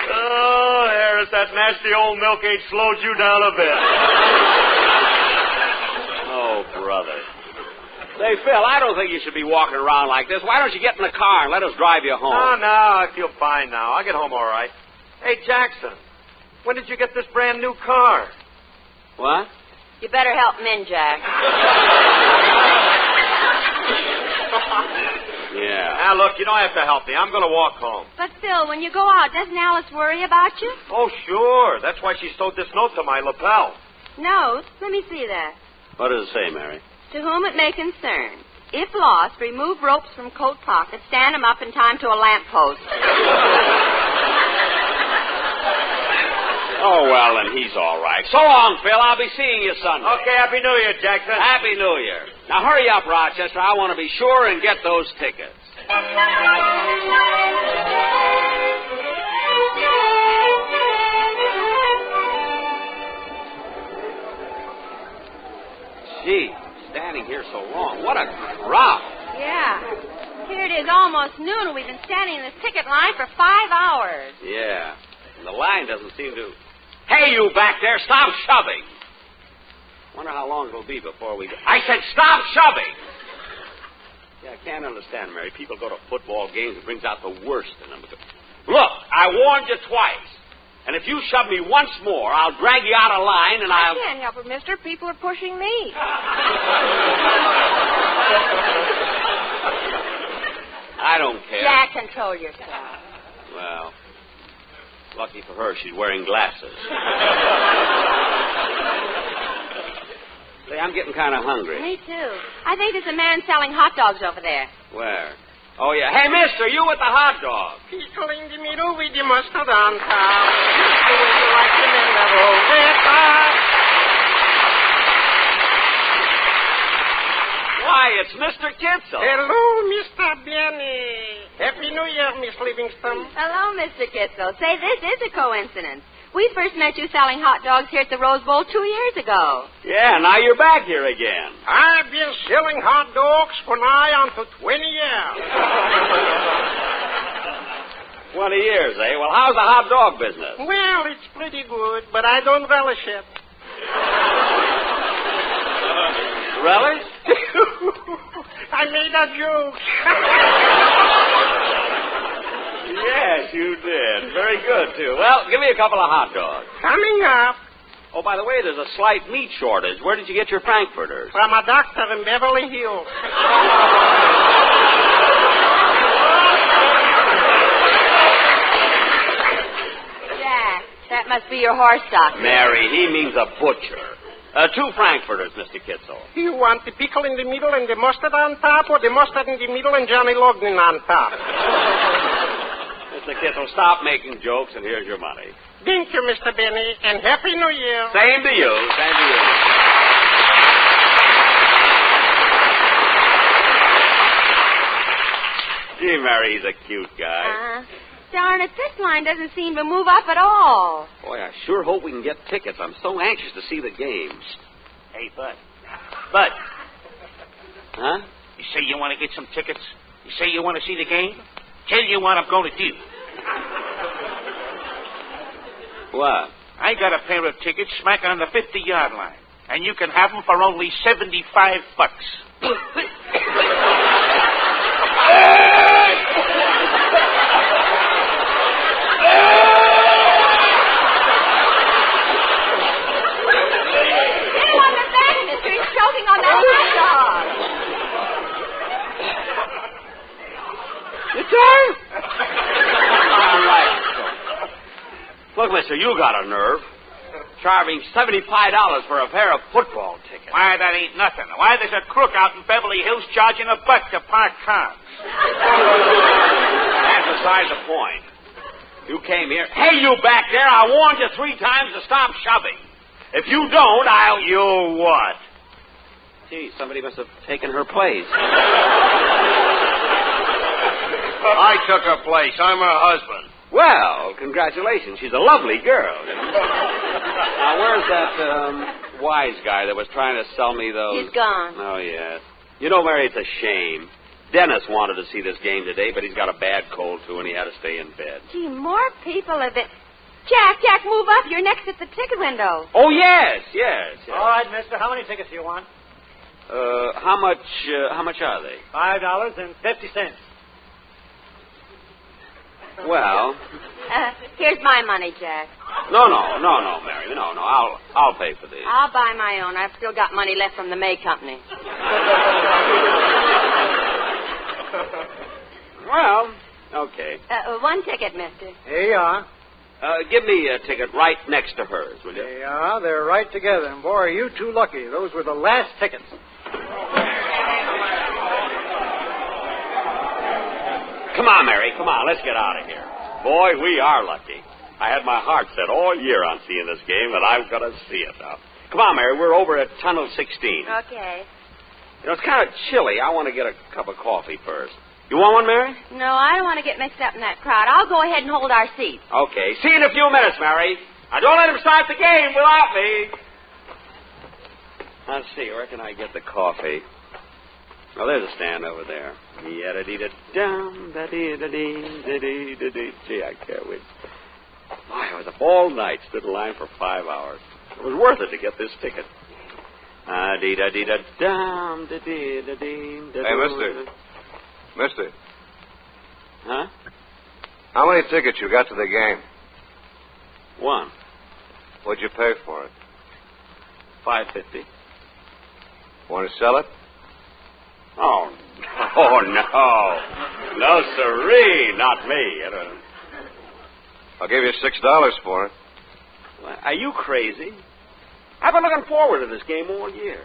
Speaker 9: Oh, Harris, that nasty old milk ain't slowed you down a bit.
Speaker 15: Oh, brother. Say, Phil, I don't think you should be walking around like this. Why don't you get in the car and let us drive you home?
Speaker 9: No, I feel fine now. I'll get home all right. Hey, Jackson, when did you get this brand new car?
Speaker 15: What?
Speaker 7: You better help him in, Jack.
Speaker 15: Yeah.
Speaker 9: Now, look, you don't have to help me. I'm going to walk home.
Speaker 7: But, Phil, when you go out, doesn't Alice worry about you?
Speaker 9: Oh, sure. That's why she sewed this note to my lapel.
Speaker 7: Note? Let me see that.
Speaker 15: What does it say, Mary?
Speaker 7: To whom it may concern. If lost, remove ropes from coat pockets, stand them up in time to a lamppost.
Speaker 15: Oh, well, then he's all right. So long, Phil. I'll be seeing you Sunday.
Speaker 9: Okay, Happy New Year, Jackson.
Speaker 15: Happy New Year. Now, hurry up, Rochester. I want to be sure and get those tickets. Gee, standing here so long. What a crowd.
Speaker 7: Yeah. Here it is, almost noon, and we've been standing in this ticket line for 5 hours.
Speaker 15: Yeah. And the line doesn't seem to... Hey, you back there, stop shoving. Wonder how long it'll be before we... I said stop shoving! Yeah, I can't understand, Mary. People go to football games. It brings out the worst in them. Look, I warned you twice. And if you shove me once more, I'll drag you out of line and I'll...
Speaker 8: I can't help it, mister. People are pushing me.
Speaker 15: I don't care.
Speaker 7: Jack, control yourself.
Speaker 15: Well, lucky for her, she's wearing glasses. Say, I'm getting kind of hungry.
Speaker 7: Me too. I think there's a man selling hot dogs over there.
Speaker 15: Where? Oh, yeah. Hey, mister, you with the hot dog.
Speaker 13: Pickle in the middle with the mustard on top. Would you like to mend the Rosetta?
Speaker 15: Why, it's Mr. Kitzel.
Speaker 13: Hello, Mr. Benny. Happy New Year, Miss Livingston.
Speaker 7: Hello, Mr. Kitzel. Say, this is a coincidence. We first met you selling hot dogs here at the Rose Bowl 2 years ago.
Speaker 15: Yeah, now you're back here again.
Speaker 13: I've been selling hot dogs for nigh on to 20 years.
Speaker 15: 20 years, eh? Well, how's the hot dog business?
Speaker 13: Well, it's pretty good, but I don't relish it.
Speaker 15: Relish?
Speaker 13: I made a joke.
Speaker 15: Yes, you did. Very good, too. Well, give me a couple of hot dogs.
Speaker 13: Coming up.
Speaker 15: Oh, by the way, there's a slight meat shortage. Where did you get your frankfurters?
Speaker 13: From a doctor in Beverly Hills.
Speaker 7: Jack, that must be your horse doctor.
Speaker 15: Mary, he means a butcher. Two Frankfurters, Mr. Kitzel.
Speaker 10: You want the pickle in the middle and the mustard on top, or the mustard in the middle and Johnny Logan on top?
Speaker 15: Mr. Kitzel, stop making jokes, and here's your money.
Speaker 10: Thank you, Mr. Benny, and Happy New Year.
Speaker 15: Same to you. Same to you. Gee, Mary, he's a cute guy.
Speaker 7: Darn it, this line doesn't seem to move up at all.
Speaker 15: Boy, I sure hope we can get tickets. I'm so anxious to see the games.
Speaker 11: Hey, Bud. Bud.
Speaker 15: Huh?
Speaker 11: You say you want to get some tickets? You say you want to see the game? Tell you what I'm going to do.
Speaker 15: What?
Speaker 11: I got a pair of tickets smack on the 50-yard line, and you can have them for only $75.
Speaker 7: Choking on that hot dog.
Speaker 15: It's her? All right. Look, mister, you got a nerve. Charging $75 for a pair of football tickets.
Speaker 11: Why, that ain't nothing. Why, there's a crook out in Beverly Hills charging $1 to park cars.
Speaker 15: That's beside the point. You came here. Hey, you back there, I warned you 3 times to stop shoving. If you don't, I'll... You what? Gee, somebody must have taken her place.
Speaker 9: I took her place. I'm her husband.
Speaker 15: Well, congratulations. She's a lovely girl. Now, where's that wise guy that was trying to sell me those...
Speaker 7: He's gone.
Speaker 15: Oh, yes. You know, Mary, it's a shame. Dennis wanted to see this game today, but he's got a bad cold, too, and he had to stay in bed.
Speaker 7: Gee, more people have been... Jack, move up. You're next at the ticket window.
Speaker 15: Oh, yes.
Speaker 22: All right, mister. How many tickets do you want?
Speaker 15: How much are they?
Speaker 22: $5.50.
Speaker 15: Well...
Speaker 7: Here's my money, Jack.
Speaker 15: No, Mary. No. I'll pay for these.
Speaker 7: I'll buy my own. I've still got money left from the May Company.
Speaker 15: Well, okay.
Speaker 7: One ticket, mister.
Speaker 22: Here you are.
Speaker 15: Give me a ticket right next to hers, will you?
Speaker 22: There you are. They're right together. And, boy, are you too lucky. Those were the last tickets.
Speaker 15: Come on, Mary. Come on. Let's get out of here. Boy, we are lucky. I had my heart set all year on seeing this game, and I'm going to see it now. Come on, Mary. We're over at Tunnel 16.
Speaker 7: Okay.
Speaker 15: You know, it's kind of chilly. I want to get a cup of coffee first. You want one, Mary?
Speaker 7: No, I don't want to get mixed up in that crowd. I'll go ahead and hold our seats.
Speaker 15: Okay. See you in a few minutes, Mary. Now, don't let him start the game without me. Let's see. Where can I get the coffee? Oh, there's a stand over there. Yada-dee-da-dum, da-dee-da-dee-da-dee-da-dee. Gee, I can't wait. Boy, I was up all night, stood in line for 5 hours. It was worth it to get this ticket. Dee-da-dee-da-dum, da-dee-da-dee-da-dee.
Speaker 18: Hey, Mister.
Speaker 15: Huh?
Speaker 18: How many tickets you got to the game?
Speaker 15: 1.
Speaker 18: What'd you pay for it?
Speaker 15: $5.50.
Speaker 18: Want to sell it?
Speaker 15: Oh, no. No, sirree. Not me.
Speaker 18: I'll give you $6 for it.
Speaker 15: Are you crazy? I've been looking forward to this game all year.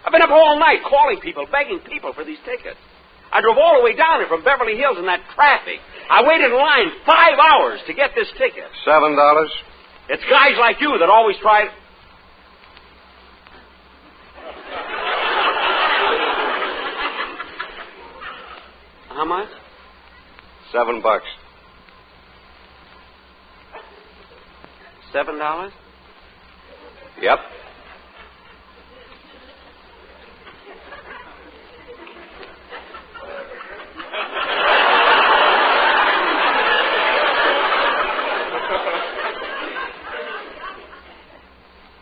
Speaker 15: I've been up all night calling people, begging people for these tickets. I drove all the way down here from Beverly Hills in that traffic. I waited in line 5 hours to get this ticket.
Speaker 18: $7?
Speaker 15: It's guys like you that always try... How much?
Speaker 18: $7.
Speaker 15: $7?
Speaker 18: Yep.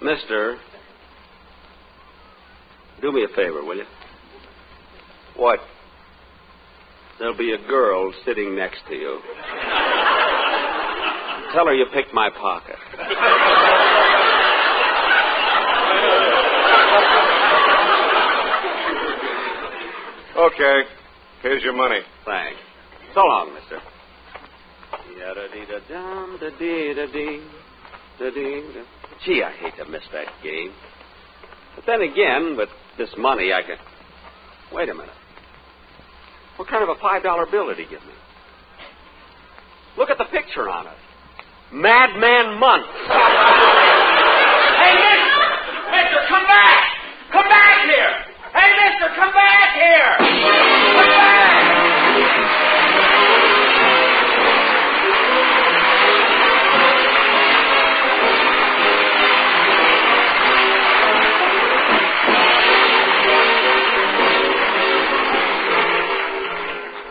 Speaker 15: Mister, do me a favor, will you?
Speaker 18: What?
Speaker 15: There'll be a girl sitting next to you. Tell her you picked my pocket.
Speaker 18: Okay. Here's your money.
Speaker 15: Thanks. So long, mister. Yada-dee-da-dum, da-dee-da-dee, da-dee-da. Gee, I hate to miss that game.
Speaker 16: But then again, with this money, I could... Wait a minute. What kind of a $5 bill did he give me? Look at the picture on it. Madman Month.
Speaker 13: Hey, mister, come back! Come back here! Hey, mister, come back here! Come back!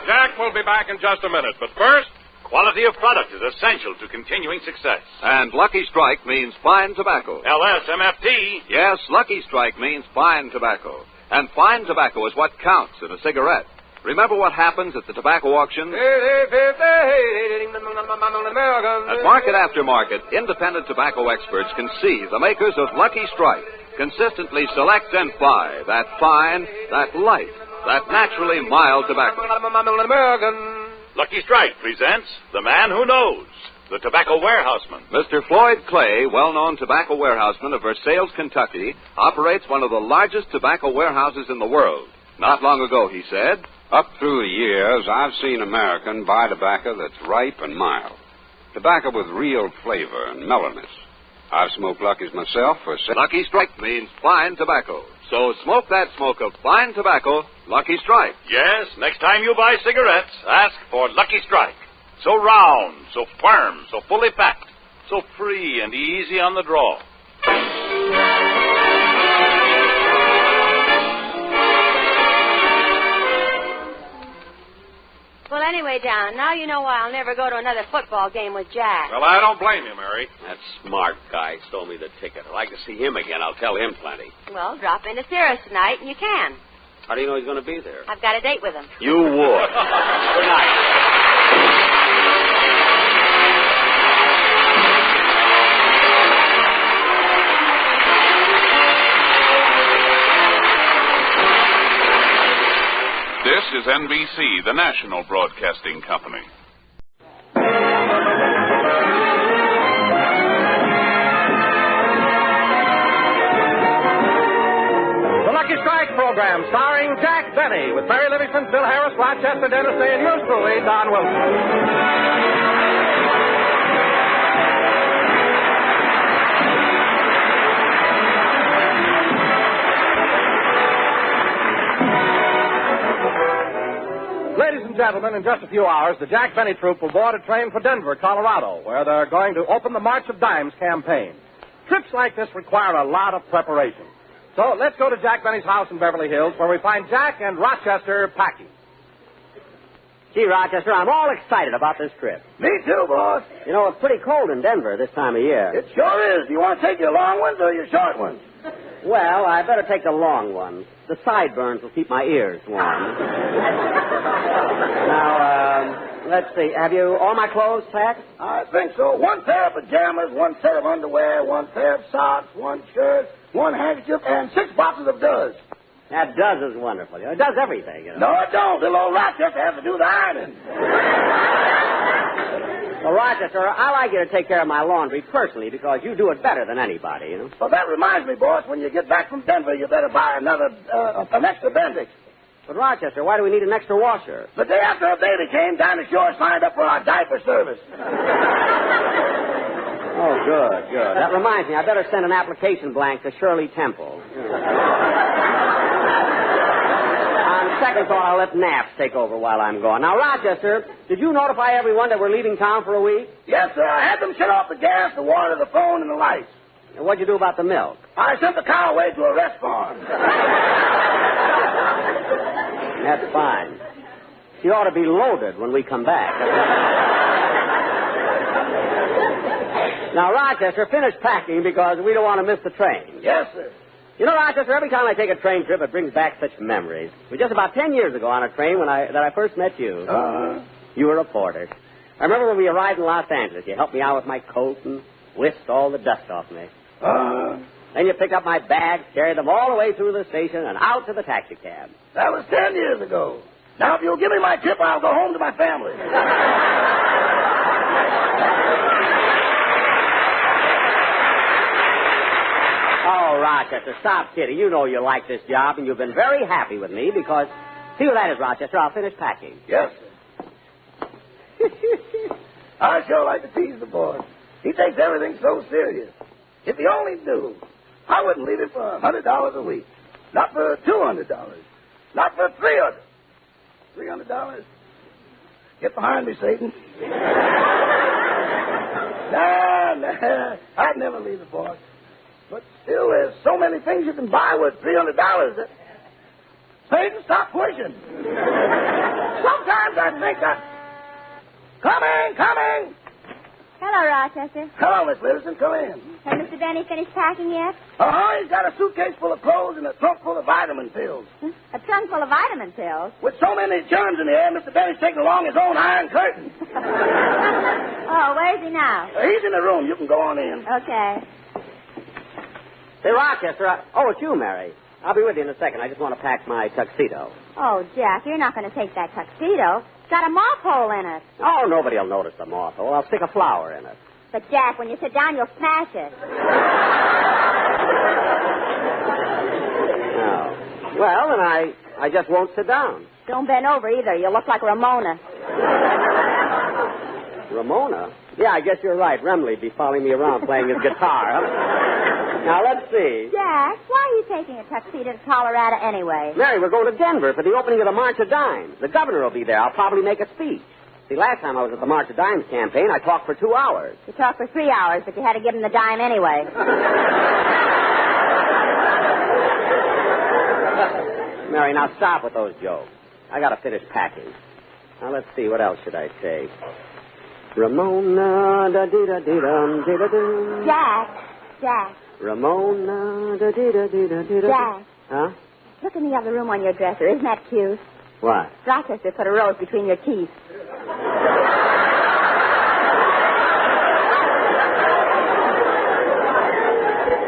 Speaker 6: Jack will be back in just a minute, but first...
Speaker 19: Quality of product is essential to continuing success.
Speaker 2: And Lucky Strike means fine tobacco.
Speaker 19: LSMFT.
Speaker 2: Yes, Lucky Strike means fine tobacco. And fine tobacco is what counts in a cigarette. Remember what happens at the tobacco auction? At market after market, independent tobacco experts can see the makers of Lucky Strike consistently select and buy that fine, that light, that naturally mild tobacco.
Speaker 19: Lucky Strike presents The Man Who Knows, the tobacco warehouseman.
Speaker 2: Mr. Floyd Clay, well-known tobacco warehouseman of Versailles, Kentucky, operates one of the largest tobacco warehouses in the world. Not long ago, he said,
Speaker 20: up through the years, I've seen American buy tobacco that's ripe and mild. Tobacco with real flavor and mellowness. I've smoked Lucky's myself for...
Speaker 2: Lucky Strike means fine tobacco. So smoke that smoke of fine tobacco, Lucky Strike.
Speaker 19: Yes, next time you buy cigarettes, ask for Lucky Strike. So round, so firm, so fully packed, so free and easy on the draw.
Speaker 7: Well, anyway, Don, now you know why I'll never go to another football game with Jack.
Speaker 6: Well, I don't blame you, Mary.
Speaker 16: That smart guy stole me the ticket. I'd like to see him again. I'll tell him plenty.
Speaker 7: Well, drop into Sarah's tonight, and you can.
Speaker 16: How do you know he's going to be there?
Speaker 7: I've got a date with him.
Speaker 16: You would. Good night.
Speaker 17: This is NBC, the national broadcasting company.
Speaker 6: The Lucky Strike program, starring Jack Benny, with Mary Livingston, Bill Harris, Rochester Dennis, and yours truly, Don Wilson. Ladies and gentlemen, in just a few hours, the Jack Benny Troupe will board a train for Denver, Colorado, where they're going to open the March of Dimes campaign. Trips like this require a lot of preparation. So let's go to Jack Benny's house in Beverly Hills, where we find Jack and Rochester packing.
Speaker 15: Gee, Rochester, I'm all excited about this trip.
Speaker 21: Me too, boss.
Speaker 15: You know, it's pretty cold in Denver this time of year.
Speaker 21: It sure is. Do you want to take your long ones or your short ones?
Speaker 15: Well, I better take the long ones. The sideburns will keep my ears warm. Now, let's see. Have you all my clothes packed?
Speaker 21: I think so. One pair of pajamas, one set of underwear, one pair of socks, one shirt, one handkerchief, and 6 boxes of Does.
Speaker 15: That Does is wonderful. It does everything, you know.
Speaker 21: No, it don't. Little old Rochester has to do the ironing.
Speaker 15: Well, Rochester, I like you to take care of my laundry personally because you do it better than anybody, you know.
Speaker 21: Well, that reminds me, boss, when you get back from Denver, you better buy an extra Bendix.
Speaker 15: But, Rochester, why do we need an extra washer?
Speaker 21: The day after our baby came, Dinah Shore signed up for our diaper service.
Speaker 15: Oh, good. That reminds me, I better send an application blank to Shirley Temple. On second thought, I'll let Naps take over while I'm gone. Now, Rochester, did you notify everyone that we're leaving town for a week?
Speaker 21: Yes, sir. I had them shut off the gas, the water, the phone, and the lights.
Speaker 15: And what'd you do about the milk?
Speaker 21: I sent the cow away to a rest farm.
Speaker 15: That's fine. She ought to be loaded when we come back. Now, Rochester, finish packing because we don't want to miss the train.
Speaker 21: Yes, sir.
Speaker 15: You know, Rochester, every time I take a train trip, it brings back such memories. It was just about 10 years ago on a train that I first met you. You were a porter. I remember when we arrived in Los Angeles. You helped me out with my coat and whisked all the dust off me. Then you picked up my bags, carried them all the way through the station and out to the taxi cab.
Speaker 21: That was 10 years ago. Now, if you'll give me my tip, I'll go home to my family.
Speaker 15: Oh, Rochester, stop kidding. You know you like this job, and you've been very happy with me because... See what that is, Rochester. I'll finish packing.
Speaker 21: Yes, sir. I sure like to tease the boy. He takes everything so serious. If he only knew, I wouldn't leave him for $100 a week. Not for $200. Not for $300. $300? Get behind me, Satan. Nah, I'd never leave the boy. But still, there's so many things you can buy with $300 that... Satan, stop pushing. Sometimes I think that... Coming!
Speaker 7: Hello, Rochester.
Speaker 21: Hello, Miss Livingston. Come in.
Speaker 7: Has Mr. Benny finished packing yet?
Speaker 21: He's got a suitcase full of clothes and a trunk full of vitamin pills.
Speaker 7: A trunk full of vitamin pills?
Speaker 21: With so many germs in the air, Mr. Benny's taking along his own iron curtain.
Speaker 7: Oh, where's he now?
Speaker 21: He's in the room. You can go on in.
Speaker 7: Okay.
Speaker 15: Say, Rochester, it's you, Mary. I'll be with you in a second. I just want to pack my tuxedo.
Speaker 7: Oh, Jack, you're not going to take that tuxedo. It's got a moth hole in it.
Speaker 15: Oh, nobody will notice the moth hole. I'll stick a flower in it.
Speaker 7: But, Jack, when you sit down, you'll smash it.
Speaker 15: Oh. Well, then I just won't sit down.
Speaker 7: Don't bend over either. You look like Ramona.
Speaker 15: Ramona? Yeah, I guess you're right. Remley'd be following me around playing his guitar. Huh? Now, let's see.
Speaker 7: Jack, why are you taking a tuxedo to Colorado anyway?
Speaker 15: Mary, we're going to Denver for the opening of the March of Dimes. The governor will be there. I'll probably make a speech. See, last time I was at the March of Dimes campaign, I talked for 2 hours.
Speaker 7: You talked for 3 hours, but you had to give him the dime anyway.
Speaker 15: Mary, now stop with those jokes. I got to finish packing. Now, let's see. What else should I take? Ramona, da-dee-da-dee-dum, dee-da-dum.
Speaker 7: Jack.
Speaker 15: Ramona, da-dee-da-dee-da-dee-da.
Speaker 7: Jack.
Speaker 15: Huh?
Speaker 7: Look in the other room on your dresser. Isn't that cute?
Speaker 15: What?
Speaker 7: Rochester put a rose between your teeth.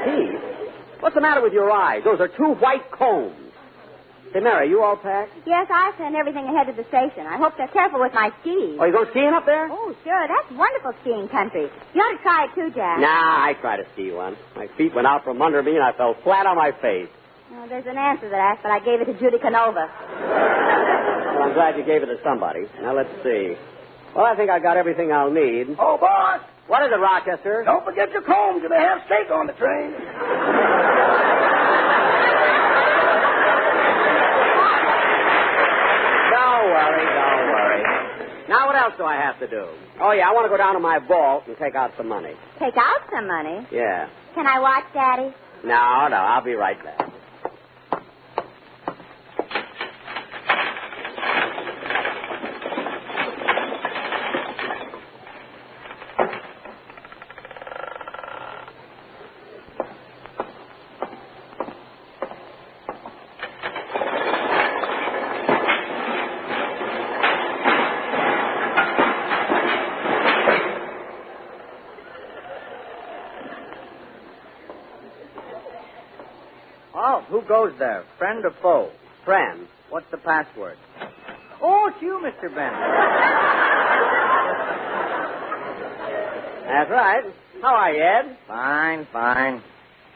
Speaker 15: Teeth? What's the matter with your eyes? Those are 2 white combs. Say, Mary, you all packed?
Speaker 7: Yes, I sent everything ahead to the station. I hope they're careful with my skis.
Speaker 15: Oh, you going skiing up there?
Speaker 7: Oh, sure. That's wonderful skiing country. You ought to try it too, Jack.
Speaker 15: Nah, I tried to ski once. My feet went out from under me and I fell flat on my face.
Speaker 7: Well, there's an answer to that, but I gave it to Judy Canova.
Speaker 15: Well, I'm glad you gave it to somebody. Now, let's see. Well, I think I got everything I'll need.
Speaker 21: Oh, boss.
Speaker 15: What is it, Rochester?
Speaker 21: Don't forget your combs. You may have steak on the train.
Speaker 15: Don't worry. Now, what else do I have to do? Oh, yeah, I want to go down to my vault and take out some money.
Speaker 7: Take out some money?
Speaker 15: Yeah.
Speaker 7: Can I watch, Daddy?
Speaker 15: No, I'll be right back.
Speaker 3: Oh, who goes there? Friend or foe?
Speaker 15: Friend.
Speaker 3: What's the password? Oh, it's you, Mr. Benton.
Speaker 15: That's right. How are you, Ed?
Speaker 3: Fine.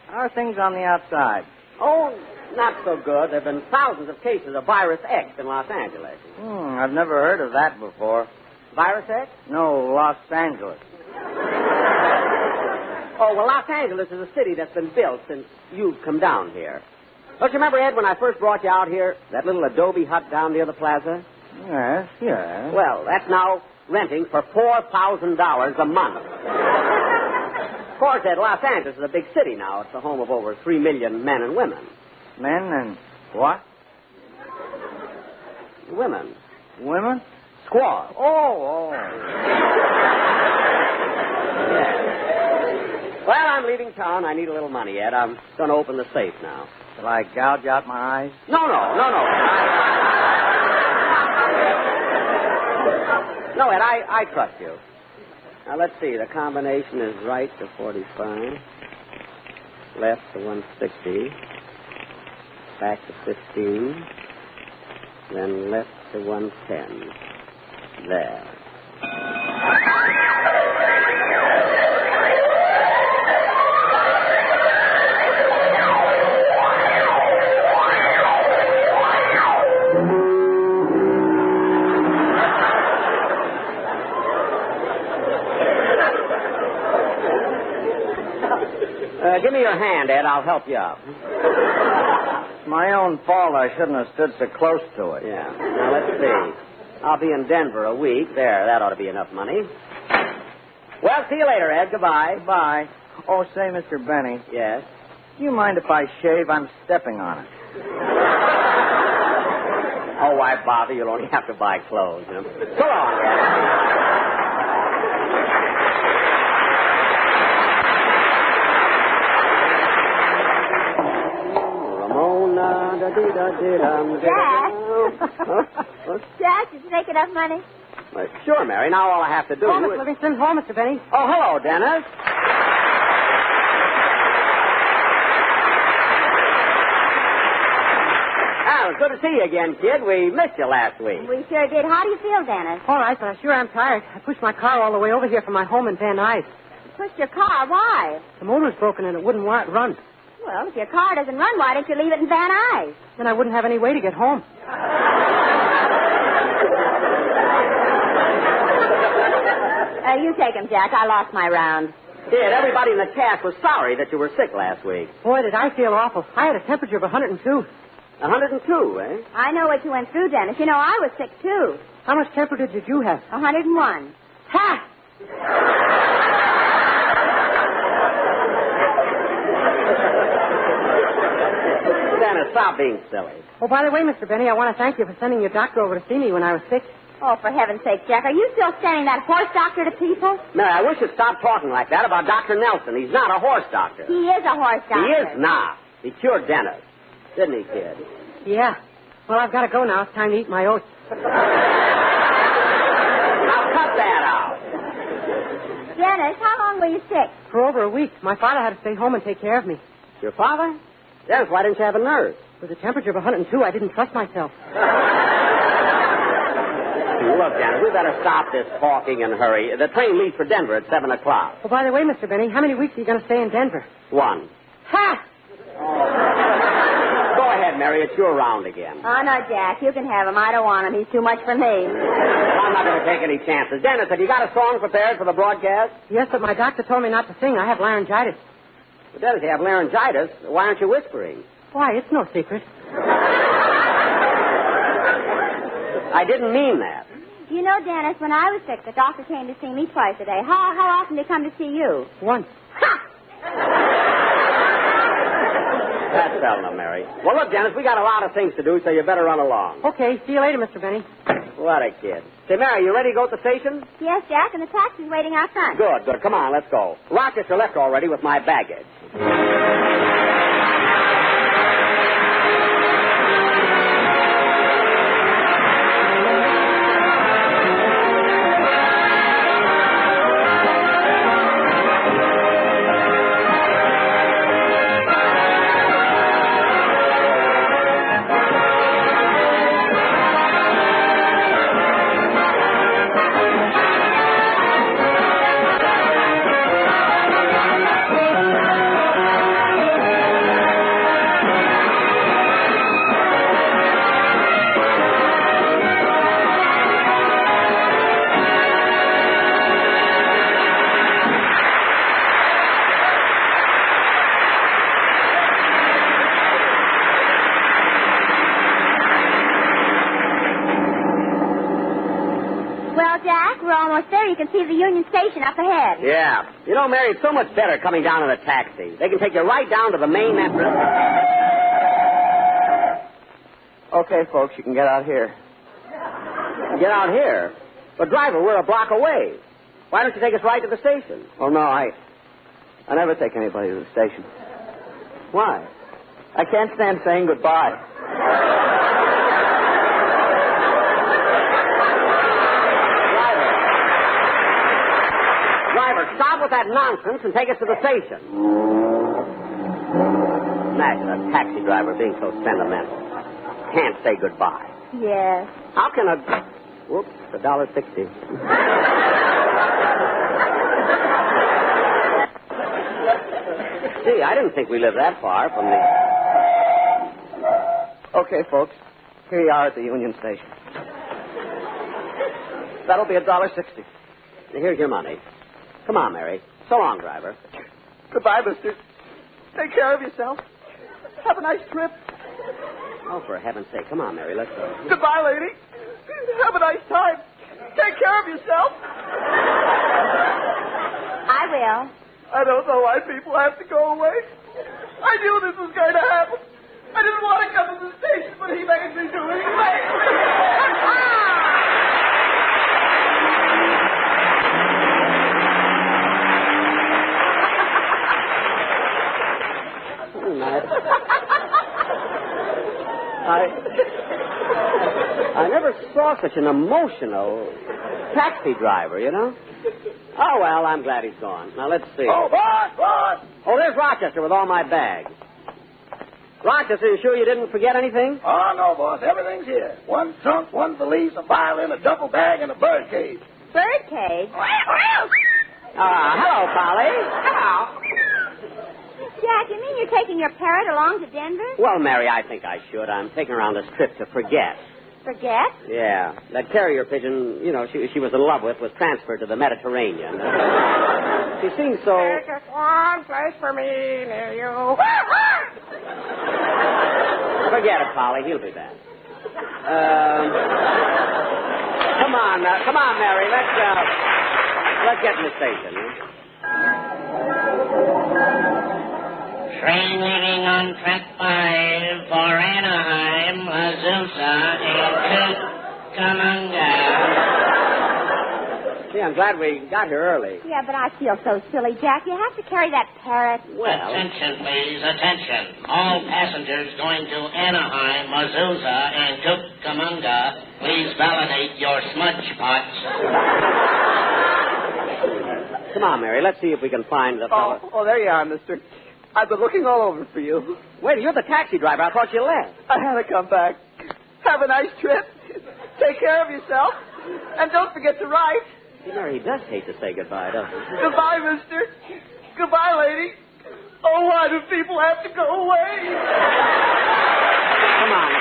Speaker 3: How are things on the outside?
Speaker 15: Oh, not so good. There have been thousands of cases of Virus X in Los Angeles.
Speaker 3: I've never heard of that before.
Speaker 15: Virus X?
Speaker 3: No, Los Angeles.
Speaker 15: Oh, well, Los Angeles is a city that's been built since you've come down here. Don't you remember, Ed, when I first brought you out here, that little adobe hut down near the plaza?
Speaker 3: Yes.
Speaker 15: Well, that's now renting for $4,000 a month. Of course, Ed, Los Angeles is a big city now. It's the home of over 3 million men and women.
Speaker 3: Men and what?
Speaker 15: Women.
Speaker 3: Women?
Speaker 15: Squaws.
Speaker 3: Oh.
Speaker 15: Yeah. Well, I'm leaving town. I need a little money, Ed. I'm going to open the safe now.
Speaker 3: Shall I gouge out my eyes?
Speaker 15: No. No, Ed, I trust you. Now, let's see. The combination is right to 45, left to 160, back to 15, then left to 110. There. Give me your hand, Ed. I'll help you up.
Speaker 3: It's my own fault I shouldn't have stood so close to it.
Speaker 15: Yeah. Now, let's see. I'll be in Denver a week. There, that ought to be enough money. Well, see you later, Ed. Goodbye.
Speaker 3: Bye. Oh, say, Mr. Benny.
Speaker 15: Yes?
Speaker 3: Do you mind if I shave? I'm stepping on it.
Speaker 15: Oh, why bother? You'll only have to buy clothes. You know? So long, Ed.
Speaker 7: Jack? Jack, did you make enough money?
Speaker 15: Well, sure, Mary. Now all I have to do
Speaker 4: Hello, Miss Livingston. Hello, Mr. Benny.
Speaker 15: Oh, hello, Dennis. Ah, it's good to see you again, kid. We missed you last week.
Speaker 7: We sure did. How do you feel, Dennis?
Speaker 4: All right, but I sure am tired. I pushed my car all the way over here from my home in Van Nuys.
Speaker 7: Pushed your car? Why?
Speaker 4: The motor's broken and it wouldn't run.
Speaker 7: Well, if your car doesn't run, why don't you leave it in Van Nuys?
Speaker 4: Then I wouldn't have any way to get home.
Speaker 7: You take him, Jack. I lost my round.
Speaker 15: Kid, everybody in the cast was sorry that you were sick last week.
Speaker 4: Boy, did I feel awful. I had a temperature of 102.
Speaker 15: 102, eh?
Speaker 7: I know what you went through, Dennis. You know, I was sick, too.
Speaker 4: How much temperature did you have?
Speaker 7: 101.
Speaker 4: Ha!
Speaker 15: Dennis, stop being silly.
Speaker 4: Oh, by the way, Mr. Benny, I want to thank you for sending your doctor over to see me when I was sick.
Speaker 7: Oh, for heaven's sake, Jack, are you still sending that horse doctor to people?
Speaker 15: Mary, I wish you'd stop talking like that about Dr. Nelson. He's not a horse doctor.
Speaker 7: He is a horse doctor.
Speaker 15: He is not. He cured Dennis. Didn't he, kid?
Speaker 4: Yeah. Well, I've got to go now. It's time to eat my oats.
Speaker 15: Now cut that out.
Speaker 7: Dennis, how long were you sick?
Speaker 4: For over a week. My father had to stay home and take care of me.
Speaker 15: Your father? Dennis, why didn't you have a nurse?
Speaker 4: With a temperature of 102, I didn't trust myself.
Speaker 15: Look, Dennis, we better stop this talking and hurry. The train leaves for Denver at 7 o'clock.
Speaker 4: Oh, by the way, Mr. Benny, how many weeks are you going to stay in Denver?
Speaker 15: 1.
Speaker 4: Ha!
Speaker 15: Go ahead, Mary. It's your round again.
Speaker 7: Oh, no, Jack. You can have him. I don't want him. He's too much for me.
Speaker 15: I'm not going to take any chances. Dennis, have you got a song prepared for the broadcast?
Speaker 4: Yes, but my doctor told me not to sing. I have laryngitis.
Speaker 15: Well, Dennis, you have laryngitis. Why aren't you whispering?
Speaker 4: Why, it's no secret.
Speaker 15: I didn't mean that.
Speaker 7: You know, Dennis, when I was sick, the doctor came to see me twice a day. How often did he come to see you?
Speaker 4: Once.
Speaker 7: Ha!
Speaker 15: That's seldom, Mary. Well, look, Dennis, we got a lot of things to do, so you better run along.
Speaker 4: Okay, see you later, Mr. Benny.
Speaker 15: What a kid. Say, Mary, you ready to go at the station?
Speaker 7: Yes, Jack, and the taxi's waiting out front.
Speaker 15: Good. Come on, let's go. Rochester left already with my baggage.
Speaker 7: You can see the Union Station up ahead.
Speaker 15: Yeah. You know, Mary, it's so much better coming down in a taxi. They can take you right down to the main entrance.
Speaker 3: Okay, folks, you can get out here.
Speaker 15: Get out here? But, driver, we're a block away. Why don't you take us right to the station?
Speaker 3: Oh, no, I never take anybody to the station.
Speaker 15: Why?
Speaker 3: I can't stand saying goodbye.
Speaker 15: Stop with that nonsense and take us to the station. Imagine a taxi driver being so sentimental. Can't say goodbye.
Speaker 7: Yes.
Speaker 15: How can a... Whoops, $1.60. Gee, I didn't think we lived that far from the...
Speaker 3: Okay, folks. Here you are at the Union Station. That'll be $1.60.
Speaker 15: Here's your money. Come on, Mary. So long, driver.
Speaker 21: Goodbye, mister. Take care of yourself. Have a nice trip.
Speaker 15: Oh, for heaven's sake. Come on, Mary. Let's go.
Speaker 21: Goodbye, lady. Have a nice time. Take care of yourself.
Speaker 7: I will.
Speaker 21: I don't know why people have to go away. I knew this was going to happen. I didn't want to come to the station, but he made me do it. He made me.
Speaker 15: I never saw such an emotional taxi driver, you know? Oh, well, I'm glad he's gone. Now, let's see.
Speaker 21: Oh, boss!
Speaker 15: Oh, there's Rochester with all my bags. Rochester, you sure you didn't forget anything?
Speaker 21: Oh, no, boss. Everything's here. One trunk, one valise, a violin, a duffel bag, and a bird cage.
Speaker 7: Bird cage?
Speaker 15: Hello, Polly.
Speaker 7: Hello. Jack, you mean you're taking your parrot along to Denver?
Speaker 15: Well, Mary, I think I should. I'm taking her on this trip to forget.
Speaker 7: Forget?
Speaker 15: Yeah. That carrier pigeon, you know, she was in love with was transferred to the Mediterranean. She seems so...
Speaker 10: There's just one place for me near you.
Speaker 15: Forget it, Polly. He'll be back. Come on, Mary. Let's get in the station.
Speaker 23: Train leaving on track 5 for Anaheim, Azusa, and Cucamonga.
Speaker 15: Gee, I'm glad we got here early.
Speaker 7: Yeah, but I feel so silly, Jack. You have to carry that parrot.
Speaker 15: Well...
Speaker 23: Attention, please, attention. All passengers going to Anaheim, Azusa, and Cucamonga, please validate your smudge pots.
Speaker 15: Come on, Mary. Let's see if we can find the fellow.
Speaker 21: Oh, there you are, mister. I've been looking all over for you.
Speaker 15: Wait, you're the taxi driver. I thought you left.
Speaker 21: I had to come back. Have a nice trip. Take care of yourself. And don't forget to write.
Speaker 15: See, Mary, he does hate to say goodbye, doesn't he?
Speaker 21: Goodbye, mister. Goodbye, lady. Oh, why do people have to go away?
Speaker 15: Come on.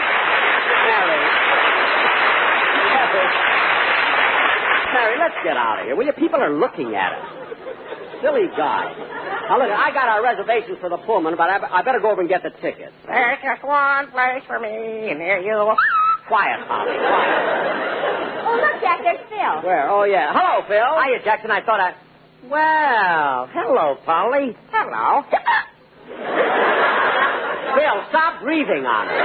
Speaker 15: Mary. Mary, let's get out of here. Will you? People are looking at us. Silly guy. Now, look, I got our reservations for the Pullman, but I better go over and get the tickets.
Speaker 10: There's just one place for me near you.
Speaker 15: Quiet, Polly, quiet.
Speaker 7: Oh, look, Jack, there's Phil.
Speaker 15: Where? Oh, yeah. Hello, Phil.
Speaker 22: Hiya, Jackson. I thought Well, hello, Polly.
Speaker 10: Hello.
Speaker 15: Phil, stop breathing on it.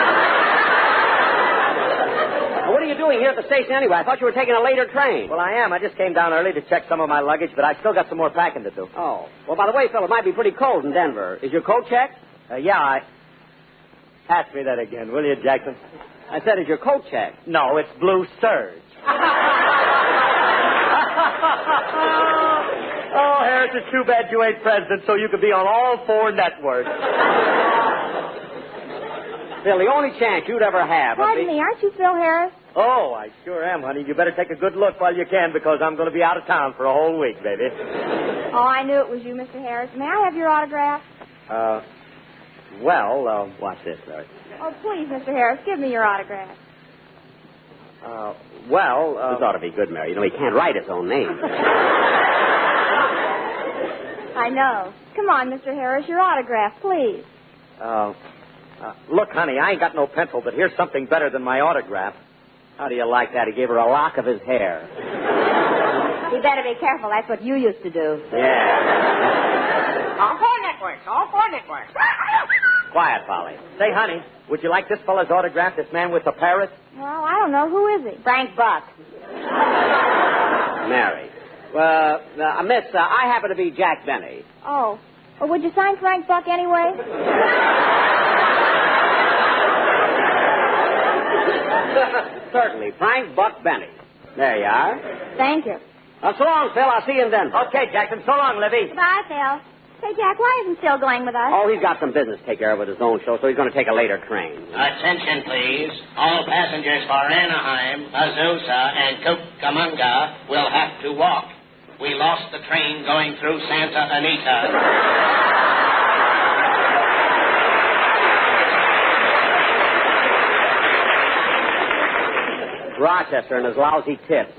Speaker 15: Now, what are you doing here at the station anyway? I thought you were taking a later train.
Speaker 22: Well, I am. I just came down early to check some of my luggage, but I still got some more packing to do.
Speaker 15: Oh. Well, by the way, Phil, it might be pretty cold in Denver. Is your coat checked?
Speaker 22: Yeah, Ask me that again, will you, Jackson?
Speaker 15: I said, is your coat checked?
Speaker 22: No, it's blue serge. Oh, Harris, it's too bad you ain't president, so you could be on all 4 networks.
Speaker 15: Phil, the only chance you'd ever have...
Speaker 7: Pardon me, aren't you Phil Harris?
Speaker 22: Oh, I sure am, honey. You better take a good look while you can, because I'm going to be out of town for a whole week, baby.
Speaker 7: Oh, I knew it was you, Mr. Harris. May I have your autograph?
Speaker 15: Watch this, Larry.
Speaker 7: Oh, please, Mr. Harris, give me your autograph.
Speaker 15: This ought to be good, Mary. You know, he can't write his own name.
Speaker 7: I know. Come on, Mr. Harris, your autograph, please.
Speaker 22: Look, honey, I ain't got no pencil, but here's something better than my autograph. How do you like that? He gave her a lock of his hair.
Speaker 7: You better be careful. That's what you used to do.
Speaker 15: Yeah.
Speaker 10: All 4 networks. All 4 networks.
Speaker 22: Quiet, Polly. Say, honey, would you like this fella's autograph, this man with the parrot?
Speaker 7: Well, I don't know. Who is he? Frank Buck.
Speaker 15: Mary. Miss, I happen to be Jack Benny.
Speaker 7: Oh. Well, would you sign Frank Buck anyway?
Speaker 15: Certainly. Frank Buck Benny. There you are.
Speaker 7: Thank you.
Speaker 15: So long, Phil. I'll see you in Denver.
Speaker 22: Okay, Jackson. So long, Livy.
Speaker 7: Goodbye, Phil. Say, Jack, why isn't Phil going with us?
Speaker 15: Oh, he's got some business to take care of with his own show, so he's going to take a later train.
Speaker 23: Attention, please. All passengers for Anaheim, Azusa, and Cucamonga will have to walk. We lost the train going through Santa Anita.
Speaker 15: Rochester and his lousy tips.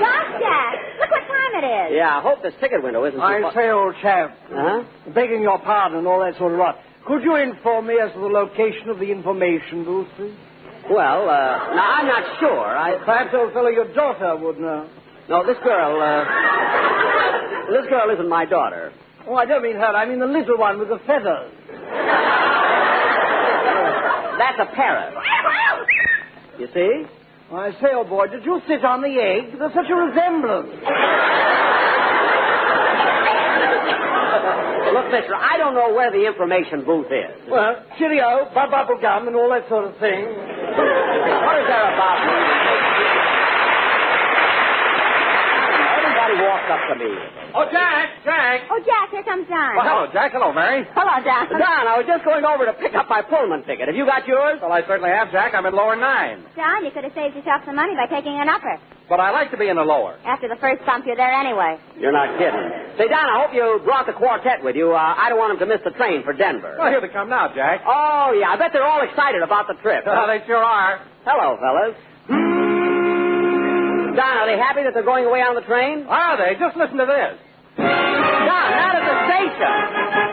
Speaker 7: Gosh, Jack, look what time it is.
Speaker 15: Yeah, I hope this ticket window isn't...
Speaker 21: I say, old chap.
Speaker 15: Uh-huh?
Speaker 21: Begging your pardon and all that sort of rot. Could you inform me as to the location of the information booth, please?
Speaker 15: Well, now, I'm not sure.
Speaker 21: Perhaps, old fellow, your daughter would know.
Speaker 15: No, this girl isn't my daughter.
Speaker 21: Oh, I don't mean her. I mean the little one with the feathers.
Speaker 15: That's a parrot. You see?
Speaker 21: I say, old boy, did you sit on the egg? There's such a resemblance.
Speaker 15: Look, mister, I don't know where the information booth is.
Speaker 21: Well, cheerio, bubble gum, and all that sort of thing.
Speaker 15: What is there about? Everybody walks up to me.
Speaker 6: Oh, Jack!
Speaker 7: Oh, Jack, here comes Don.
Speaker 6: Well, hello, Jack. Hello, Mary.
Speaker 7: Hello, Don.
Speaker 15: Don, I was just going over to pick up my Pullman ticket. Have you got yours?
Speaker 6: Well, I certainly have, Jack. I'm in lower 9.
Speaker 7: Don, you could have saved yourself some money by taking an upper.
Speaker 6: But I like to be in the lower.
Speaker 7: After the first bump, you're there anyway.
Speaker 15: You're not kidding. Say, Don, I hope you brought the quartet with you. I don't want them to miss the train for Denver.
Speaker 6: Well, here they come now, Jack.
Speaker 15: Oh, yeah. I bet they're all excited about the trip.
Speaker 6: They sure are.
Speaker 15: Hello, fellas. Don, are they happy that they're going away on the train?
Speaker 6: Are they? Just listen to this.
Speaker 15: Don, not at the station.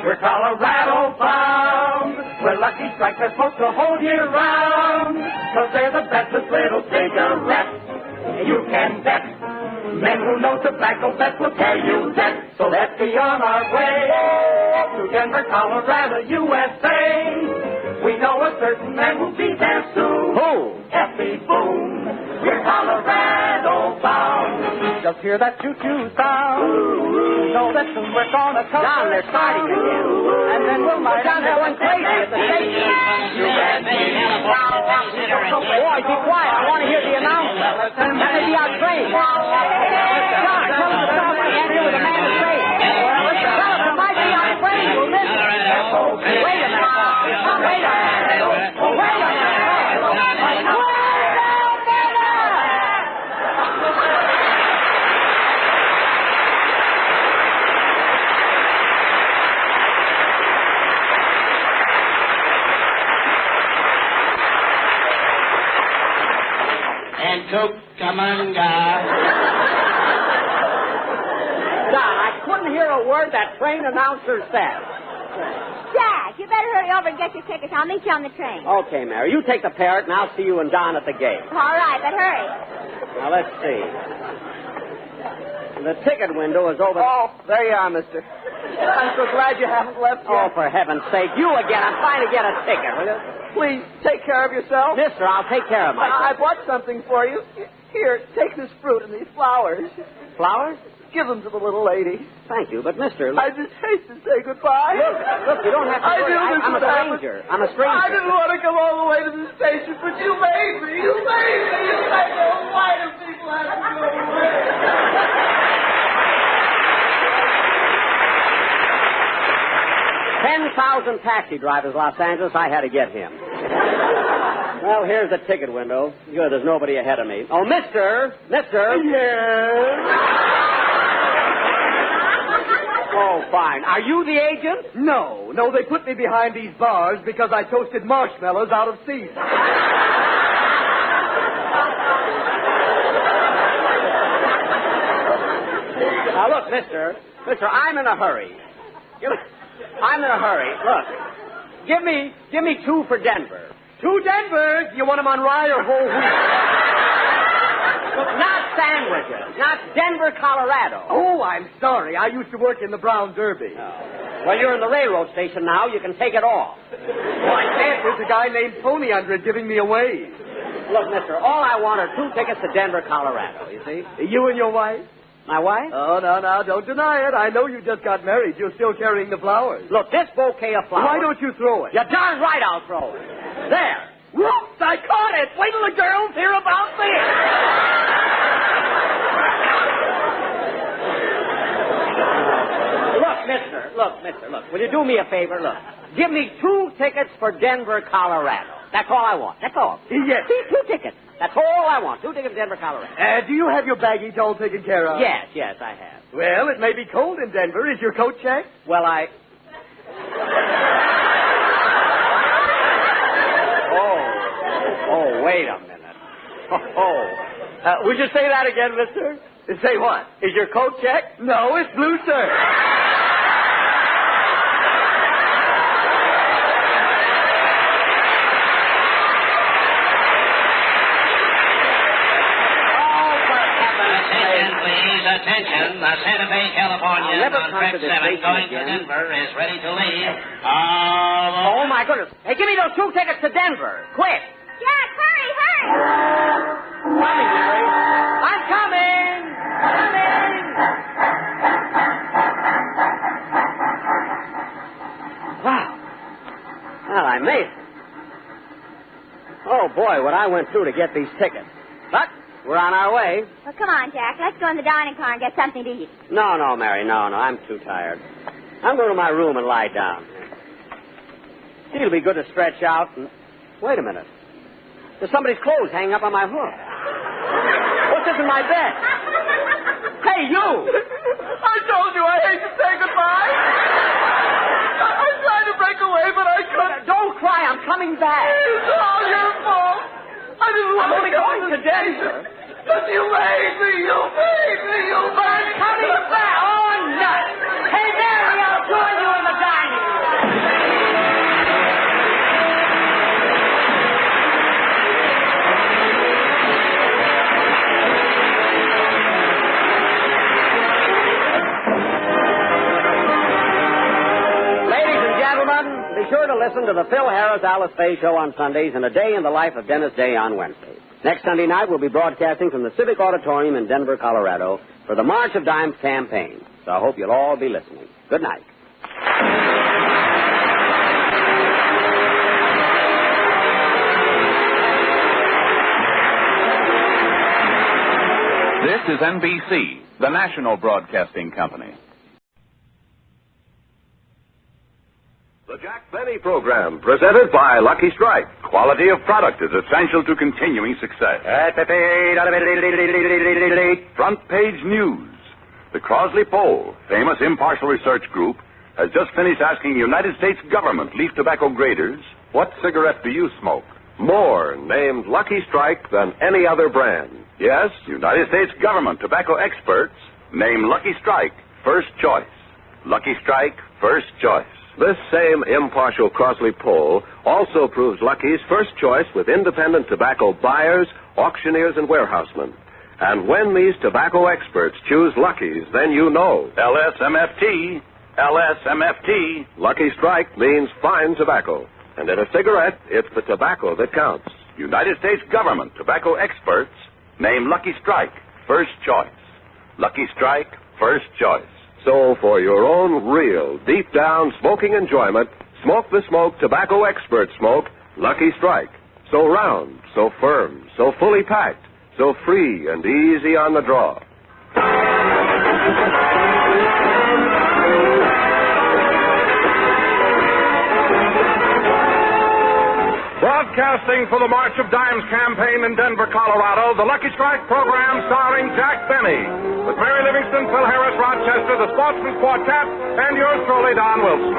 Speaker 13: We're Colorado bound. We're Lucky Strike. They're supposed to hold year round. 'Cause they're the bestest little cigarettes you can bet. Men who know tobacco best will tell you that. So let's be on our way to Denver, Colorado, USA. We know a certain man who'll be there soon.
Speaker 15: Who?
Speaker 13: Effie Boone. We're Colorado bound.
Speaker 21: Just hear that choo-choo sound. Know that soon we're gonna come.
Speaker 15: Don, they're starting again.
Speaker 21: And then we'll
Speaker 15: Look, Don, they're going crazy at the station. Boy, be quiet. I want to hear the announcement. That may be our train. Don, tell them to stop. I can't hear what the man is saying. Tell them it might be our train. We'll miss it. Wait a minute. Wait a minute. Wait a minute.
Speaker 23: And Cucamonga.
Speaker 15: Don, I couldn't hear a word that train announcer said.
Speaker 7: Jack, you better hurry over and get your tickets. I'll meet you on the train.
Speaker 15: Okay, Mary, you take the parrot, and I'll see you and Don at the gate.
Speaker 7: All right, but hurry.
Speaker 15: Now, let's see. The ticket window is over...
Speaker 21: Oh, there you are, mister. I'm so glad you haven't left yet.
Speaker 15: Oh, for heaven's sake, you again. I'm trying to get a ticket, will you?
Speaker 21: Please, take care of yourself.
Speaker 15: Mister, I'll take care of myself.
Speaker 21: I bought something for you. Here, take this fruit and these flowers.
Speaker 15: Flowers?
Speaker 21: Give them to the little lady.
Speaker 15: Thank you, but mister...
Speaker 21: I just hate to say goodbye.
Speaker 15: Look, you don't have to worry. I'm a stranger. I'm a stranger.
Speaker 21: I didn't want to come all the way to the station, but you made me. You made me. You made me. Why do people have to go away?
Speaker 15: 10,000 taxi drivers, Los Angeles. I had to get him. Well, here's the ticket window. Good, there's nobody ahead of me. Oh, mister.
Speaker 21: Yes?
Speaker 15: Oh, fine. Are you the agent?
Speaker 21: No, they put me behind these bars because I toasted marshmallows out of season.
Speaker 15: Now, look, mister, I'm in a hurry. I'm in a hurry. Look, give me 2 for Denver.
Speaker 21: 2 Denver? You want them on rye or whole wheat?
Speaker 15: Look, not sandwiches. Not Denver, Colorado.
Speaker 21: Oh, I'm sorry. I used to work in the Brown Derby.
Speaker 15: Oh. Well, you're in the railroad station now. You can take it off.
Speaker 21: Well, I can't. There's a guy named Tony under it giving me away.
Speaker 15: Look, mister, all I want are 2 tickets to Denver, Colorado, you see?
Speaker 21: You and your wife?
Speaker 15: My wife?
Speaker 21: Oh, no, don't deny it. I know you just got married. You're still carrying the flowers.
Speaker 15: Look, this bouquet of flowers...
Speaker 21: Why don't you throw it?
Speaker 15: You're darn right I'll throw it. There.
Speaker 21: Whoops, I caught it. Wait till the girls hear about this.
Speaker 15: Look. Will you do me a favor? Look. Give me 2 tickets for Denver, Colorado. That's all I want. That's all.
Speaker 21: Yes.
Speaker 15: 2 tickets. That's all I want. 2 tickets to Denver, Colorado.
Speaker 21: Do you have your baggage all taken care of?
Speaker 15: Yes, I have.
Speaker 21: Well, it may be cold in Denver. Is your coat checked?
Speaker 15: Well, Oh, wait a minute. Would you say that again, mister?
Speaker 3: Say what?
Speaker 22: Is your coat checked?
Speaker 3: No, it's blue, sir.
Speaker 23: Attention, the Santa Fe, California, on Trek 7 going to Denver is ready to leave.
Speaker 22: Oh, my goodness. Hey, give me those 2 tickets to Denver. Quick.
Speaker 7: Jack, hurry, hurry!
Speaker 22: Coming, Mary. I'm coming. Wow. Well, I made it. Oh, boy, what I went through to get these tickets. But we're on our way.
Speaker 7: Well, come on, Jack. Let's go in the dining car and get something to eat.
Speaker 22: No, Mary, no. I'm too tired. I'm going to my room and lie down. It'll be good to stretch out and... Wait a minute. There's somebody's clothes hanging up on my hook. What's this in my bed? Hey, you!
Speaker 13: I told you I hate to say goodbye. I tried to break away, but I couldn't.
Speaker 22: Don't cry. I'm coming back.
Speaker 13: It's all your fault. I didn't want
Speaker 22: I'm only going to Denver.
Speaker 13: But you made me. I'm
Speaker 22: coming back. Oh, nuts. Hey, Mary, I'll join you in the dining room. Ladies and gentlemen, be sure to listen to the Phil Harris Alice Faye Show on Sundays and A Day in the Life of Dennis Day on Wednesdays. Next Sunday night, we'll be broadcasting from the Civic Auditorium in Denver, Colorado, for the March of Dimes campaign. So I hope you'll all be listening. Good night.
Speaker 17: This is NBC, the national broadcasting company.
Speaker 2: The Jack Benny program, presented by Lucky Strike. Quality of product is essential to continuing success. Front page news. The Crosley Poll, famous impartial research group, has just finished asking the United States government leaf tobacco graders, what cigarette do you smoke? More named Lucky Strike than any other brand. Yes, United States government tobacco experts name Lucky Strike first choice. Lucky Strike first choice. This same impartial Crosley poll also proves Lucky's first choice with independent tobacco buyers, auctioneers, and warehousemen. And when these tobacco experts choose Lucky's, then you know. LSMFT. Lucky Strike means fine tobacco. And in a cigarette, it's the tobacco that counts. United States government tobacco experts name Lucky Strike first choice. Lucky Strike first choice. So for your own real, deep-down smoking enjoyment, smoke the smoke tobacco expert smoke, Lucky Strike. So round, so firm, so fully packed, so free and easy on the draw.
Speaker 6: Broadcasting for the March of Dimes campaign in Denver, Colorado, the Lucky Strike program starring Jack Benny, with Mary Livingston, Phil Harris, Rochester, the Sportsman's Quartet, and yours truly, Don Wilson.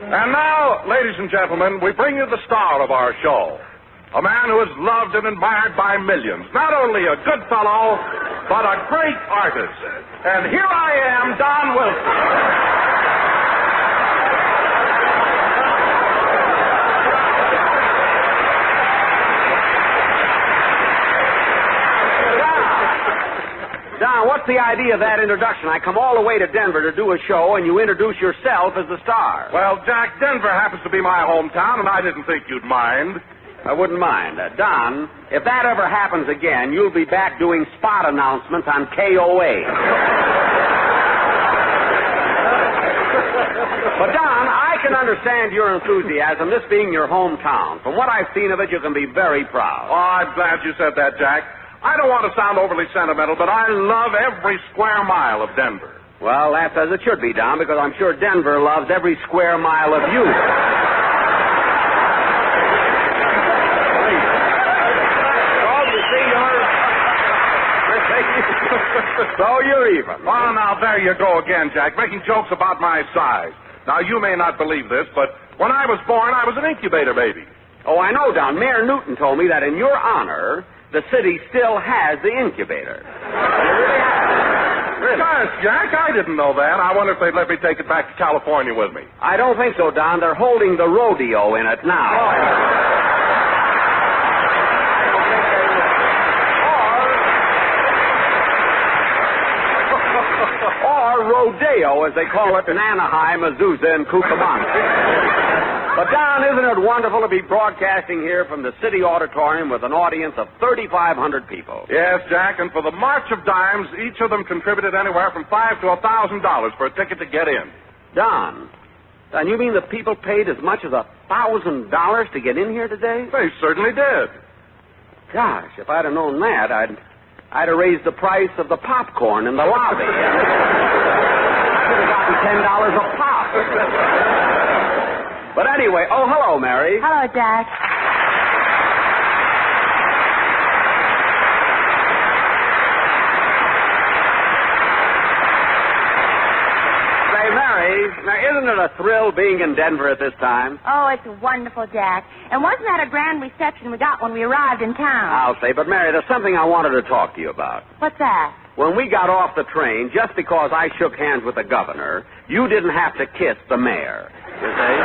Speaker 6: And now, ladies and gentlemen, we bring you the star of our show. A man who is loved and admired by millions. Not only a good fellow, but a great artist. And here I am, Don Wilson.
Speaker 22: Don, what's the idea of that introduction? I come all the way to Denver to do a show, and you introduce yourself as the star.
Speaker 6: Well, Jack, Denver happens to be my hometown, and I didn't think you'd mind.
Speaker 22: I wouldn't mind. Don, if that ever happens again, you'll be back doing spot announcements on KOA. But, Don, I can understand your enthusiasm, this being your hometown. From what I've seen of it, you can be very proud.
Speaker 6: Oh, I'm glad you said that, Jack. I don't want to sound overly sentimental, but I love every square mile of Denver.
Speaker 22: Well, that's as it should be, Don, because I'm sure Denver loves every square mile of you. Oh, you see,
Speaker 6: So you're even. Well, now, there you go again, Jack, making jokes about my size. Now, you may not believe this, but when I was born, I was an incubator baby.
Speaker 15: Oh, I know, Don. Mayor Newton told me that in your honor, the city still has the incubator.
Speaker 6: Really? Gosh, Jack, I didn't know that. I wonder if they'd let me take it back to California with me.
Speaker 15: I don't think so, Don. They're holding the rodeo in it now. Or rodeo, as they call it in Anaheim, Azusa, and Cucamonga. But, Don, isn't it wonderful to be broadcasting here from the City Auditorium with an audience of 3,500 people?
Speaker 6: Yes, Jack, and for the March of Dimes, each of them contributed anywhere from $5 to $1,000 for a ticket to get in.
Speaker 15: Don, you mean the people paid as much as $1,000 to get in here today?
Speaker 6: They certainly did.
Speaker 15: Gosh, if I'd have known that, I'd have raised the price of the popcorn in the lobby. I could have gotten $10 a pop. But anyway, oh, hello, Mary.
Speaker 7: Hello, Jack.
Speaker 15: Say, Mary, now isn't it a thrill being in Denver at this time?
Speaker 7: Oh, it's wonderful, Jack. And wasn't that a grand reception we got when we arrived in town?
Speaker 15: I'll say, but Mary, there's something I wanted to talk to you about.
Speaker 7: What's that?
Speaker 15: When we got off the train, just because I shook hands with the governor, you didn't have to kiss the mayor. You see?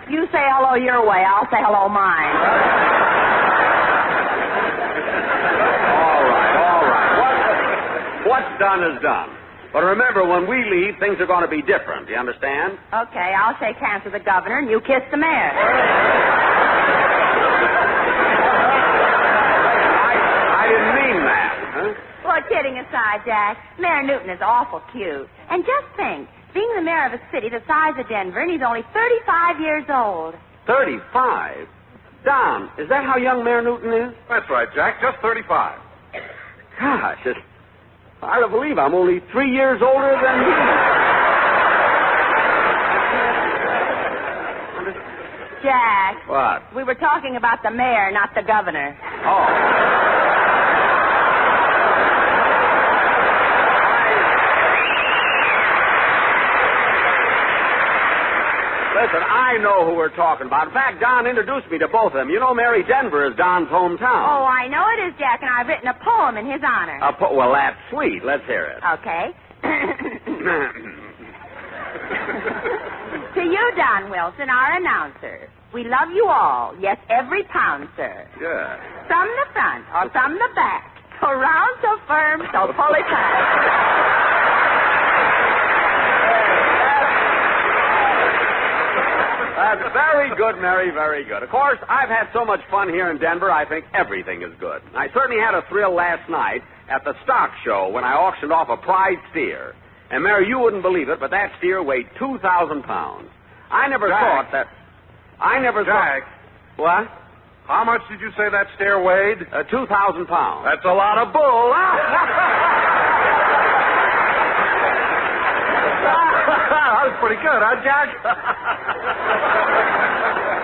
Speaker 7: You say hello your way, I'll say hello mine.
Speaker 15: All right. What's done is done. But remember, when we leave, things are going to be different. Do you understand?
Speaker 7: Okay, I'll shake hands with the governor and you kiss the mayor.
Speaker 15: I didn't mean that. Huh?
Speaker 7: Well, kidding aside, Jack, Mayor Newton is awful cute. And just think, being the mayor of a city the size of Denver, and he's only 35 years old.
Speaker 15: 35? Don, is that how young Mayor Newton is?
Speaker 6: That's right, Jack, just 35.
Speaker 15: Gosh, it's hard to believe I'm only 3 years older than you.
Speaker 7: Jack.
Speaker 15: What?
Speaker 7: We were talking about the mayor, not the governor.
Speaker 15: Oh. Listen, I know who we're talking about. In fact, Don introduced me to both of them. You know, Mary, Denver is Don's hometown.
Speaker 7: Oh, I know it is, Jack, and I've written a poem in his honor.
Speaker 15: Well, that's sweet. Let's hear it.
Speaker 7: Okay. To you, Don Wilson, our announcer. We love you all. Yes, every pound, sir.
Speaker 15: Yeah.
Speaker 7: From the front or from the back. So round, so firm, so pull it tight.
Speaker 15: That's very good, Mary, very good. Of course, I've had so much fun here in Denver, I think everything is good. I certainly had a thrill last night at the stock show when I auctioned off a prize steer. And, Mary, you wouldn't believe it, but that steer weighed 2,000 pounds. I never thought that...
Speaker 6: Jack.
Speaker 15: What?
Speaker 6: How much did you say that steer weighed?
Speaker 15: 2,000 pounds.
Speaker 6: That's a lot of bull. That was pretty good, huh, Jack?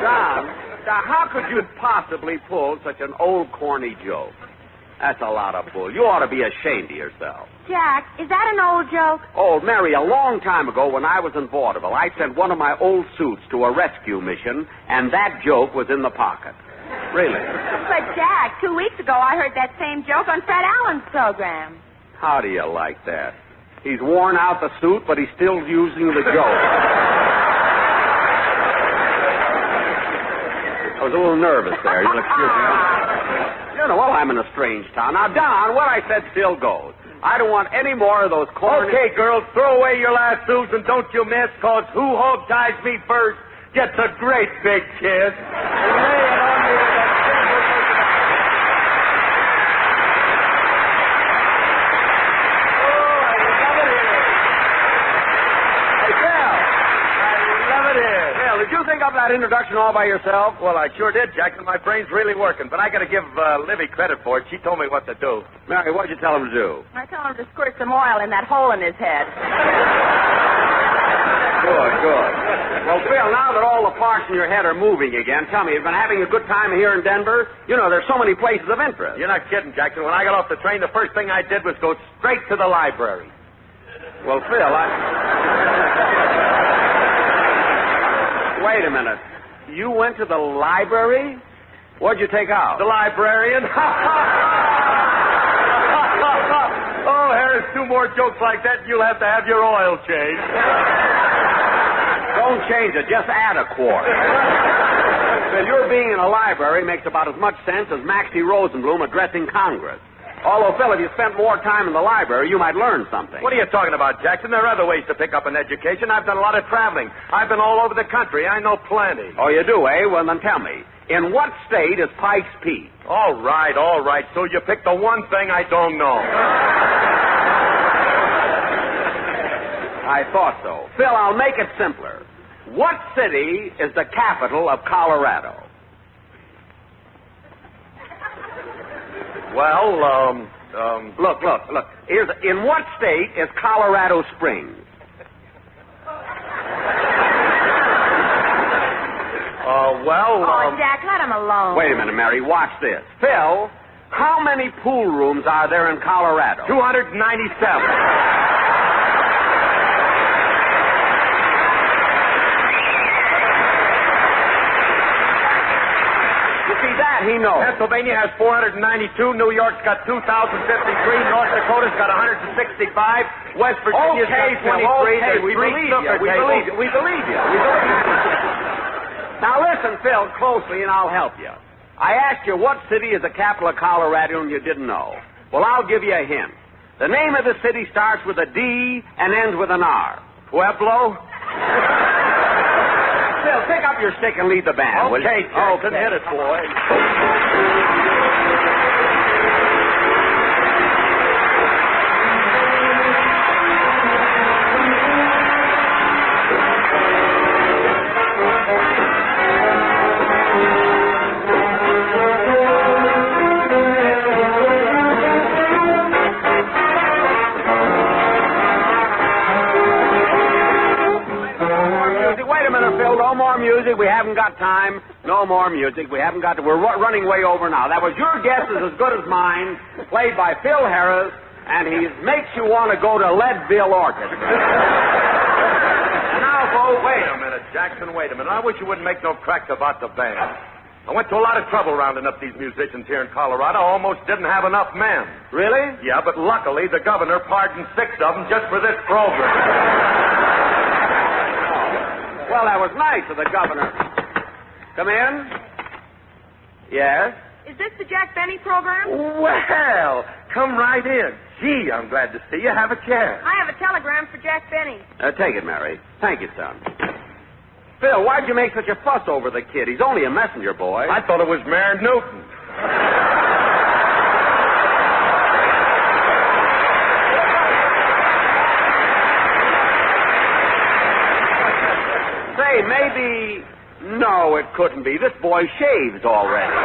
Speaker 15: Don, now how could you possibly pull such an old corny joke? That's a lot of bull. You ought to be ashamed of yourself.
Speaker 7: Jack, is that an old joke?
Speaker 15: Oh, Mary, a long time ago when I was in vaudeville, I sent one of my old suits to a rescue mission, and that joke was in the pocket. Really.
Speaker 7: But, Jack, 2 weeks ago I heard that same joke on Fred Allen's program.
Speaker 15: How do you like that? He's worn out the suit, but he's still using the joke. I was a little nervous there. You'll excuse me. You know, well, I'm in a strange town. Now, Don, what I said still goes. I don't want any more of those corny...
Speaker 5: Okay, girls, throw away your lassos and don't you miss, because who hog-ties me first gets a great big kiss. And lay it on me with that
Speaker 15: Did you think up that introduction all by yourself?
Speaker 5: Well, I sure did, Jack, and my brain's really working. But I got to give Livy credit for it. She told me what to do.
Speaker 15: Mary, what'd you tell him to do?
Speaker 7: I told him to squirt some oil in that hole in his head.
Speaker 15: Good. Well, Phil, now that all the parts in your head are moving again, tell me, you've been having a good time here in Denver? You know, there's so many places of interest.
Speaker 5: You're not kidding, Jackson. When I got off the train, the first thing I did was go straight to the library.
Speaker 15: Well, Phil, Wait a minute. You went to the library? What'd you take out?
Speaker 5: The librarian. Oh, Harris, 2 more jokes like that, and you'll have to have your oil changed.
Speaker 15: Don't change it. Just add a quart. Phil, your being in a library makes about as much sense as Maxie Rosenblum addressing Congress. Although, Phil, if you spent more time in the library, you might learn something.
Speaker 5: What are you talking about, Jackson? There are other ways to pick up an education. I've done a lot of traveling. I've been all over the country. I know plenty.
Speaker 15: Oh, you do, eh? Well, then tell me. In what state is Pikes Peak?
Speaker 5: All right. So you picked the one thing I don't know.
Speaker 15: I thought so. Phil, I'll make it simpler. What city is the capital of Colorado?
Speaker 5: Well,
Speaker 15: Look. In what state is Colorado Springs?
Speaker 4: Oh, Jack, let him alone.
Speaker 15: Wait a minute, Mary. Watch this. Phil, how many pool rooms are there in Colorado?
Speaker 5: 297.
Speaker 15: He knows.
Speaker 5: Pennsylvania has 492. New York's got 2,053. North Dakota's got 165. West Virginia's got 23.
Speaker 15: Okay, we believe you. Now listen, Phil, closely, and I'll help you. I asked you what city is the capital of Colorado, and you didn't know. Well, I'll give you a hint. The name of the city starts with a D and ends with an R.
Speaker 5: Pueblo?
Speaker 15: Phil, pick up your stick and lead the band.
Speaker 5: Okay, Jackson, hit it, boy.
Speaker 15: We haven't got time. No more music. We haven't got to. We're running way over now. That was Your Guess Is As Good As Mine, played by Phil Harris, and he makes you want to go to Leadville Orchestra. And now, folks,
Speaker 5: wait a minute, Jackson, wait a minute. I wish you wouldn't make no cracks about the band. I went to a lot of trouble rounding up these musicians here in Colorado. I almost didn't have enough men.
Speaker 15: Really?
Speaker 5: Yeah, but luckily the governor pardoned 6 of them just for this program.
Speaker 15: Well, that was nice of the governor. Come in. Yes?
Speaker 8: Is this the Jack Benny program?
Speaker 5: Well, come right in. Gee, I'm glad to see you. Have a chair.
Speaker 8: I have a telegram for Jack Benny.
Speaker 15: Take it, Mary. Thank you, son. Phil, why'd you make such a fuss over the kid? He's only a messenger boy.
Speaker 5: I thought it was Mayor Newton.
Speaker 15: Say, maybe... No, it couldn't be. This boy shaves already.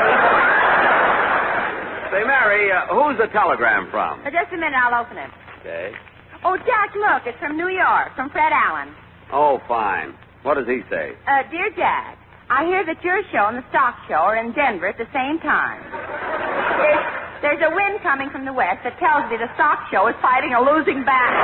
Speaker 15: Say, Mary, who's the telegram from?
Speaker 7: Just a minute, I'll open it.
Speaker 15: Okay.
Speaker 7: Oh, Jack, look, it's from New York, from Fred Allen.
Speaker 15: Oh, fine. What does he say?
Speaker 7: Dear Jack, I hear that your show and the stock show are in Denver at the same time. There's a wind coming from the west that tells me the stock show is fighting a losing battle.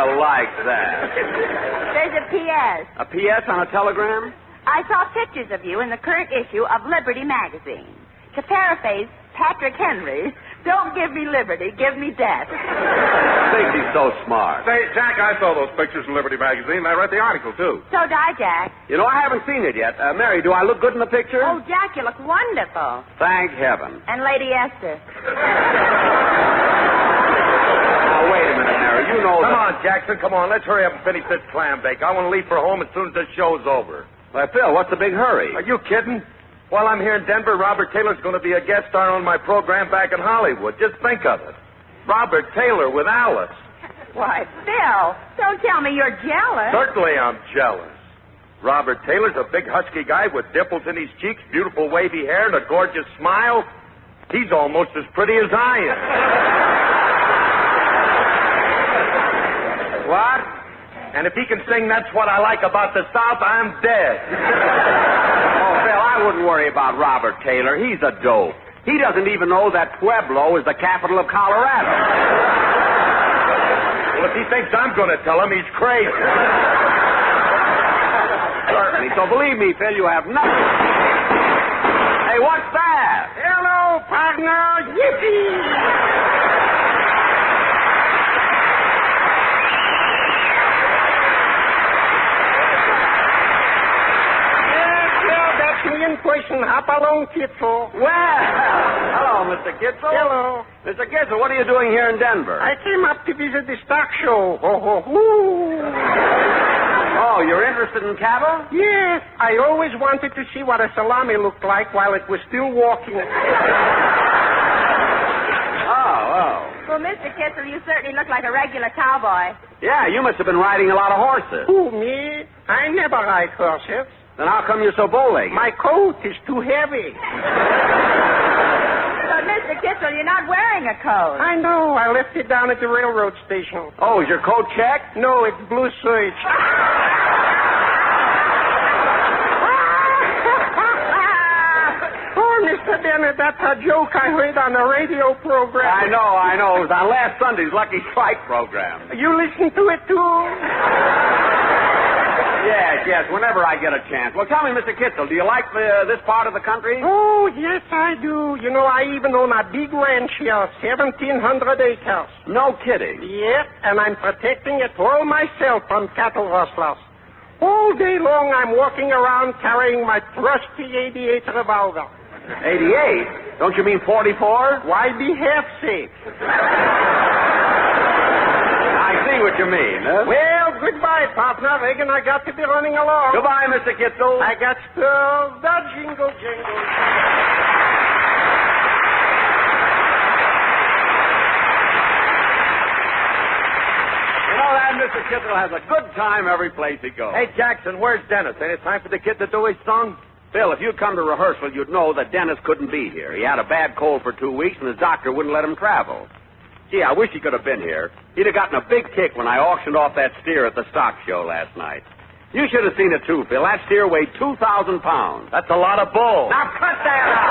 Speaker 15: Like that.
Speaker 7: There's a P.S.
Speaker 15: A P.S. on a telegram?
Speaker 7: I saw pictures of you in the current issue of Liberty magazine. To paraphrase Patrick Henry, don't give me liberty, give me death.
Speaker 15: Thinks he's so smart.
Speaker 6: Say, Jack, I saw those pictures in Liberty magazine. I read the article, too.
Speaker 7: So did I, Jack.
Speaker 15: You know, I haven't seen it yet. Mary, do I look good in the picture?
Speaker 7: Oh, Jack, you look wonderful.
Speaker 15: Thank heaven.
Speaker 7: And Lady Esther.
Speaker 15: Wait a minute, Mary. You know
Speaker 5: Come on, Jackson. Come on. Let's hurry up and finish this clam bake. I want to leave for home as soon as this show's over.
Speaker 15: Why, Phil, what's the big hurry?
Speaker 5: Are you kidding? While I'm here in Denver, Robert Taylor's going to be a guest star on my program back in Hollywood. Just think of it. Robert Taylor with Alice.
Speaker 7: Why, Phil, don't tell me you're jealous.
Speaker 5: Certainly I'm jealous. Robert Taylor's a big, husky guy with dimples in his cheeks, beautiful wavy hair, and a gorgeous smile. He's almost as pretty as I am. What? And if he can sing That's What I Like About the South, I'm dead.
Speaker 15: Oh, Phil, I wouldn't worry about Robert Taylor. He's a dope. He doesn't even know that Pueblo is the capital of Colorado.
Speaker 5: Well, if he thinks I'm going to tell him, he's crazy.
Speaker 15: Certainly. So believe me, Phil, you have nothing. Hey, what's that?
Speaker 10: Hello, partner. Yippee! Person, hop along, Kitzel.
Speaker 15: Well, hello, Mr. Kitzel.
Speaker 10: Hello.
Speaker 15: Mr. Kitzel, what are you doing here in Denver?
Speaker 10: I came up to visit the stock show. Ho, ho, ho.
Speaker 15: Oh, you're interested in cattle?
Speaker 10: Yes. I always wanted to see what a salami looked like while it was still walking.
Speaker 15: Oh.
Speaker 7: Well, Mr. Kitzel, you certainly look like a regular cowboy.
Speaker 15: Yeah, you must have been riding a lot of horses.
Speaker 10: Who, me? I never ride horses.
Speaker 15: Then how come you're so bow-legged?
Speaker 10: My coat is too heavy.
Speaker 7: But, Mr. Kitzel, you're not wearing a coat.
Speaker 10: I know. I left it down at the railroad station.
Speaker 15: Oh, is your coat checked?
Speaker 10: No, it's blue serge. Oh, Mr. Bennett, that's a joke I heard on the radio program.
Speaker 15: I know. It was on last Sunday's Lucky Strike program.
Speaker 10: You listen to it, too?
Speaker 15: Yes, whenever I get a chance. Well, tell me, Mr. Kitzel, do you like this part of the country?
Speaker 10: Oh, yes, I do. You know, I even own a big ranch here, 1,700 acres.
Speaker 15: No kidding.
Speaker 10: Yep, and I'm protecting it all myself from cattle rustlers. All day long, I'm walking around carrying my trusty 88 revolver.
Speaker 15: 88? Don't you mean 44?
Speaker 10: Why be half safe?
Speaker 15: I see what you mean, huh?
Speaker 10: Well, goodbye, partner. Regan, I got to be running along.
Speaker 15: Goodbye, Mr. Kitzel.
Speaker 10: I got spurred. The jingle jingle.
Speaker 15: You know, that Mr. Kitzel has a good time every place he goes.
Speaker 5: Hey, Jackson, where's Dennis? Ain't it time for the kid to do his song?
Speaker 15: Phil, if you'd come to rehearsal, you'd know that Dennis couldn't be here. He had a bad cold for 2 weeks, and his doctor wouldn't let him travel. Gee, I wish he could have been here. He'd have gotten a big kick when I auctioned off that steer at the stock show last night. You should have seen it, too, Phil. That steer weighed 2,000 pounds.
Speaker 5: That's a lot of bull.
Speaker 15: Now, cut that out!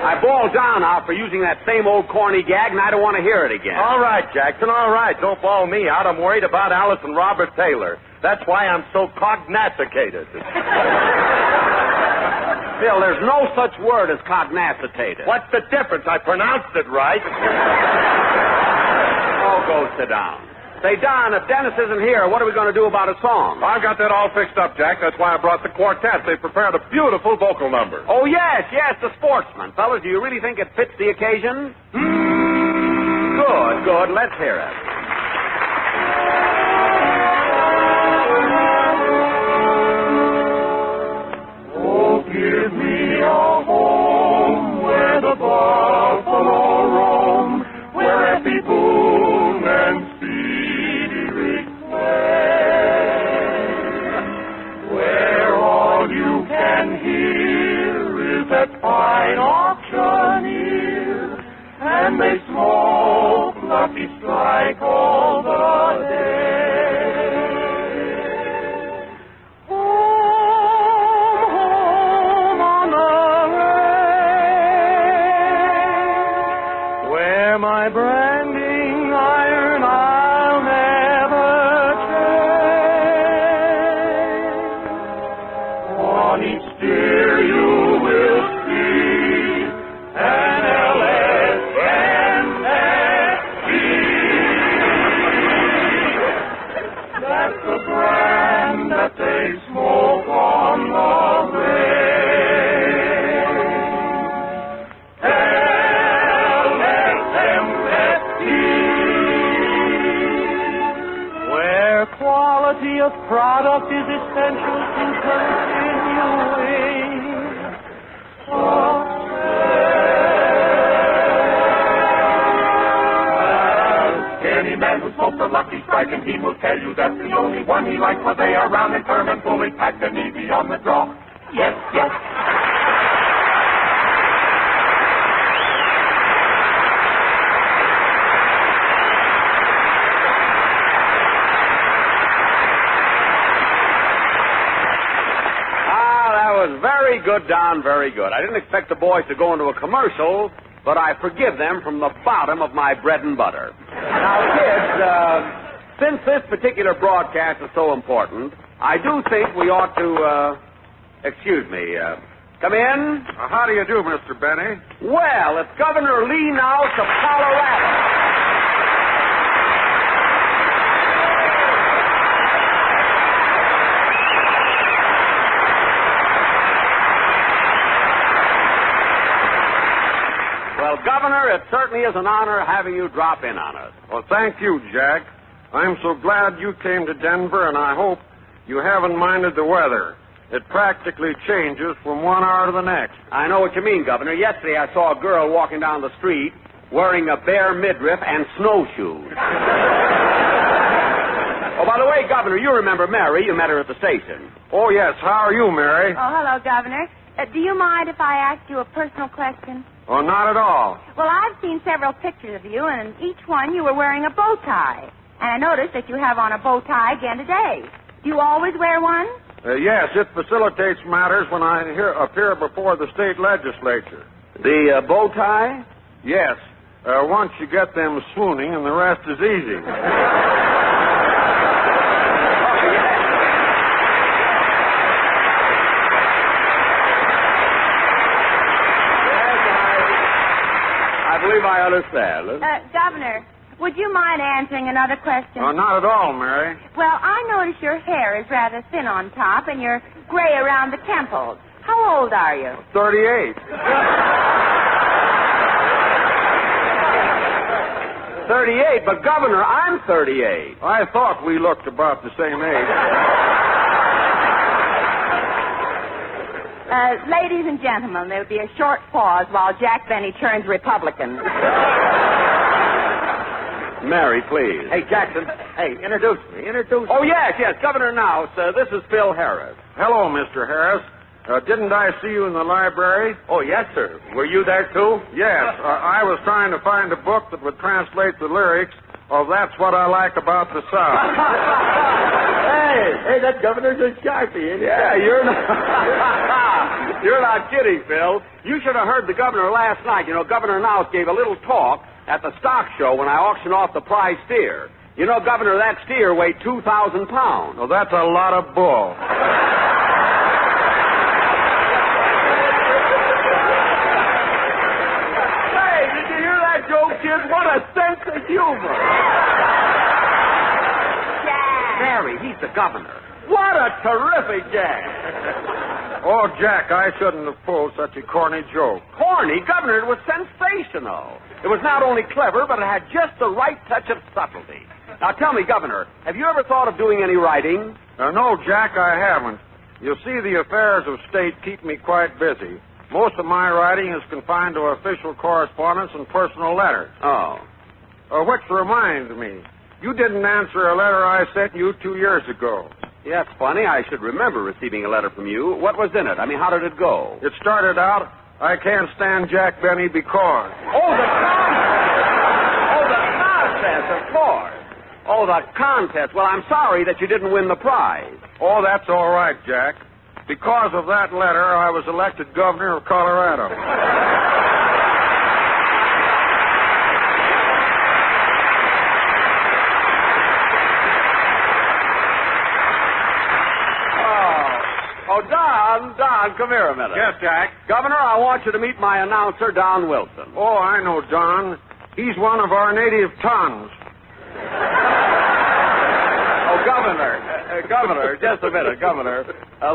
Speaker 15: I bawled down out for using that same old corny gag, and I don't want to hear it again.
Speaker 5: All right, Jackson, all right. Don't bawl me out. I'm worried about Alice and Robert Taylor. That's why I'm so cognasticated.
Speaker 15: Phil, there's no such word as cognasticated.
Speaker 5: What's the difference? I pronounced it right.
Speaker 15: Oh, go sit down. Say, Don, if Dennis isn't here, what are we going to do about a song?
Speaker 6: I've got that all fixed up, Jack. That's why I brought the quartet. They prepared a beautiful vocal number.
Speaker 15: Oh, yes, the Sportsman. Fellas, do you really think it fits the occasion? Good. Let's hear it.
Speaker 13: Give me a home where the buffalo roam, where happy boom and speedy reclaim, where all you can hear is that fine auctioneer, and they smoke Lucky Strike all the day. My branding iron I'll never change. On each steer you will see an LSNSP. That's the brand that they smoke on the range. Quality of product is essential to continuing success. Any man who hope the Lucky Strike, and he will tell you that's the only one he likes, for they are round and firm and fully packed and easy on the draw. Yes, yes.
Speaker 15: Very good, Don, very good. I didn't expect the boys to go into a commercial, but I forgive them from the bottom of my bread and butter. Now, kids, since this particular broadcast is so important, I do think we ought to, excuse me, come in.
Speaker 6: How do you do, Mr. Benny?
Speaker 15: Well, it's Governor Lee Nouse of Colorado. Well, Governor, it certainly is an honor having you drop in on us.
Speaker 6: Well, thank you, Jack. I'm so glad you came to Denver, and I hope you haven't minded the weather. It practically changes from one hour to the next.
Speaker 15: I know what you mean, Governor. Yesterday I saw a girl walking down the street wearing a bare midriff and snowshoes. Oh, by the way, Governor, you remember Mary. You met her at the station.
Speaker 6: Oh, yes. How are you, Mary?
Speaker 7: Oh, hello, Governor. Do you mind if I ask you a personal question?
Speaker 6: Oh, not at all.
Speaker 7: Well, I've seen several pictures of you, and in each one you were wearing a bow tie. And I noticed that you have on a bow tie again today. Do you always wear one?
Speaker 6: Yes, it facilitates matters when I appear before the state legislature.
Speaker 15: The bow tie?
Speaker 6: Yes. Once you get them swooning, and the rest is easy.
Speaker 15: I believe I understand.
Speaker 7: Governor, would you mind answering another question?
Speaker 6: Oh, not at all, Mary.
Speaker 7: Well, I notice your hair is rather thin on top and you're gray around the temples. How old are you?
Speaker 6: 38.
Speaker 15: 38, but Governor, I'm 38.
Speaker 6: I thought we looked about the same age.
Speaker 7: Ladies and gentlemen, there'll be a short pause while Jack Benny turns Republican.
Speaker 15: Mary, please.
Speaker 3: Hey, Jackson. Hey, introduce me.
Speaker 15: Oh, yes, Governor Nouse. This is Phil Harris.
Speaker 6: Hello, Mr. Harris. Didn't I see you in the library?
Speaker 3: Oh, yes, sir. Were you there, too?
Speaker 6: Yes. I was trying to find a book that would translate the lyrics of That's What I Like About the South.
Speaker 3: Hey, that governor's a sharpie, isn't he?
Speaker 15: Yeah, you're not... You're not kidding, Phil. You should have heard the governor last night. You know, Governor Nouse gave a little talk at the stock show when I auctioned off the prize steer. You know, Governor, that steer weighed 2,000 pounds.
Speaker 6: Well, that's a lot of bull.
Speaker 15: Kids, what a sense of humor.
Speaker 7: Jack.
Speaker 15: Mary, he's the governor. What a terrific Jack.
Speaker 6: Oh, Jack, I shouldn't have pulled such a corny joke.
Speaker 15: Corny? Governor, it was sensational. It was not only clever, but it had just the right touch of subtlety. Now, tell me, Governor, have you ever thought of doing any writing?
Speaker 6: No, Jack, I haven't. You see, the affairs of state keep me quite busy. Most of my writing is confined to official correspondence and personal letters.
Speaker 15: Oh.
Speaker 6: Which reminds me, you didn't answer a letter I sent you 2 years ago.
Speaker 15: Yeah, it's funny. I should remember receiving a letter from you. What was in it? I mean, how did it go?
Speaker 6: It started out, I can't stand Jack Benny because.
Speaker 15: Oh, the contest! Oh, the contest, of course. Oh, the contest. Well, I'm sorry that you didn't win the prize.
Speaker 6: Oh, that's all right, Jack. Because of that letter, I was elected governor of Colorado.
Speaker 15: Oh, Don, come here a minute.
Speaker 6: Yes, Jack.
Speaker 15: Governor, I want you to meet my announcer, Don Wilson.
Speaker 6: Oh, I know Don. He's one of our native tons.
Speaker 15: Oh, Governor, just a minute, Governor.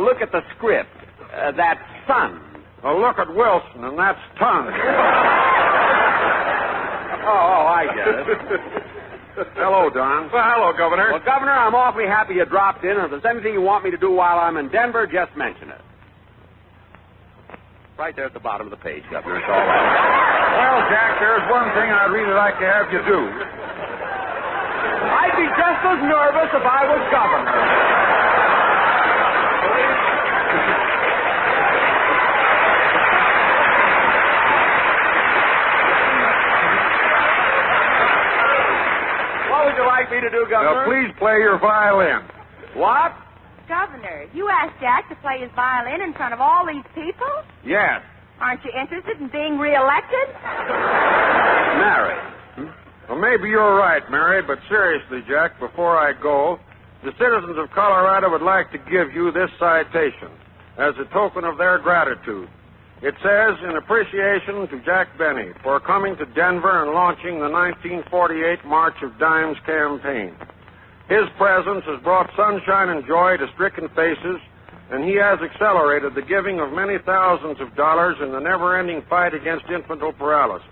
Speaker 15: Look at the script. That's son.
Speaker 6: Look at Wilson, and that's ton.
Speaker 15: Oh, I get it.
Speaker 6: Hello, Don.
Speaker 15: Well, hello, Governor. Well, Governor, I'm awfully happy you dropped in, and if there's anything you want me to do while I'm in Denver, just mention it. Right there at the bottom of the page, Governor. It's all right.
Speaker 6: Well, Jack, there's one thing I'd really like to have you do.
Speaker 15: I
Speaker 5: be just as nervous if I was governor. What would you like me to do, Governor?
Speaker 1: Now, please play your violin.
Speaker 5: What?
Speaker 7: Governor, you asked Jack to play his violin in front of all these people?
Speaker 1: Yes.
Speaker 7: Aren't you interested in being reelected?
Speaker 1: Mary. Well, maybe you're right, Mary, but seriously, Jack, before I go, the citizens of Colorado would like to give you this citation as a token of their gratitude. It says, in appreciation to Jack Benny for coming to Denver and launching the 1948 March of Dimes campaign. His presence has brought sunshine and joy to stricken faces, and he has accelerated the giving of many thousands of dollars in the never-ending fight against infantile paralysis.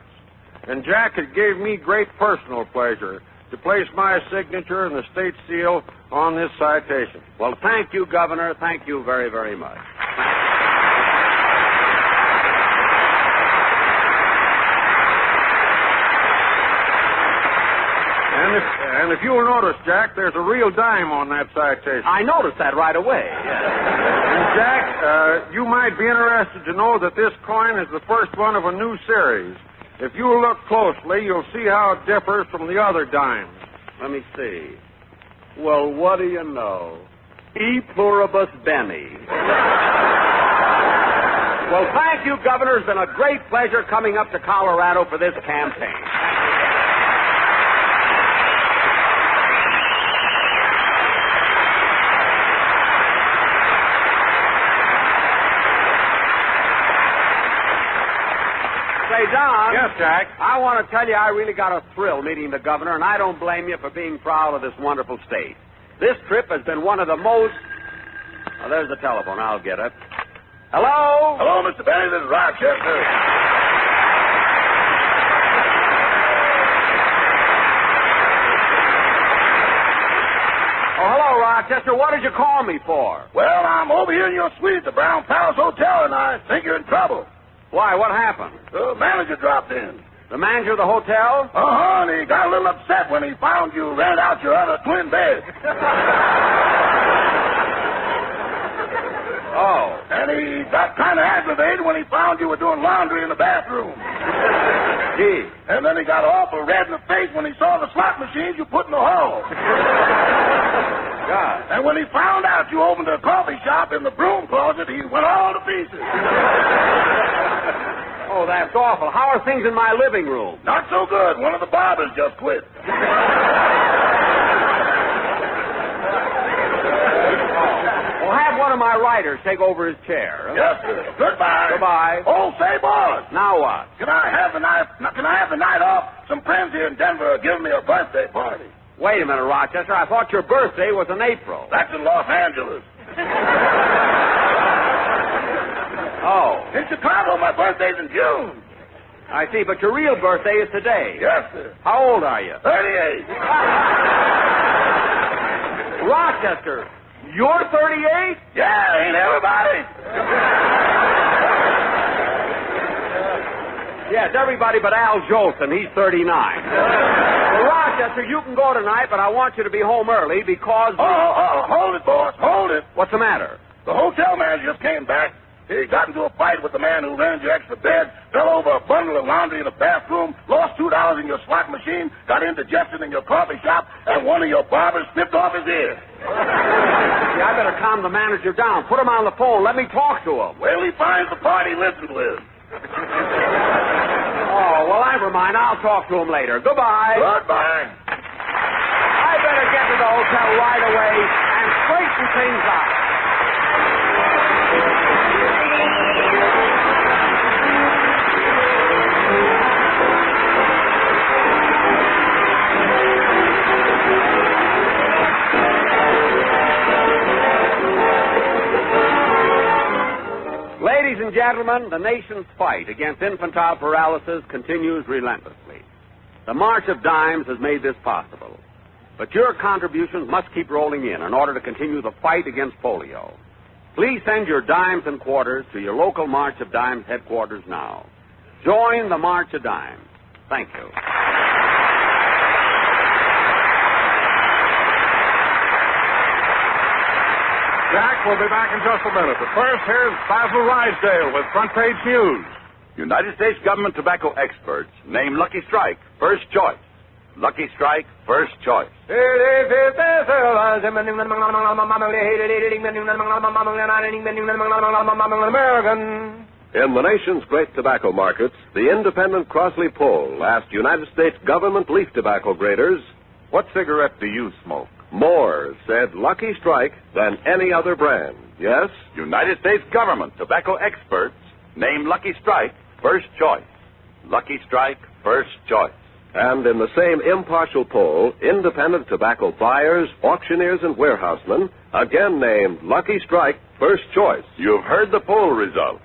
Speaker 1: And Jack, it gave me great personal pleasure to place my signature and the state seal on this citation.
Speaker 15: Well, thank you, Governor. Thank you very, very much.
Speaker 1: And if you'll notice, Jack, there's a real dime on that citation.
Speaker 15: I noticed that right away.
Speaker 1: And Jack, you might be interested to know that this coin is the first one of a new series. If you look closely, you'll see how it differs from the other dimes.
Speaker 15: Let me see. Well, what do you know? E pluribus Benny. Well, thank you, Governor. It's been a great pleasure coming up to Colorado for this campaign. Say, Don.
Speaker 1: Yes, Jack?
Speaker 15: I want to tell you I really got a thrill meeting the governor, and I don't blame you for being proud of this wonderful state. This trip has been one of the most... Oh, there's the telephone. I'll get it. Hello?
Speaker 21: Hello, Mr. Benny. This is Rochester.
Speaker 15: Oh, hello, Rochester. What did you call me for?
Speaker 21: Well, I'm over here in your suite at the Brown Palace Hotel, and I think you're in trouble.
Speaker 15: Why? What happened?
Speaker 21: The manager dropped in.
Speaker 15: The manager of the hotel?
Speaker 21: Uh-huh, and he got a little upset when he found you rented out your other twin bed.
Speaker 15: Oh.
Speaker 21: And he got kind of aggravated when he found you were doing laundry in the bathroom.
Speaker 15: Gee.
Speaker 21: And then he got awful red in the face when he saw the slot machines you put in the hall.
Speaker 15: God.
Speaker 21: And when he found out you opened a coffee shop in the broom closet, he went all to pieces.
Speaker 15: Oh, that's awful. How are things in my living room?
Speaker 21: Not so good. One of the barbers just quit.
Speaker 15: Well, have one of my writers take over his chair.
Speaker 21: Yes, sir. Goodbye.
Speaker 15: Goodbye.
Speaker 21: Oh, say, boss.
Speaker 15: Now what?
Speaker 21: Can I have the night off? Some friends here in Denver are giving me a birthday party.
Speaker 15: Wait a minute, Rochester. I thought your birthday was in April.
Speaker 21: That's in Los Angeles.
Speaker 15: Oh.
Speaker 21: In Chicago, my birthday's in June.
Speaker 15: I see, but your real birthday is today.
Speaker 21: Yes, sir.
Speaker 15: How old are you?
Speaker 21: 38.
Speaker 15: Rochester, you're 38?
Speaker 21: Yeah, ain't everybody?
Speaker 15: Yes, everybody but Al Jolson. He's 39. Well, Rochester, you can go tonight, but I want you to be home early because...
Speaker 21: Hold it, boss. Hold it.
Speaker 15: What's the matter?
Speaker 21: The hotel manager just came back. He got into a fight with the man who rented your extra bed, fell over a bundle of laundry in the bathroom, lost $2 in your slot machine, got indigestion in your coffee shop, and one of your barbers snipped off his ear.
Speaker 15: Yeah, I better calm the manager down. Put him on the phone. Let me talk to him.
Speaker 21: Well, he finds the party listened with.
Speaker 15: Oh, well, never mind. I'll talk to him later. Goodbye.
Speaker 21: Goodbye.
Speaker 15: I better get to the hotel right away and straighten things out. Ladies and gentlemen, the nation's fight against infantile paralysis continues relentlessly. The March of Dimes has made this possible. But your contributions must keep rolling in order to continue the fight against polio. Please send your dimes and quarters to your local March of Dimes headquarters now. Join the March of Dimes. Thank you.
Speaker 6: Jack, we'll be back in just a minute. But first, here's Basil Rysdale with Front Page News.
Speaker 11: United States government tobacco experts name Lucky Strike first choice. Lucky Strike first choice.
Speaker 12: In the nation's great tobacco markets, the independent Crossley poll asked United States government leaf tobacco graders,
Speaker 11: what cigarette do you smoke?
Speaker 12: More said Lucky Strike than any other brand. Yes?
Speaker 11: United States government tobacco experts name Lucky Strike first choice. Lucky Strike first choice.
Speaker 12: And in the same impartial poll, independent tobacco buyers, auctioneers, and warehousemen again named Lucky Strike first choice.
Speaker 11: You've heard the poll results.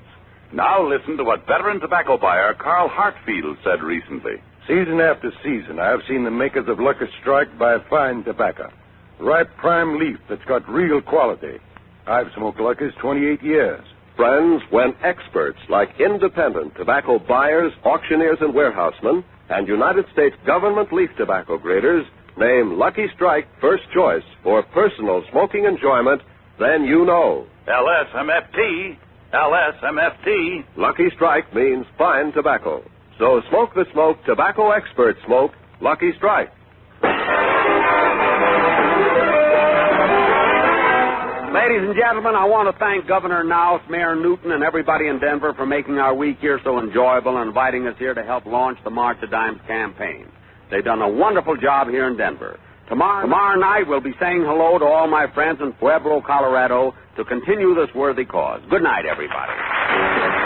Speaker 11: Now listen to what veteran tobacco buyer Carl Hartfield said recently.
Speaker 14: Season after season, I have seen the makers of Lucky Strike buy fine tobacco. Ripe prime leaf that's got real quality. I've smoked Lucky's 28 years.
Speaker 12: Friends, when experts like independent tobacco buyers, auctioneers, and warehousemen and United States government leaf tobacco graders name Lucky Strike first choice for personal smoking enjoyment, then you know.
Speaker 11: LSMFT. LSMFT.
Speaker 12: Lucky Strike means fine tobacco. So smoke the smoke tobacco experts smoke Lucky Strike.
Speaker 15: Ladies and gentlemen, I want to thank Governor Knauss, Mayor Newton, and everybody in Denver for making our week here so enjoyable and inviting us here to help launch the March of Dimes campaign. They've done a wonderful job here in Denver. Tomorrow night, we'll be saying hello to all my friends in Pueblo, Colorado, to continue this worthy cause. Good night, everybody.